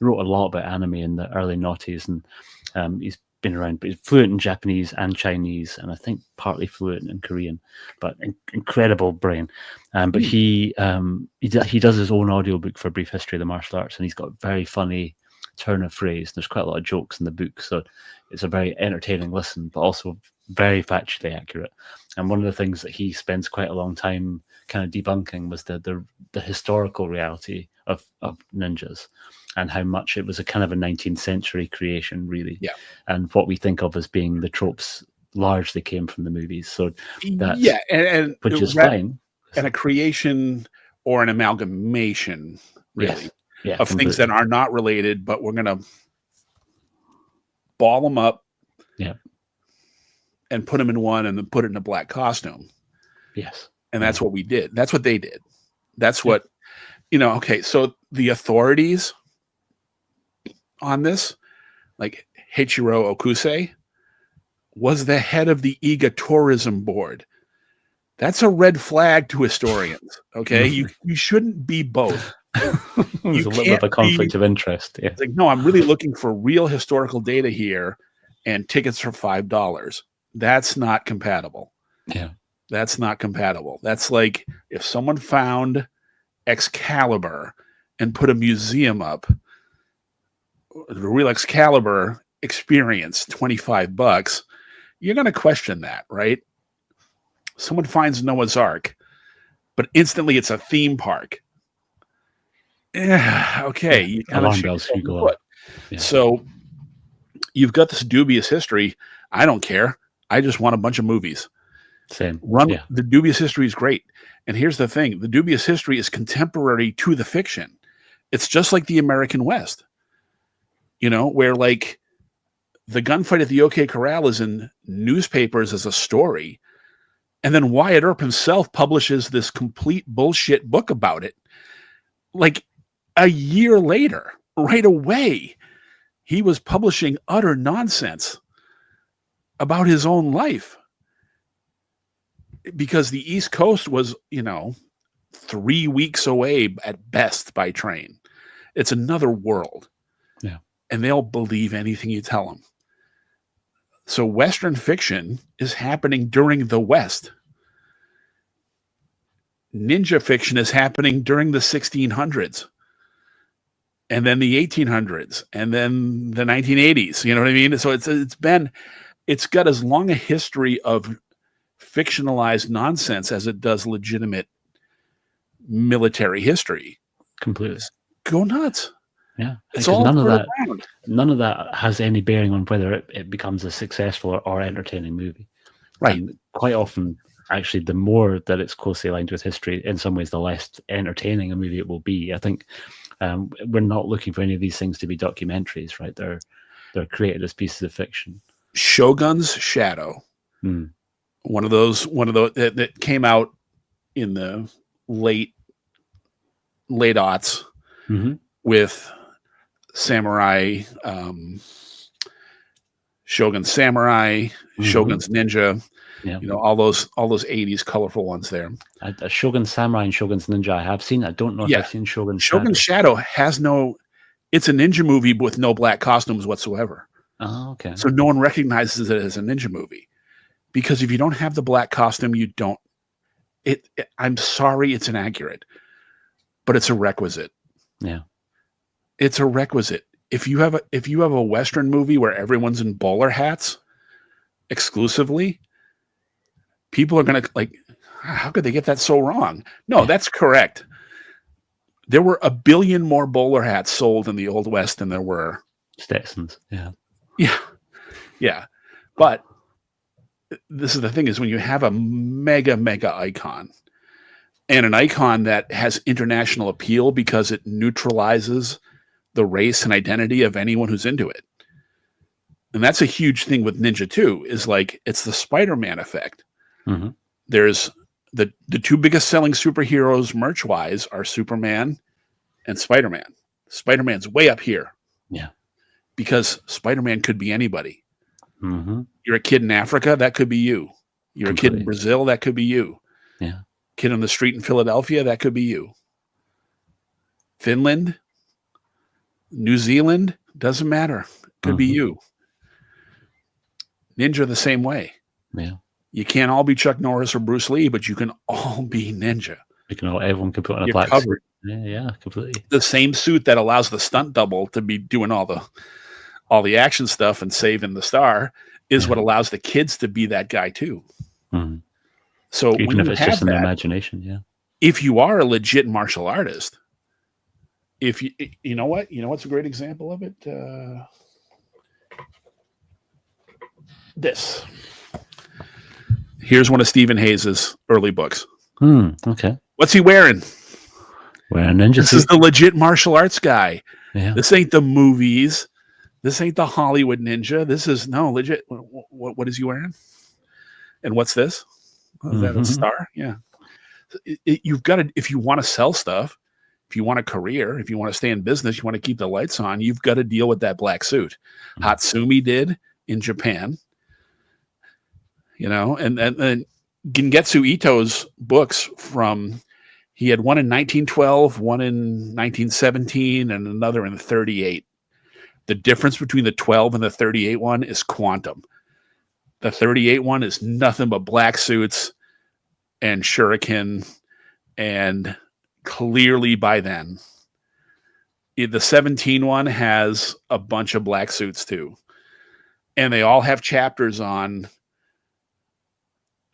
S1: Wrote a lot about anime in the early noughties, and he's been around, but he's fluent in Japanese and Chinese, and I think partly fluent in Korean. But incredible brain. But he does his own audiobook for A Brief History of the Martial Arts, and he's got a very funny turn of phrase. There's quite a lot of jokes in the book, so it's a very entertaining listen, but also very factually accurate. And one of the things that he spends quite a long time kind of debunking was the historical reality of ninjas, and how much it was a kind of a 19th century creation, really.
S2: Yeah.
S1: And what we think of as being the tropes largely came from the movies. So that's,
S2: and
S1: which is fine.
S2: And a creation or an amalgamation, really, of
S1: completely.
S2: things that are not related, but we're going to ball them up and put them in one and then put it in a black costume.
S1: Yes.
S2: And that's what we did. That's what they did. That's what, okay, so the authorities on this, like Heiichiro Okusei, was the head of the IGA tourism board. That's a red flag to historians. Okay, you shouldn't be both.
S1: There's a little bit of a conflict of interest. Yeah.
S2: It's like, no, I'm really looking for real historical data here, and tickets for $5. That's not compatible.
S1: Yeah,
S2: that's not compatible. That's like if someone found Excalibur and put a museum up, the real Excalibur experience, $25. You're going to question that, right? Someone finds Noah's Ark, but instantly it's a theme park. Yeah, okay. You
S1: alarm bells go off.
S2: Yeah. So you've got this dubious history. I don't care. I just want a bunch of movies.
S1: Same.
S2: The dubious history is great. And here's the thing. The dubious history is contemporary to the fiction. It's just like the American West, where like the gunfight at the OK Corral is in newspapers as a story. And then Wyatt Earp himself publishes this complete bullshit book about it. Like a year later, right away, he was publishing utter nonsense about his own life. Because the East Coast was, 3 weeks away at best by train. It's another world.
S1: Yeah.
S2: And they'll believe anything you tell them. So Western fiction is happening during the West. Ninja fiction is happening during the 1600s. And then the 1800s. And then the 1980s. You know what I mean? So it's got as long a history of fictionalized nonsense as it does legitimate military history.
S1: Completely.
S2: Go nuts.
S1: Yeah,
S2: it's all
S1: none of that has any bearing on whether it becomes a successful or entertaining movie.
S2: Right.
S1: And quite often, actually, the more that it's closely aligned with history, in some ways, the less entertaining a movie it will be. I think we're not looking for any of these things to be documentaries, right? They're created as pieces of fiction.
S2: Shogun's Shadow. One of those that came out in the late aughts with Samurai, Shogun Samurai, Shogun's Ninja, all those 80s colorful ones there.
S1: Shogun Samurai and Shogun's Ninja I have seen. I don't know if I've seen Shogun's
S2: Shadow has it's a ninja movie with no black costumes whatsoever.
S1: Oh, okay.
S2: So no one recognizes it as a ninja movie. Because if you don't have the black costume, you don't. I'm sorry, it's inaccurate, but it's a requisite.
S1: Yeah,
S2: it's a requisite. If you have a Western movie where everyone's in bowler hats exclusively, people are gonna like, how could they get that so wrong? No, that's correct. There were 1 billion more bowler hats sold in the Old West than there were
S1: Stetsons.
S2: Yeah, but. This is the thing is when you have a mega icon and an icon that has international appeal because it neutralizes the race and identity of anyone who's into it. And that's a huge thing with ninja too, is like, it's the Spider-Man effect.
S1: Mm-hmm.
S2: There's the two biggest selling superheroes merch wise are Superman and Spider-Man. Spider-Man's way up here.
S1: Yeah.
S2: Because Spider-Man could be anybody.
S1: Mm-hmm.
S2: You're a kid in Africa, that could be you. You're a kid in Brazil, that could be you.
S1: Yeah.
S2: Kid on the street in Philadelphia, that could be you. Finland, New Zealand, doesn't matter. Could be you. Ninja the same way.
S1: Yeah.
S2: You can't all be Chuck Norris or Bruce Lee, but you can all be ninja.
S1: Everyone can put on a black
S2: covered.
S1: suit. Yeah, completely.
S2: The same suit that allows the stunt double to be doing all the action stuff and saving the star is what allows the kids to be that guy too.
S1: Mm-hmm.
S2: So
S1: even if it's just in the imagination, yeah.
S2: If you are a legit martial artist, if you know what's a great example of it? This. Here's one of Stephen Hayes' early books.
S1: Okay.
S2: What's he wearing?
S1: Wearing ninja
S2: This
S1: suit.
S2: is the legit martial arts guy.
S1: Yeah.
S2: This ain't the movies. This ain't the Hollywood ninja. This is legit. What is he wearing? And what's this? Is that a star? Yeah. You've got to, if you want to sell stuff, if you want a career, if you want to stay in business, you want to keep the lights on, you've got to deal with that black suit. Hatsumi did in Japan, and Gengetsu Ito's books he had one in 1912, one in 1917, and another in 38. The difference between the 12 and the 38 one is quantum. The 38 one is nothing but black suits and shuriken, and clearly by then. The 17 one has a bunch of black suits too. And they all have chapters on,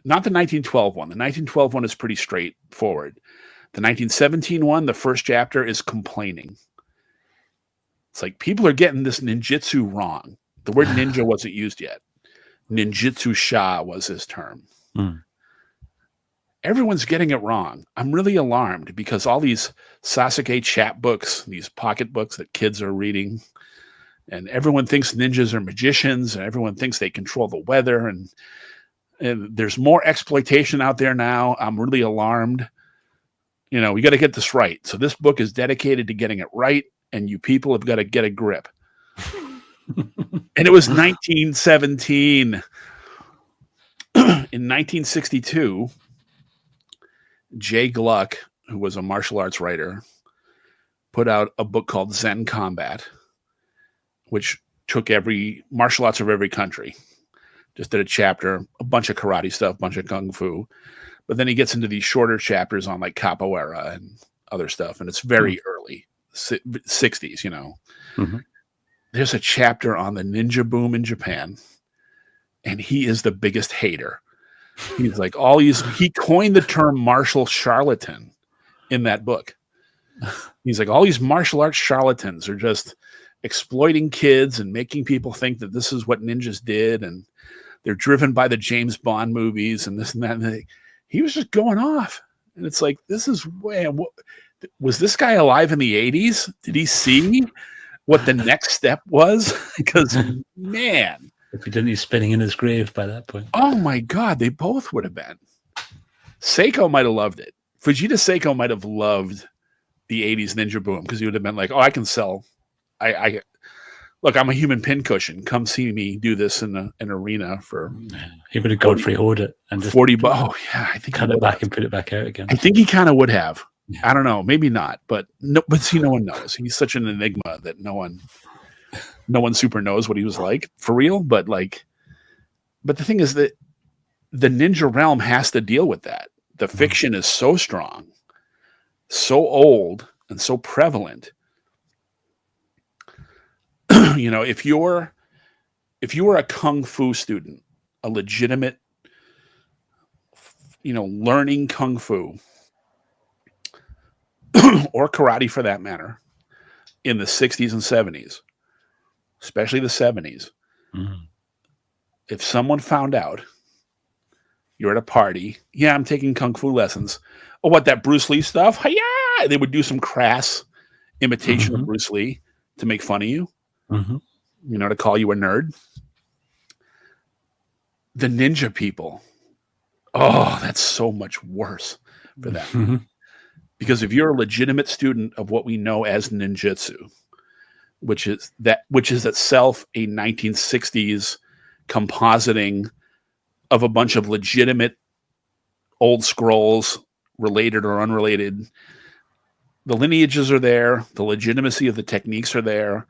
S2: not the 1912 one. The 1912 one is pretty straightforward. The 1917 one, the first chapter is complaining. It's like, people are getting this ninjutsu wrong. The word ninja wasn't used yet. Ninjutsu sha was his term. Everyone's getting it wrong. I'm really alarmed because all these Sasuke chat books, these pocket books that kids are reading, and everyone thinks ninjas are magicians, and everyone thinks they control the weather, and there's more exploitation out there now. I'm really alarmed. We got to get this right. So this book is dedicated to getting it right, and you people have got to get a grip. And it was 1917. In 1962, Jay Gluck, who was a martial arts writer, put out a book called Zen Combat, which took every martial arts of every country. Just did a chapter, a bunch of karate stuff, a bunch of kung fu. But then he gets into these shorter chapters on like capoeira and other stuff. And it's very early, 60s, There's a chapter on the ninja boom in Japan. And he is the biggest hater. He's like, he coined the term martial charlatan in that book. He's like, all these martial arts charlatans are just exploiting kids and making people think that this is what ninjas did. And they're driven by the James Bond movies and this and that. And he was just going off. And it's like, was this guy alive in the 80s? Did he see what the next step was? Because, man.
S1: If he didn't, he's spinning in his grave by that point.
S2: Oh my God, they both would have been. Seiko might have loved it. Fujita Seiko might have loved the 80s ninja boom because he would have been like, I can sell. Look, I'm a human pincushion. Come see me do this in an arena for.
S1: He would have Godfrey Hoed it and just
S2: 40 bucks. Oh yeah, I think
S1: cut it back and put it back out again.
S2: I think he kind of would have. Yeah. I don't know, maybe not, but no. But see, no one knows. He's such an enigma that no one super knows what he was like for real. But the thing is that the ninja realm has to deal with that. The fiction is so strong, so old, and so prevalent. If you were a kung fu student, a legitimate, learning kung fu or karate for that matter, in the 60s and 70s, especially the 70s, if someone found out you're at a party, I'm taking kung fu lessons. Oh, what, that Bruce Lee stuff? Hi-ya! They would do some crass imitation of Bruce Lee to make fun of you. To call you a nerd. the ninja people. Oh, that's so much worse for them. Because if you're a legitimate student of what we know as ninjutsu, which is itself a 1960s compositing of a bunch of legitimate old scrolls, related or unrelated. The lineages are there. The legitimacy of the techniques are there.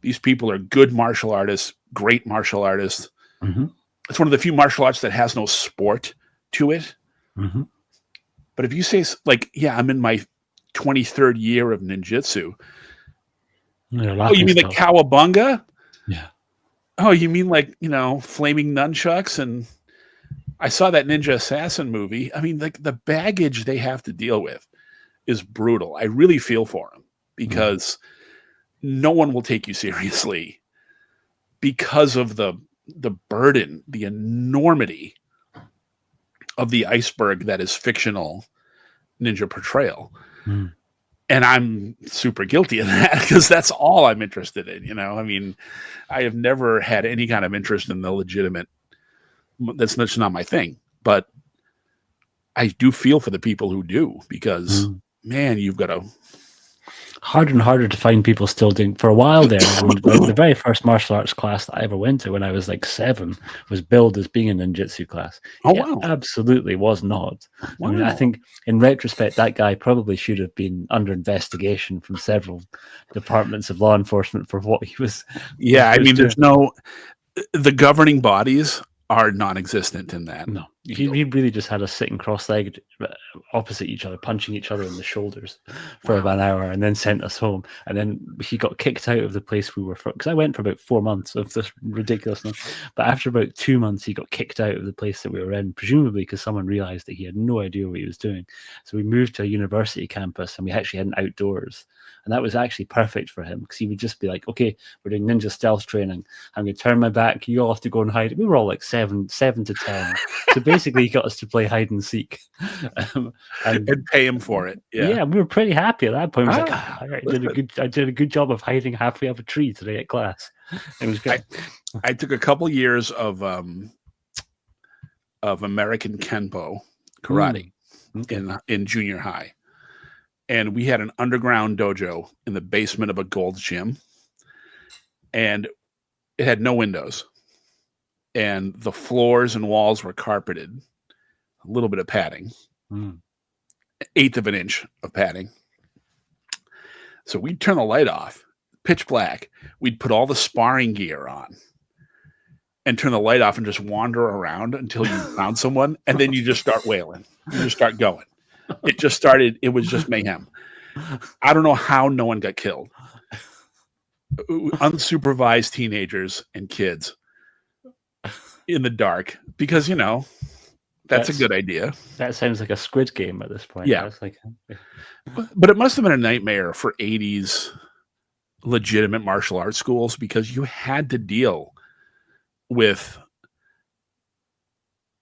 S2: These people are good martial artists, great martial artists. It's one of the few martial arts that has no sport to it. But if you say, like, yeah, I'm in my 23rd year of ninjutsu. Oh, you mean like Cowabunga?
S1: Yeah.
S2: Oh, you mean like, flaming nunchucks? And I saw that Ninja Assassin movie. I mean, like, the baggage they have to deal with is brutal. I really feel for them because no one will take you seriously because of the burden, the enormity of the iceberg that is fictional ninja portrayal. And I'm super guilty of that because that's all I'm interested in. I mean, I have never had any kind of interest in the legitimate. That's not my thing, but I do feel for the people who do because, man, you've got to.
S1: Harder and harder to find people still doing. For a while there, I mean, the very first martial arts class that I ever went to when I was like 7 was billed as being a ninjutsu class.
S2: Oh, wow.
S1: Absolutely was not. Wow. I mean, I think in retrospect, that guy probably should have been under investigation from several departments of law enforcement for what he was.
S2: Yeah, I mean, there's the governing bodies are non-existent in that.
S1: No, he really just had us sitting cross-legged opposite each other, punching each other in the shoulders for about an hour, and then sent us home. And then he got kicked out of the place we were from, because I went for about 4 months of this ridiculousness. But after about 2 months, he got kicked out of the place that we were in, presumably because someone realized that he had no idea what he was doing. So we moved to a university campus, and we actually had an outdoors. And that was actually perfect for him because he would just be like, okay, we're doing ninja stealth training. I'm going to turn my back. You all have to go and hide. We were all like 7 to 10. So basically, he got us to play hide and seek.
S2: And pay him for it.
S1: Yeah, we were pretty happy at that point. I did a good job of hiding halfway up a tree today at class. It was great.
S2: I took a couple years of American Kenpo karate in junior high. And we had an underground dojo in the basement of a Gold's Gym. And it had no windows. And the floors and walls were carpeted. A little bit of padding. 1/8 of an inch of padding. So we'd turn the light off, pitch black. We'd put all the sparring gear on and turn the light off and just wander around until you found someone. And then you just start wailing. You just start going. It was just mayhem. I don't know how no one got killed. Unsupervised teenagers and kids in the dark because, that's a good idea.
S1: That sounds like a Squid Game at this point.
S2: Yeah. But it must have been a nightmare for 80s legitimate martial arts schools because you had to deal with,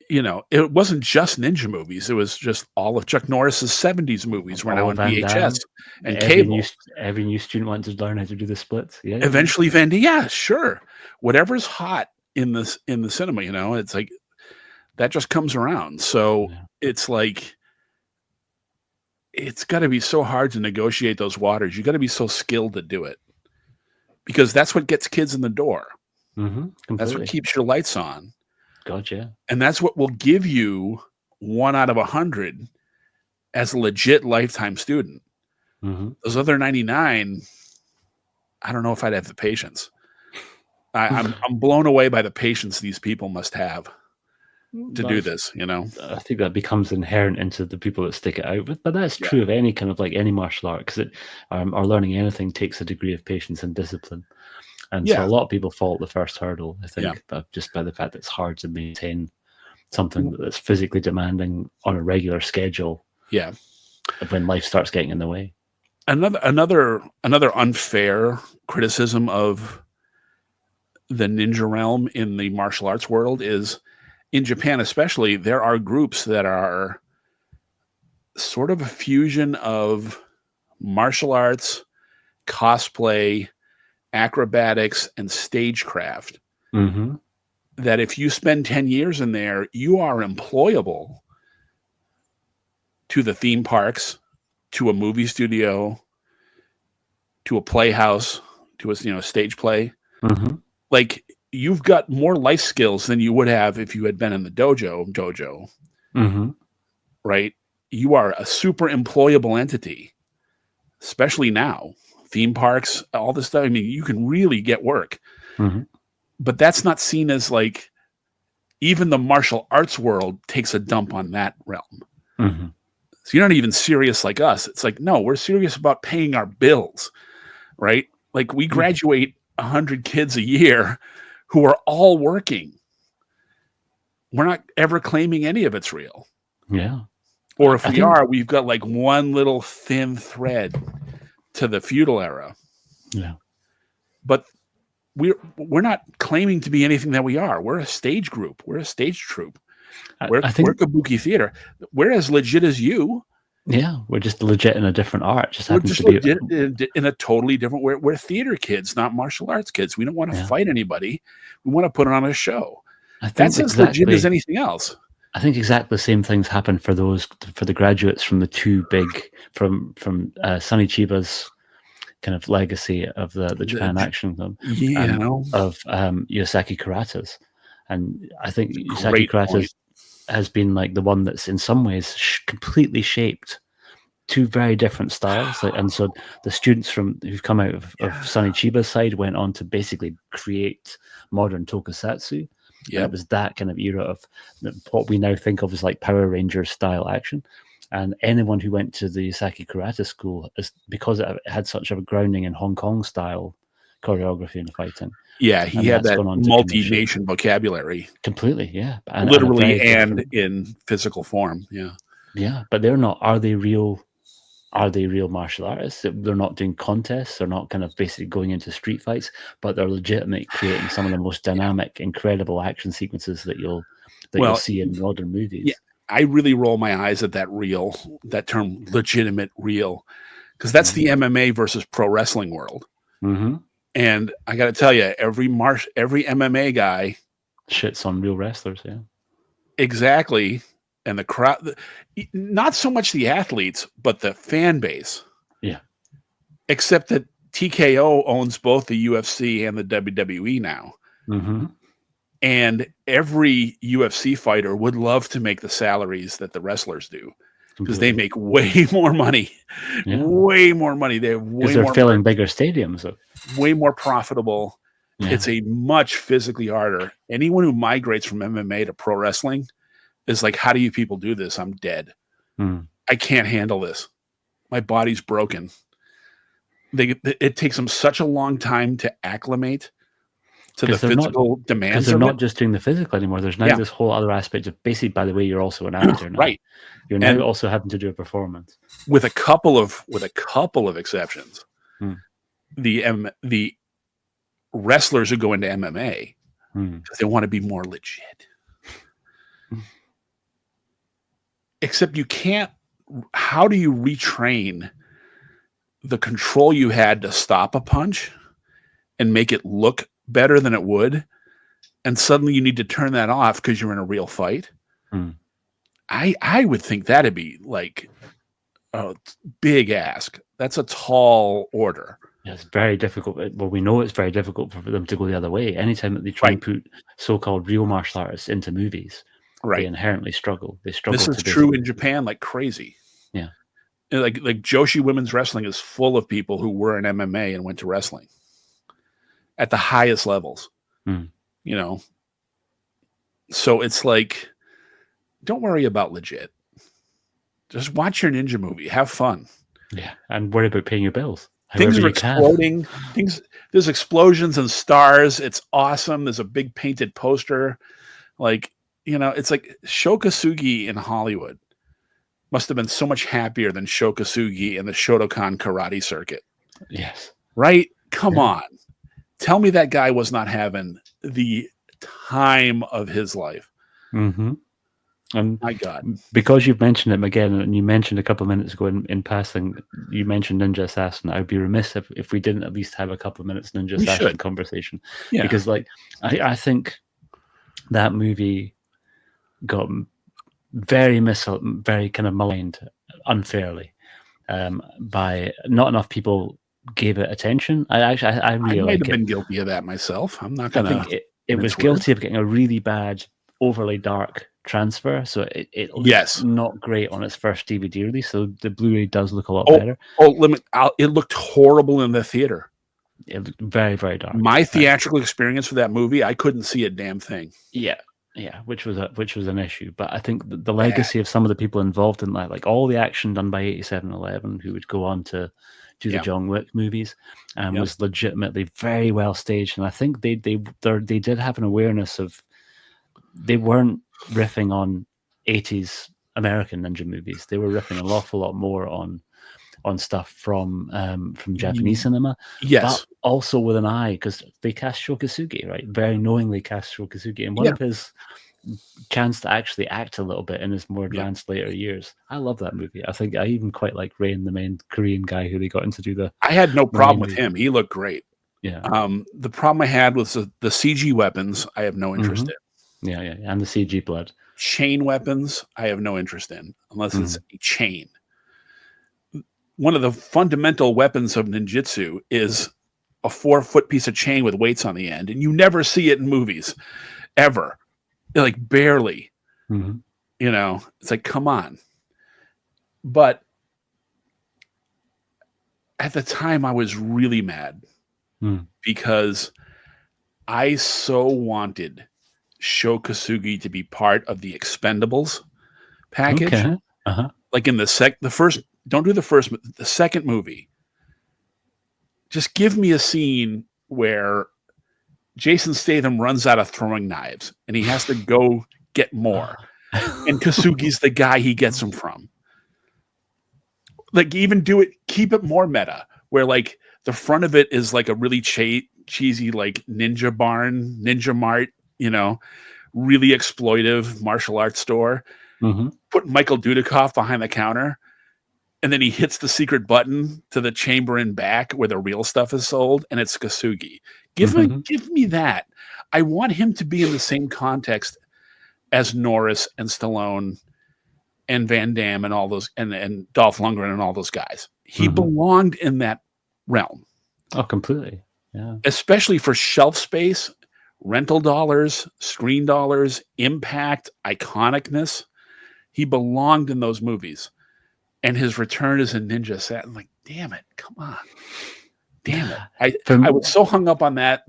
S2: it wasn't just ninja movies. It was just all of Chuck Norris's 70s movies were now on VHS and cable.
S1: Every new student wanted to learn how to do the splits. Yeah.
S2: Eventually, Van Damme, yeah, sure. Whatever's hot in the cinema, it's like that just comes around. So it's like it's got to be so hard to negotiate those waters. You got to be so skilled to do it because that's what gets kids in the door. That's what keeps your lights on.
S1: Gotcha.
S2: And that's what will give you 1 out of 100 as a legit lifetime student. Those other 99, I don't know if I'd have the patience. I'm blown away by the patience these people must have to do this,
S1: I think that becomes inherent into the people that stick it out. But that's true of any kind of any martial art because or learning anything takes a degree of patience and discipline. And so a lot of people fall at the first hurdle, I think, just by the fact that it's hard to maintain something that's physically demanding on a regular schedule.
S2: Yeah.
S1: When life starts getting in the way.
S2: Another unfair criticism of the ninja realm in the martial arts world is in Japan, especially, there are groups that are sort of a fusion of martial arts, cosplay, acrobatics, and stagecraft. that if you spend 10 years in there, you are employable to the theme parks, to a movie studio, to a playhouse, to a stage play.
S1: Mm-hmm.
S2: Like, you've got more life skills than you would have if you had been in the dojo,
S1: Mm-hmm.
S2: right? You are a super employable entity, especially now. Theme parks, all this stuff. I mean, you can really get work.
S1: Mm-hmm.
S2: But that's not seen as like, even the martial arts world takes a dump on that realm.
S1: Mm-hmm.
S2: So you're not even serious like us. It's like, no, we're serious about paying our bills, right? Like, we graduate 100 kids a year who are all working. We're not ever claiming any of it's real.
S1: Yeah.
S2: Or if
S1: I
S2: we
S1: think,
S2: are, we've got like one little thin thread to the feudal era.
S1: yeah.
S2: But we're not claiming to be anything that we are. We're a stage group. We're a stage troupe. We're
S1: I think,
S2: kabuki theater. We're as legit as you.
S1: yeah, we're just legit in a different art. Just
S2: We're
S1: happens
S2: just
S1: to be.
S2: legit in a totally different. We're theater kids, not martial arts kids. We don't want to fight anybody. We want to put on a show.
S1: I think
S2: That's as legit as anything else.
S1: I think exactly the same things happen for the graduates from the two big from Sonny Chiba's kind of legacy of the Japan action film, of Yosaki Kurata's, and I think Yosaki Kurata's has been like the one that's in some ways completely shaped two very different styles, and so the students who've come out of Sonny Chiba's side went on to basically create modern tokusatsu. Yeah, it was that kind of era of what we now think of as like Power Rangers style action. And anyone who went to the Yosaki Karate school, is because it had such a grounding in Hong Kong style choreography and fighting.
S2: Yeah, he had that multi-nation vocabulary.
S1: Completely, yeah.
S2: Literally and in physical form, yeah.
S1: Yeah, but they're not. Are they real martial artists? They're not doing contests. They're not kind of basically going into street fights, but they're legitimately creating some of the most dynamic, incredible action sequences that you'll see in modern movies.
S2: Yeah, I really roll my eyes at that term legitimate real, because that's the MMA versus pro wrestling world.
S1: Mm-hmm.
S2: And I got to tell you, every MMA guy
S1: shits on real wrestlers. Yeah,
S2: exactly. And the crowd, not so much the athletes, but the fan base.
S1: Yeah.
S2: Except that TKO owns both the UFC and the WWE now.
S1: Mm-hmm.
S2: And every UFC fighter would love to make the salaries that the wrestlers do, because they make way more money. Yeah. Way more money. They have way
S1: they're
S2: more
S1: filling bigger stadiums.
S2: Way more profitable. Yeah. It's a much physically harder. Anyone who migrates from MMA to pro wrestling is like, how do you people do this? I'm dead. I can't handle this. My body's broken. It takes them such a long time to acclimate to the physical demands.
S1: Because they're not just doing the physical anymore. There's now this whole other aspect of basically, by the way, you're also an actor now.
S2: Right.
S1: You're now also having to do a performance.
S2: With a couple of exceptions. The wrestlers who go into MMA because they want to be more legit. Except you can't. How do you retrain the control you had to stop a punch and make it look better than it would, and suddenly you need to turn that off because you're in a real fight? I would think that'd be like a big ask. That's a tall order.
S1: Yeah, it's very difficult. Well, we know it's very difficult for them to go the other way. Anytime that they try and put so-called real martial artists into movies, they inherently struggle. They struggle.
S2: This is true in Japan like crazy.
S1: Yeah.
S2: Like Joshi women's wrestling is full of people who were in MMA and went to wrestling at the highest levels. So it's like, don't worry about legit. Just watch your ninja movie. Have fun.
S1: Yeah. And worry about paying your bills.
S2: Things are exploding. There's explosions and stars. It's awesome. There's a big painted poster. It's like Shokasugi in Hollywood must have been so much happier than Shokasugi in the Shotokan karate circuit.
S1: Yes.
S2: Right? Come on. Tell me that guy was not having the time of his life.
S1: Mm-hmm. And
S2: my God.
S1: Because you've mentioned him again, and you mentioned a couple of minutes ago in passing, you mentioned Ninja Assassin. I'd be remiss if we didn't at least have a couple of minutes Ninja Assassin conversation.
S2: Yeah.
S1: Because I think that movie got very kind of maligned unfairly by not enough people gave it attention. I
S2: I
S1: really
S2: might
S1: like
S2: have
S1: it.
S2: been guilty of that myself. I'm not
S1: I
S2: gonna
S1: think it was
S2: mince words.
S1: guilty of getting a really bad, overly dark transfer. So it looked
S2: Yes.
S1: not great on its first DVD release. So the Blu-ray does look a lot
S2: Oh,
S1: better.
S2: it looked horrible in the theater.
S1: It looked very, very dark.
S2: My theatrical experience for that movie, I couldn't see a damn thing.
S1: Yeah, which was an issue. But I think the legacy of some of the people involved in that, like all the action done by 8711, who would go on to do the John Wick movies, was legitimately very well staged. And I think they did have an awareness of, they weren't riffing on 80s American ninja movies. They were riffing an awful lot more on stuff from Japanese cinema, but also with an eye, because they cast Shokasugi, right? Very knowingly cast Shokasugi, and one of his chance to actually act a little bit in his more advanced later years. I love that movie. I think I even quite like Rain, the main Korean guy who they got into do the.
S2: I had no problem with him. He looked great.
S1: Yeah.
S2: The problem I had was the CG weapons. I have no interest in.
S1: Yeah, and the CG blood.
S2: Chain weapons, I have no interest in, unless it's a chain. One of the fundamental weapons of ninjutsu is a 4-foot piece of chain with weights on the end, and you never see it in movies, ever. Like, barely. You know, it's like, come on. But at the time, I was really mad because I so wanted Shokasugi to be part of the Expendables package.
S1: Okay.
S2: Like in the first, don't do the first, the second movie. Just give me a scene where Jason Statham runs out of throwing knives and he has to go get more. And Kasugi's the guy he gets them from. Like, even keep it more meta, where like the front of it is like a really cheesy, like Ninja Mart, you know, really exploitive martial arts store. Put Michael Dudikoff behind the counter, and then he hits the secret button to the chamber in back where the real stuff is sold, and it's Kasugi. Give me that. I want him to be in the same context as Norris and Stallone and Van Damme and all those, and Dolph Lundgren and all those guys. He belonged in that realm.
S1: Oh, completely. Yeah.
S2: Especially for shelf space, rental dollars, screen dollars, impact, iconicness. He belonged in those movies. And his return as a ninja set. I'm like, damn it, come on. Damn it. I was so hung up on that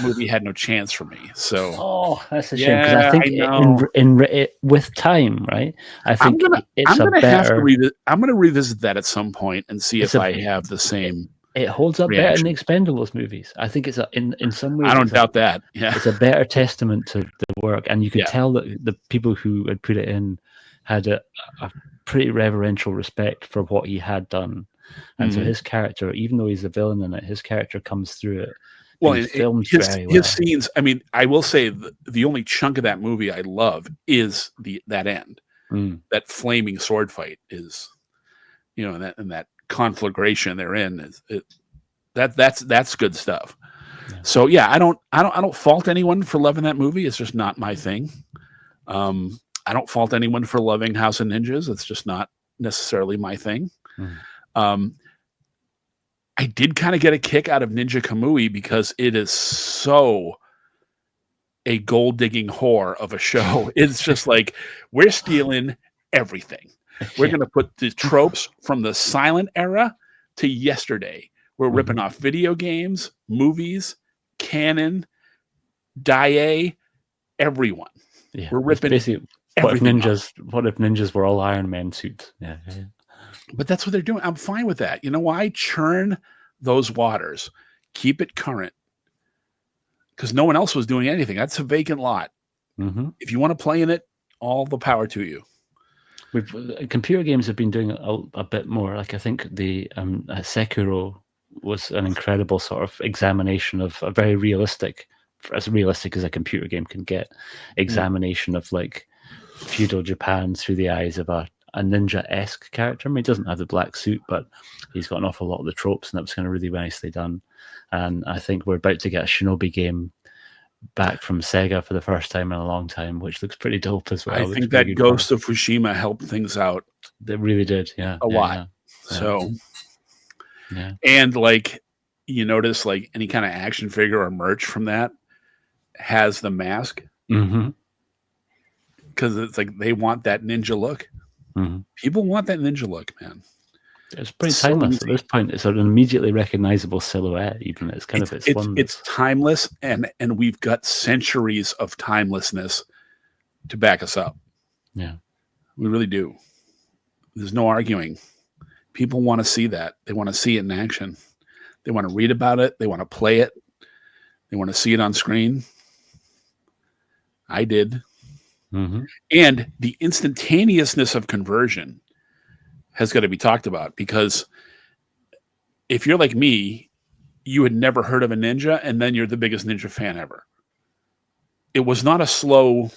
S2: movie had no chance for me. So
S1: that's a shame, because I think with time, right? I think I'm
S2: gonna revisit that at some point and see if I have the same.
S1: It holds up better than the Expendables movies. I think it's in some ways.
S2: I don't doubt that. Yeah,
S1: it's a better testament to the work, and you could tell that the people who had put it in had a pretty reverential respect for what he had done. And so his character, even though he's a villain in it, his character comes through it.
S2: Well,
S1: his
S2: scenes, I mean, I will say the only chunk of that movie I love is that end. That flaming sword fight is, you know, and that conflagration they're in that's good stuff. Yeah. So yeah, I don't fault anyone for loving that movie. It's just not my thing. I don't fault anyone for loving House of Ninjas. It's just not necessarily my thing. I did kind of get a kick out of Ninja Kamui because it is so a gold digging whore of a show. It's just like, we're stealing everything. We're going to put the tropes from the silent era to yesterday. We're ripping off video games, movies, canon, Dai, everyone.
S1: Yeah,
S2: we're ripping
S1: everything. What if ninjas were all Iron Man suits? Yeah.
S2: But that's what they're doing. I'm fine with that. You know why? Churn those waters. Keep it current. Because no one else was doing anything. That's a vacant lot. If you want to play in it, all the power to you.
S1: Computer games have been doing a bit more. Like, I think the Sekiro was an incredible sort of examination of a very realistic as a computer game can get, examination of like feudal Japan through the eyes of a ninja-esque character. I mean, he doesn't have the black suit, but he's got an awful lot of the tropes, and that was kind of really nicely done. And I think we're about to get a Shinobi game back from Sega for the first time in a long time, which looks pretty dope as well.
S2: I
S1: Looks
S2: think
S1: pretty
S2: that
S1: good fun.
S2: Ghost of Fukushima helped things out
S1: They really did, yeah.
S2: a lot.
S1: Yeah.
S2: So,
S1: yeah.
S2: and like you notice, like any kind of action figure or merch from that has the mask
S1: Mm-hmm.
S2: because it's like they want that ninja look.
S1: Mm-hmm.
S2: People want that ninja look, man.
S1: It's pretty
S2: So
S1: timeless
S2: easy.
S1: at this point. It's an immediately recognizable silhouette. Even it's kind of its wonders.
S2: It's timeless, and we've got centuries of timelessness to back us up.
S1: Yeah,
S2: we really do. There's no arguing. People want to see that. They want to see it in action. They want to read about it. They want to play it. They want to see it on screen. I did.
S1: mm-hmm.
S2: And the instantaneousness of conversion has got to be talked about, because if you're like me, you had never heard of a ninja, and then you're the biggest ninja fan ever. It was not a slow.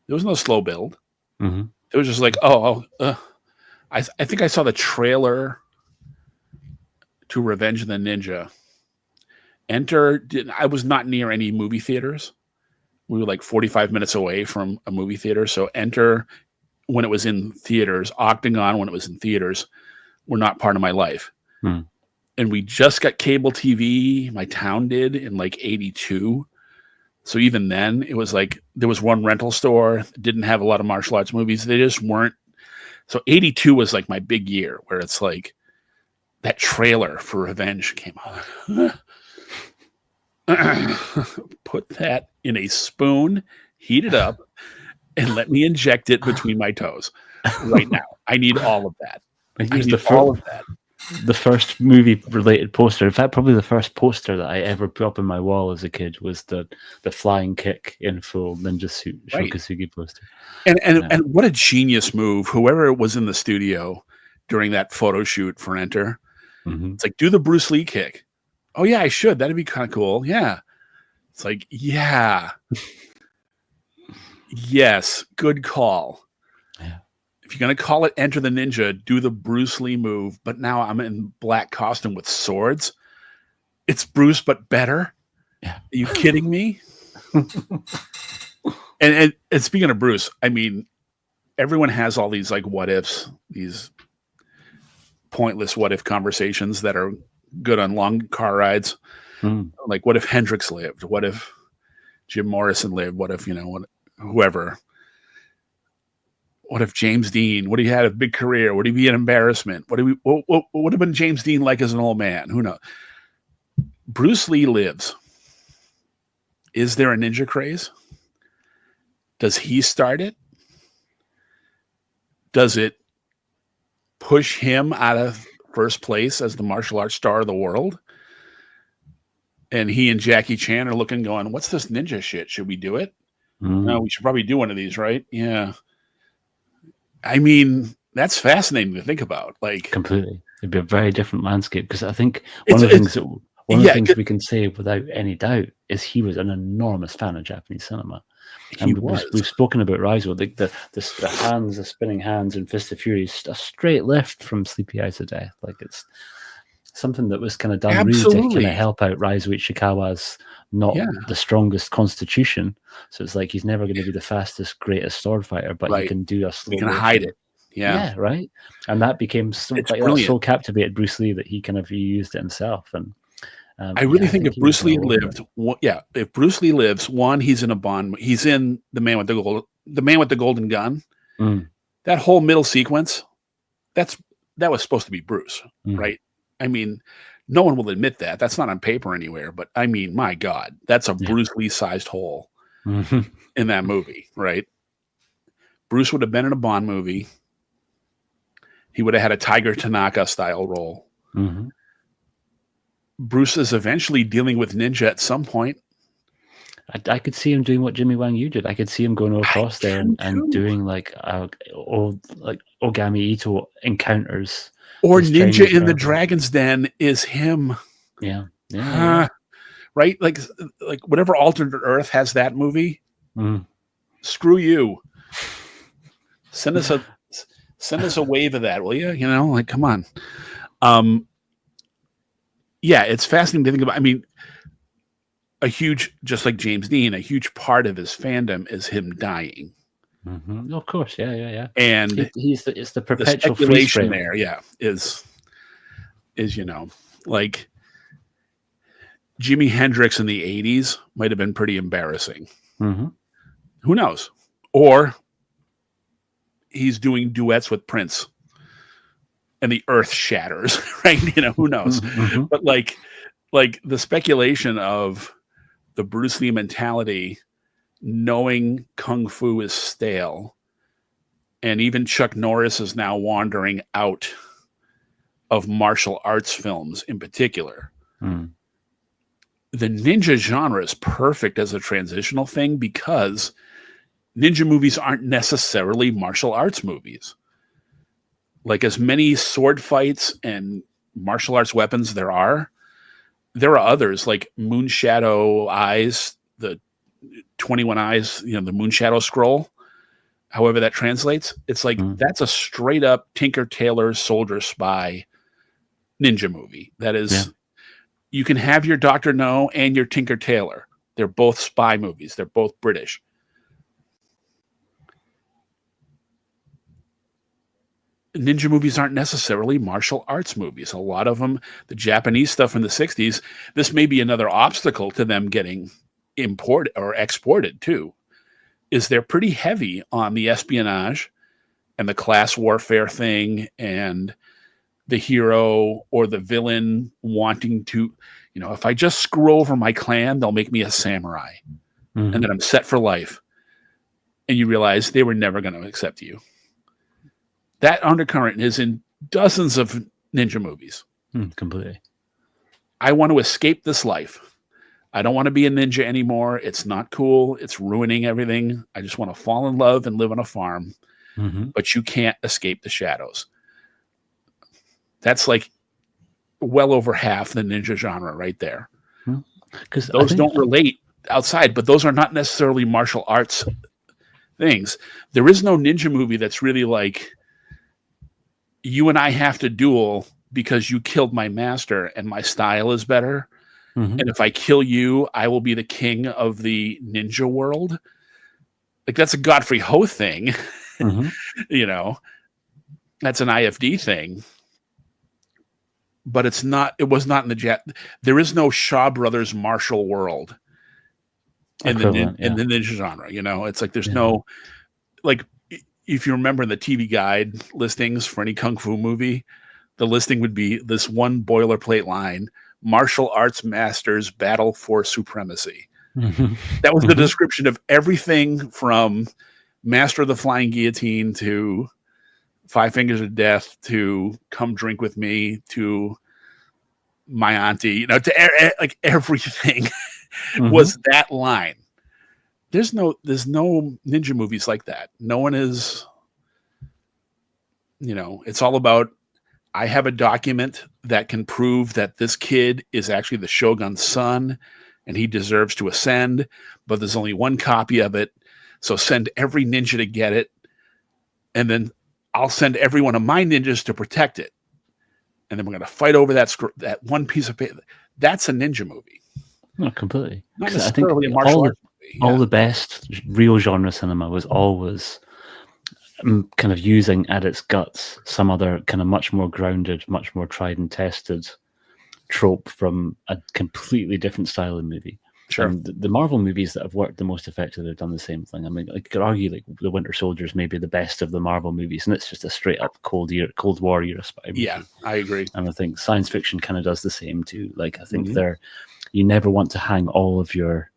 S2: There was no slow build.
S1: Mm-hmm.
S2: It was just like, I think I saw the trailer to Revenge of the Ninja. I was not near any movie theaters. We were like 45 minutes away from a movie theater. So Enter, when it was in theaters, Octagon, when it was in theaters, were not part of my life.
S1: Mm.
S2: And we just got cable TV. My town did in like 82. So even then, it was like there was one rental store, didn't have a lot of martial arts movies. They just weren't. So 82 was like my big year, where it's like that trailer for Revenge came out. Put that in a spoon, heat it up, and let me inject it between my toes right now. I need all of that. I need all of that.
S1: The first movie-related poster, in fact, probably the first poster that I ever put up on my wall as a kid, was the flying kick in full ninja suit Shokasugi poster.
S2: And what a genius move! Whoever was in the studio during that photo shoot for Enter, it's like, do the Bruce Lee kick. Oh yeah, I should. That'd be kind of cool. Yeah. It's like, yeah. Yes, good call.
S1: Yeah.
S2: If you're going to call it Enter the Ninja, do the Bruce Lee move, but now I'm in black costume with swords. It's Bruce, but better.
S1: Yeah.
S2: Are you kidding me? and speaking of Bruce, I mean, everyone has all these like what ifs, these pointless what if conversations that are good on long car rides. Like, what if Hendrix lived? What if Jim Morrison lived? What if, whoever? What if James Dean? What if he had a big career? Would he be an embarrassment? What would have been James Dean like as an old man? Who knows? Bruce Lee lives. Is there a ninja craze? Does he start it? Does it push him out of first place as the martial arts star of the world? And he and Jackie Chan are looking, going, what's this ninja shit? Should we do it? No, we should probably do one of these, right? Yeah. I mean, that's fascinating to think about. Like,
S1: completely. It'd be a very different landscape, because I think one of the things we can say without any doubt is he was an enormous fan of Japanese cinema. And we've spoken about Raizo, the hands, the spinning hands in Fist of Fury, a straight lift from Sleepy Eyes of Death. Like, it's something that was kind of done really to kind of help out Raizo Ichikawa's not the strongest constitution. So it's like he's never going to be the fastest, greatest sword fighter, but he can do a slow.
S2: He can hide it.
S1: Yeah, right. And that became something that so captivated Bruce Lee that he used it himself. And
S2: I really think if Bruce Lee lived, if Bruce Lee lives, one, he's in a Bond. He's in the Man with the Golden Gun. That whole middle sequence, that was supposed to be Bruce, right? I mean, no one will admit that. That's not on paper anywhere. But I mean, my God, that's a Bruce Lee-sized hole in that movie, right? Bruce would have been in a Bond movie. He would have had a Tiger Tanaka style role. Bruce is eventually dealing with ninja at some point.
S1: I could see him doing what Jimmy Wang Yu did. I could see him going across there and doing like Ogami Ito encounters.
S2: Or Ninja in the Dragon's Den is him.
S1: Yeah.
S2: Right? Like whatever alternate Earth has that movie. Screw you. Send us a wave of that, will you? Like, come on. Yeah, it's fascinating to think about. I mean, just like James Dean, a huge part of his fandom is him dying.
S1: Of course, yeah.
S2: And
S1: It's the
S2: the
S1: perpetual freeze
S2: speculation
S1: frame.
S2: there, is like Jimi Hendrix in the 80s might have been pretty embarrassing. Who knows? Or he's doing duets with Prince and the earth shatters, right? Who knows? But like the speculation of the Bruce Lee mentality, knowing Kung Fu is stale, and even Chuck Norris is now wandering out of martial arts films in particular. The ninja genre is perfect as a transitional thing because ninja movies aren't necessarily martial arts movies. Like, as many sword fights and martial arts weapons there are others like Moonshadow Eyes, the 21 Eyes, the Moonshadow Scroll, however that translates. It's like that's a straight up Tinker Tailor Soldier Spy ninja movie. That is, you can have your Dr. No and your Tinker Tailor. They're both spy movies. They're both British. Ninja movies aren't necessarily martial arts movies. A lot of them, the Japanese stuff in the 60s, this may be another obstacle to them getting imported or exported too, is they're pretty heavy on the espionage and the class warfare thing, and the hero or the villain wanting to, if I just screw over my clan, they'll make me a samurai. And then I'm set for life. And you realize they were never going to accept you. That undercurrent is in dozens of ninja movies.
S1: Completely.
S2: I want to escape this life. I don't want to be a ninja anymore. It's not cool. It's ruining everything. I just want to fall in love and live on a farm. But you can't escape the shadows. That's like well over half the ninja genre right there. Because those don't relate outside, but those are not necessarily martial arts things. There is no ninja movie that's really like, you and I have to duel because you killed my master and my style is better. And if I kill you, I will be the king of the ninja world. Like, that's a Godfrey Ho thing. That's an IFD thing. But it was not in the there is no Shaw Brothers martial world in the ninja genre. It's like there's no, like, if you remember the TV guide listings for any Kung Fu movie, the listing would be this one boilerplate line: martial arts masters battle for supremacy. That was the description of everything from Master of the Flying Guillotine to Five Fingers of Death to Come Drink With Me to My Auntie, to like everything was that line. There's no ninja movies like that. No one is, it's all about, I have a document that can prove that this kid is actually the Shogun's son and he deserves to ascend, but there's only one copy of it. So send every ninja to get it. And then I'll send every one of my ninjas to protect it. And then we're going to fight over that one piece of paper. That's a ninja movie.
S1: No, completely.
S2: Not necessarily a martial arts movie.
S1: All the best real genre cinema was always kind of using at its guts some other kind of much more grounded, much more tried and tested trope from a completely different style of movie.
S2: Sure.
S1: And the Marvel movies that have worked the most effectively have done the same thing. I mean, I could argue like the Winter Soldier is maybe the best of the Marvel movies, and it's just a straight up Cold War era spy movie.
S2: Yeah, I agree.
S1: And I think science fiction kind of does the same too. Like, I think you never want to hang all of your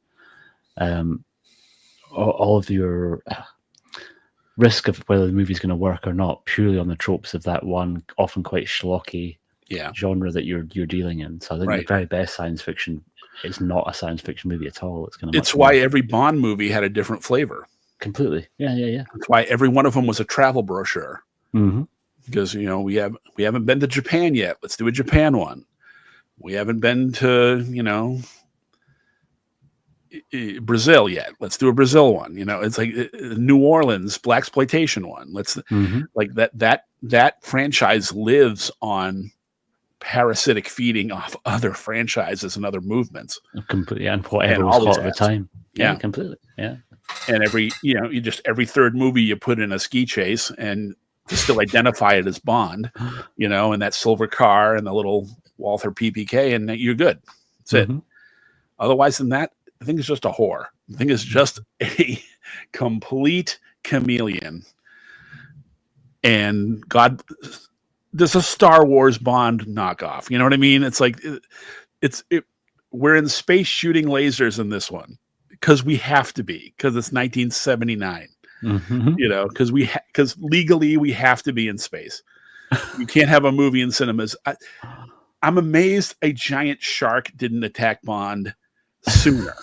S1: risk of whether the movie's going to work or not purely on the tropes of that one often quite schlocky genre that you're dealing in. So I think the very best science fiction is not a science fiction movie at all. It's
S2: why every Bond movie had a different flavor.
S1: Completely. Yeah.
S2: That's why every one of them was a travel brochure. Because we haven't been to Japan yet. Let's do a Japan one. We haven't been to Brazil yet. Let's do a Brazil one. It's like New Orleans blaxploitation one. Let's like that franchise lives on parasitic feeding off other franchises and other movements.
S1: Completely, and whatever
S2: And
S1: was
S2: always
S1: hot at the
S2: has.
S1: time.
S2: Yeah.
S1: Completely. Yeah.
S2: And every third movie you put in a ski chase and to still identify it as Bond, and that silver car and the little Walther PPK, and you're good. That's it. Otherwise than that, the thing is just a whore. The thing is just a complete chameleon. And God, there's a Star Wars Bond knockoff. You know what I mean? It's like we're in space shooting lasers in this one because we have to be, because it's 1979. Because legally we have to be in space. You can't have a movie in cinemas. I'm amazed a giant shark didn't attack Bond sooner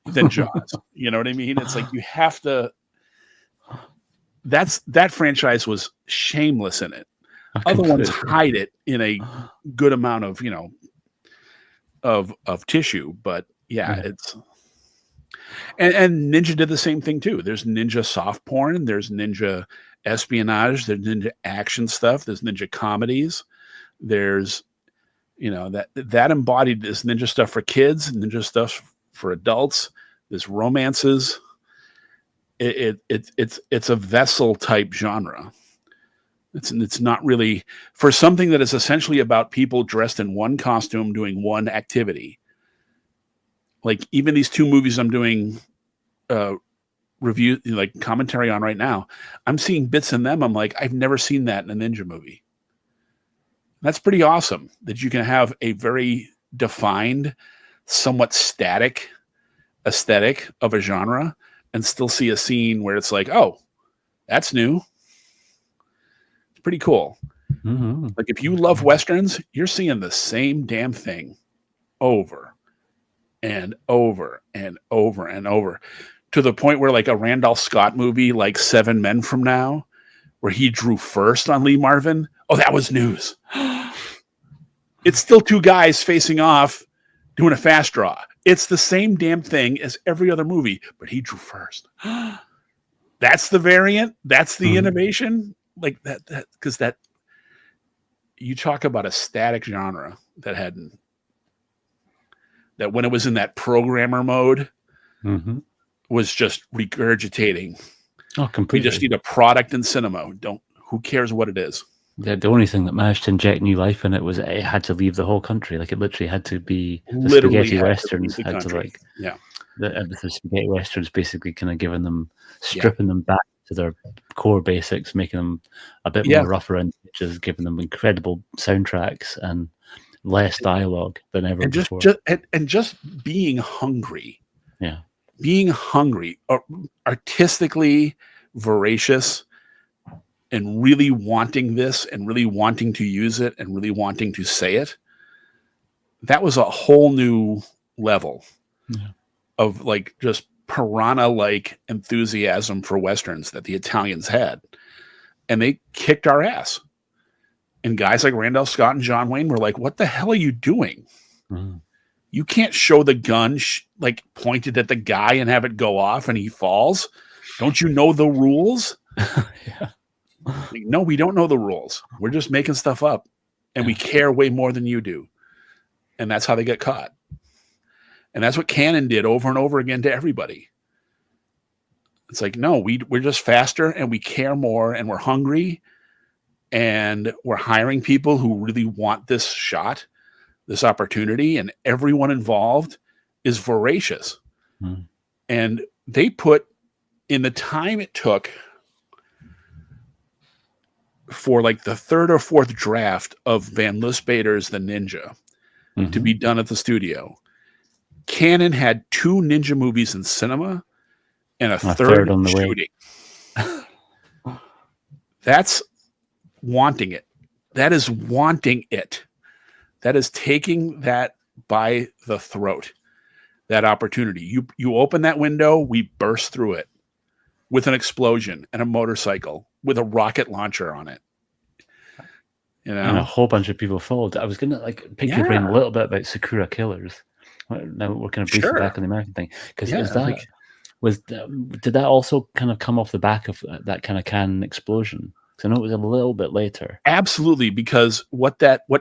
S2: than Jaws. You know what I mean? It's like you have to. That franchise was shameless in it. Other ones hide it in a good amount of of tissue, but it's. And Ninja did the same thing too. There's Ninja soft porn. There's Ninja espionage. There's Ninja action stuff. There's Ninja comedies. There's, that embodied this Ninja stuff for kids, Ninja stuff for adults. There's romances. It's a vessel type genre. It's not really for something that is essentially about people dressed in one costume doing one activity. Like even these two movies I'm doing review, like commentary on right now, I'm seeing bits in them. I'm like, I've never seen that in a ninja movie. That's pretty awesome that you can have a very defined, somewhat static aesthetic of a genre and still see a scene where it's like, oh, that's new. It's pretty cool. Like if you love Westerns, you're seeing the same damn thing over and over and over and over, to the point where like a Randolph Scott movie like 7 Men From Now, where he drew first on Lee Marvin, oh, that was news. It's still two guys facing off doing a fast draw. It's the same damn thing as every other movie, but he drew first. That's the variant. That's the innovation. Like that because that you talk about a static genre that when it was in that programmer mode was just regurgitating.
S1: Oh, completely.
S2: We just need a product in cinema. Who cares what it is?
S1: The only thing that managed to inject new life in it was it had to leave the whole country. Like it literally had to be the spaghetti westerns had to like the spaghetti westerns basically kind of stripping them back to their core basics, making them a bit more rough around edges, giving them incredible soundtracks and less dialogue than ever before.
S2: Just being hungry. Yeah. Being hungry, artistically voracious, and really wanting this and really wanting to use it and really wanting to say it. That was a whole new level of like just piranha-like enthusiasm for Westerns that the Italians had. And they kicked our ass. And guys like Randolph Scott and John Wayne were like, what the hell are you doing? You can't show the gun like pointed at the guy and have it go off and he falls. Don't you know the rules? Like, no, we don't know the rules. We're just making stuff up and we care way more than you do. And that's how they get caught. And that's what Canon did over and over again to everybody. It's like, no, we're just faster and we care more and we're hungry and we're hiring people who really want this shot, this opportunity, and everyone involved is voracious. And they put in the time it took for like the third or fourth draft of Van Lusbader's The Ninja to be done at the studio. Canon had 2 ninja movies in cinema and a third on the shooting. That's wanting it. That is wanting it. That is taking that by the throat, that opportunity. You open that window, we burst through it with an explosion and a motorcycle with a rocket launcher on it.
S1: And a whole bunch of people followed. I was going to pick your brain a little bit about Sakura Killers. Now we're kind of briefly back on the American thing. Because did that also kind of come off the back of that kind of Cannon explosion? So I know it was a little bit later.
S2: Absolutely, because what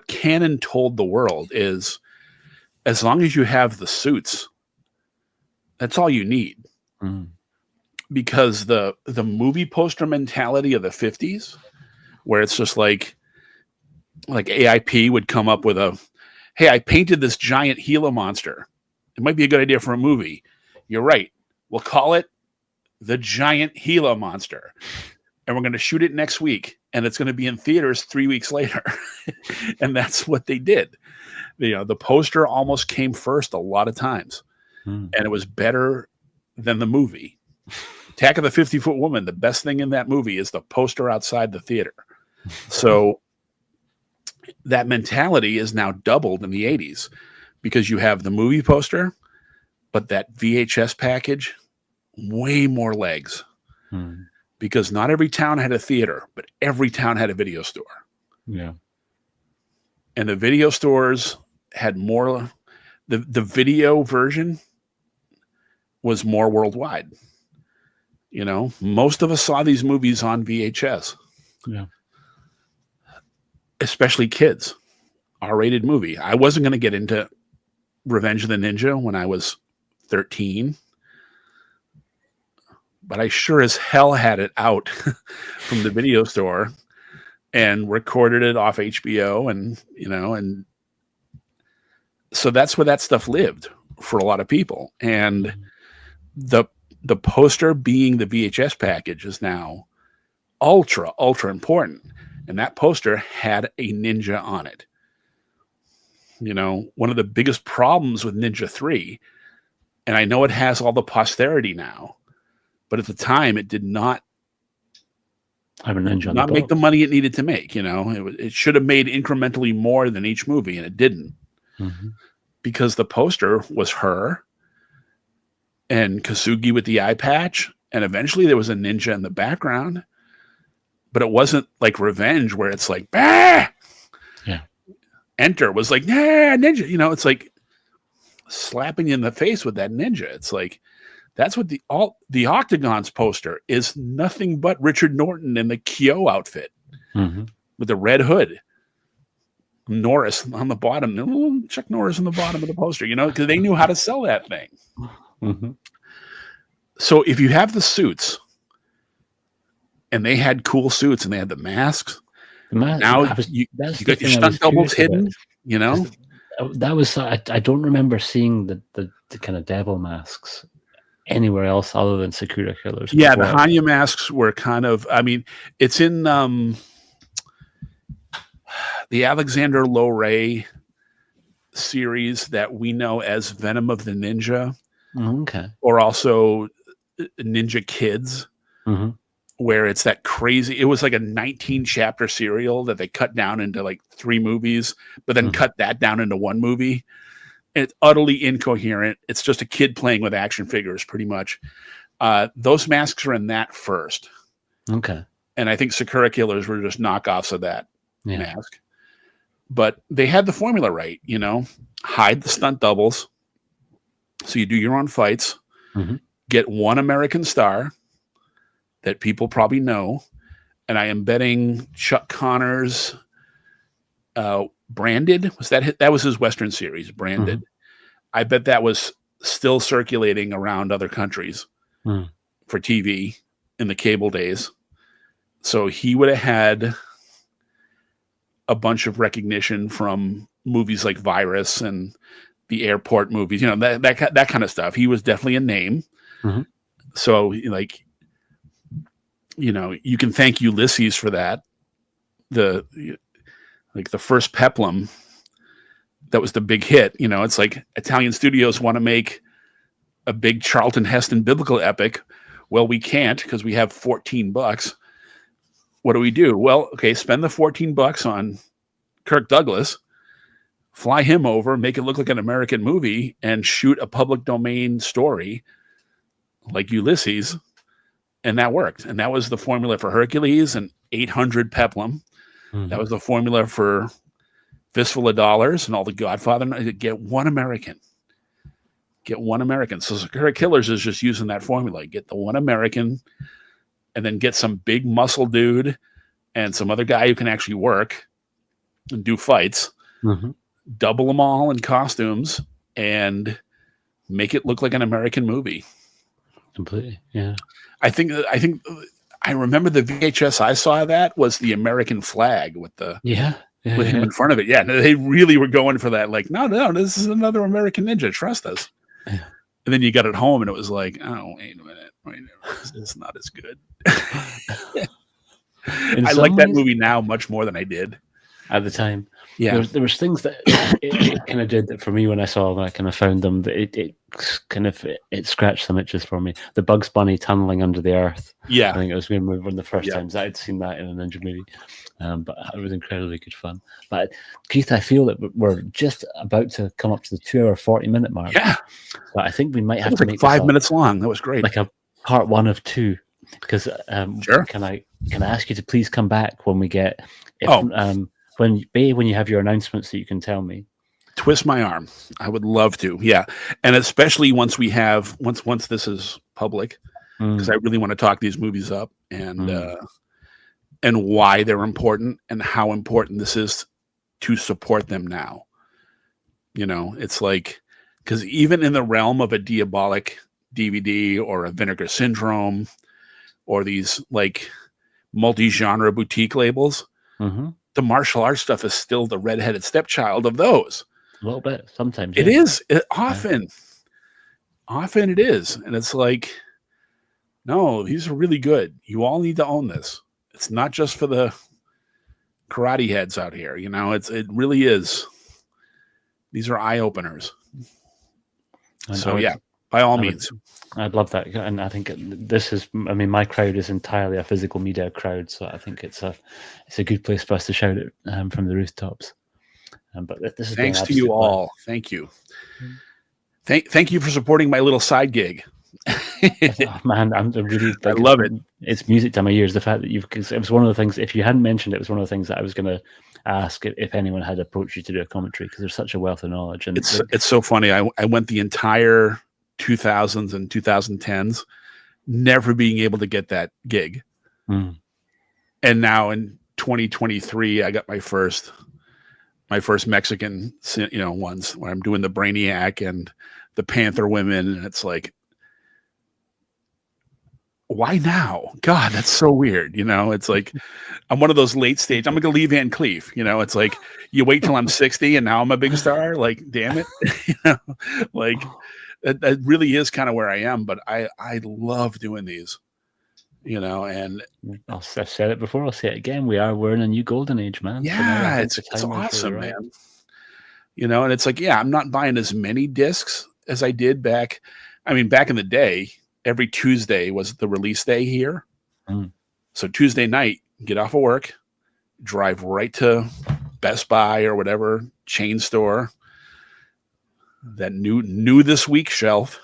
S2: Canon told the world is, as long as you have the suits, that's all you need.
S1: Mm.
S2: Because the movie poster mentality of the 50s, where it's just like AIP would come up with a, hey, I painted this giant Gila monster. It might be a good idea for a movie. You're right. We'll call it the Giant Gila Monster. And we're going to shoot it next week. And it's going to be in theaters 3 weeks later. And that's what they did. The poster almost came first a lot of times. And it was better than the movie. Attack of the 50-Foot Woman, the best thing in that movie is the poster outside the theater. So that mentality is now doubled in the 80s because you have the movie poster, but that VHS package, way more legs. Because not every town had a theater, but every town had a video store.
S1: Yeah.
S2: And the video stores had more, the video version was more worldwide. Most of us saw these movies on VHS.
S1: Yeah.
S2: Especially kids. R-rated movie. I wasn't going to get into Revenge of the Ninja when I was 13. But I sure as hell had it out from the video store and recorded it off HBO and so that's where that stuff lived for a lot of people. And the poster being the VHS package is now ultra important. And that poster had a ninja on it. One of the biggest problems with Ninja 3, and I know it has all the posterity now, but at the time it did not
S1: have a ninja
S2: not make the money it needed to make. It should have made incrementally more than each movie, and it didn't. Because the poster was her and Kasugi with the eye patch, and eventually there was a ninja in the background, but it wasn't like Revenge where it's like, bah!
S1: Yeah.
S2: Enter was like, nah, ninja. It's like slapping you in the face with that ninja. It's like, that's what the Octagon's poster is, nothing but Richard Norton in the Kyo outfit with the red hood. Norris on the bottom, Chuck Norris on the bottom of the poster, because they knew how to sell that thing. So if you have the suits, and they had cool suits, and they had the masks, now you got your stunt doubles hidden.
S1: That was I don't remember seeing the kind of devil masks anywhere else other than Sakura Killers.
S2: Yeah, the Hanya masks were kind of. I mean, it's in the Alexander Low Ray series that we know as Venom of the Ninja.
S1: Okay.
S2: Or also Ninja Kids, where it's that crazy. It was like a 19-chapter serial that they cut down into like 3 movies, but then cut that down into 1 movie. It's utterly incoherent. It's just a kid playing with action figures, pretty much. Those masks are in that first.
S1: Okay.
S2: And I think Sakura Killers were just knockoffs of that mask. But they had the formula right, hide the stunt doubles. So you do your own fights, get one American star that people probably know. And I am betting Chuck Connor's Branded, that was his Western series, Branded. I bet that was still circulating around other countries for TV in the cable days. So he would have had a bunch of recognition from movies like Virus and the airport movies, that kind of stuff. He was definitely a name. So you can thank Ulysses for that. The first Peplum, that was the big hit. It's like Italian studios want to make a big Charlton Heston biblical epic. Well, we can't because we have $14. What do we do? Well, okay, spend the $14 on Kirk Douglas, fly him over, make it look like an American movie, and shoot a public domain story like Ulysses. And that worked. And that was the formula for Hercules and 800 Peplum. That was the formula for Fistful of Dollars and all the Godfather. Get one American. So Sakura Killers is just using that formula. Get the one American and then get some big muscle dude and some other guy who can actually work and do fights, double them all in costumes, and make it look like an American movie.
S1: Completely, yeah.
S2: I think I remember the VHS I saw that was the American flag with the with him in front of it. Yeah, they really were going for that. Like, no, this is another American Ninja. Trust us.
S1: Yeah.
S2: And then you got it home, and it was like, oh, wait a minute, it's not as good. I like that movie now much more than I did
S1: at the time.
S2: Yeah,
S1: there was things that it kind of did that for me when I saw them. I kind of found them that it scratched some itches for me. The Bugs Bunny tunneling under the earth.
S2: Yeah,
S1: I think it was one of the first times I'd seen that in a Ninja movie. But it was incredibly good fun. But Keith, I feel that we're just about to come up to the 2 hour 40-minute mark.
S2: Yeah,
S1: but I think we might have to make
S2: 5 minutes long. That was great.
S1: Like a part 1 of 2. Because
S2: sure.
S1: Can I ask you to please come back when we get when you have your announcements that you can tell me.
S2: Twist my arm. I would love to. Yeah, and especially once we have once this is public, because I really want to talk these movies up and why they're important and how important this is to support them now. You know, it's like, because even in the realm of a Diabolic DVD or a Vinegar Syndrome or these like multi-genre boutique labels, the martial arts stuff is still the redheaded stepchild of those.
S1: A little bit, sometimes.
S2: It is. Often it is. And it's like, no, these are really good. You all need to own this. It's not just for the karate heads out here. You know, it really is. These are eye openers. So yeah, by all means.
S1: I'd love that. And I think this is, I mean, my crowd is entirely a physical media crowd. So I think it's a good place for us to shout it from the rooftops. But this is
S2: thanks to you all. Thank you. Thank you for supporting my little side gig.
S1: Oh, man, I'm really.
S2: I love it.
S1: It's music to my ears. The fact that because it was one of the things. If you hadn't mentioned it, it was one of the things that I was going to ask if anyone had approached you to do a commentary, because there's such a wealth of knowledge. And
S2: it's so funny. I went the entire 2000s and 2010s never being able to get that gig, and now in 2023, I got my first Mexican, ones where I'm doing the Brainiac and the Panther Women, and it's like, why now? God, that's so weird. It's like I'm one of those late stage. I'm like a Lee Van Cleef. It's like you wait till I'm 60 and now I'm a big star. Like, damn it. Like that really is kind of where I am. But I love doing these. And
S1: I've said it before. I'll say it again. We're in a new golden age, man.
S2: Yeah, it's awesome, man. And it's like, I'm not buying as many discs as I did back. I mean, back in the day, every Tuesday was the release day here. So Tuesday night, get off of work, drive right to Best Buy or whatever chain store, that new this week shelf,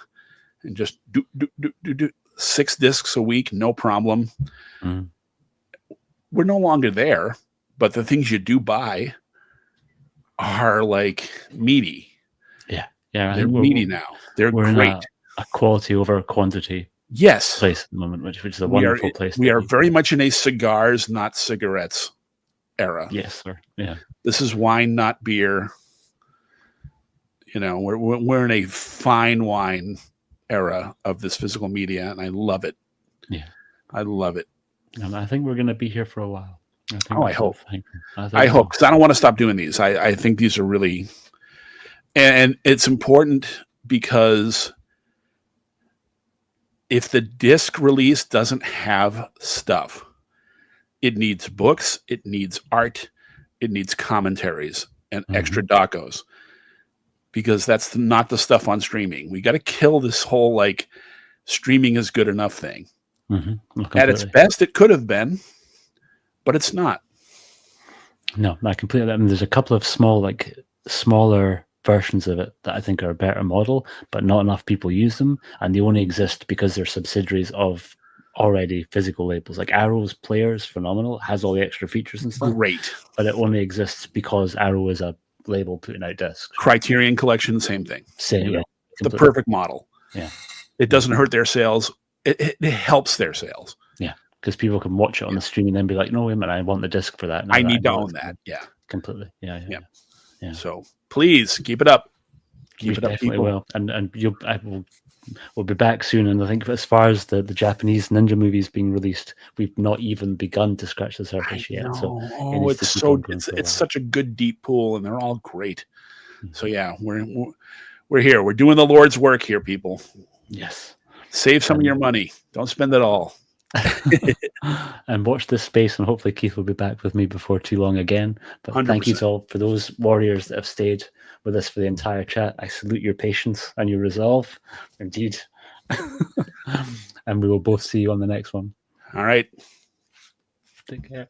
S2: and just do 6 discs a week, no problem. We're no longer there, but the things you do buy are like meaty.
S1: Yeah,
S2: they're meaty now. They're great.
S1: A quality over quantity.
S2: Yes,
S1: place at the moment, which is a wonderful place.
S2: We are very much in a cigars, not cigarettes era.
S1: Yes, sir. Yeah,
S2: this is wine, not beer. We're in a fine wine era of this physical media, and I love it.
S1: Yeah,
S2: I love it.
S1: And I think we're going to be here for a while.
S2: I hope. I hope, because I don't want to stop doing these. I think these are really, and it's important because if the disc release doesn't have stuff, it needs books, it needs art, it needs commentaries and extra docos, because that's not the stuff on streaming. We got to kill this whole like streaming is good enough thing. At its best, it could have been, but it's not.
S1: No, I completely. I mean, there's a couple of smaller versions of it that I think are a better model, but not enough people use them, and they only exist because they're subsidiaries of already physical labels. Like Arrow's Players, phenomenal, has all the extra features and stuff.
S2: Great,
S1: but it only exists because Arrow is a label putting out discs.
S2: Criterion Collection, same thing.
S1: Same, yeah,
S2: the perfect model.
S1: Yeah,
S2: it doesn't hurt their sales. It helps their sales.
S1: Yeah, because people can watch it on
S2: Yeah.
S1: the stream and then be like, no, wait a minute, I want the disc for that. Now
S2: I
S1: that
S2: need to
S1: know
S2: own
S1: it's
S2: that. Yeah.
S1: completely. Yeah.
S2: Yep.
S1: Yeah.
S2: So please keep it up.
S1: We
S2: Keep it up,
S1: definitely
S2: people.
S1: will. And we'll be back soon. And I think as far as the Japanese ninja movies being released, we've not even begun to scratch the surface yet. So
S2: it's so it's such a good deep pool, and they're all great. So yeah, we're here. We're doing the Lord's work here, people.
S1: Yes.
S2: Save some of your money. Don't spend it all.
S1: And watch this space, and hopefully Keith will be back with me before too long again. But
S2: 100%.
S1: thank you to all for those warriors that have stayed with us for the entire chat. I salute your patience and your resolve, indeed. And we will both see you on the next one.
S2: All right.
S1: Take care.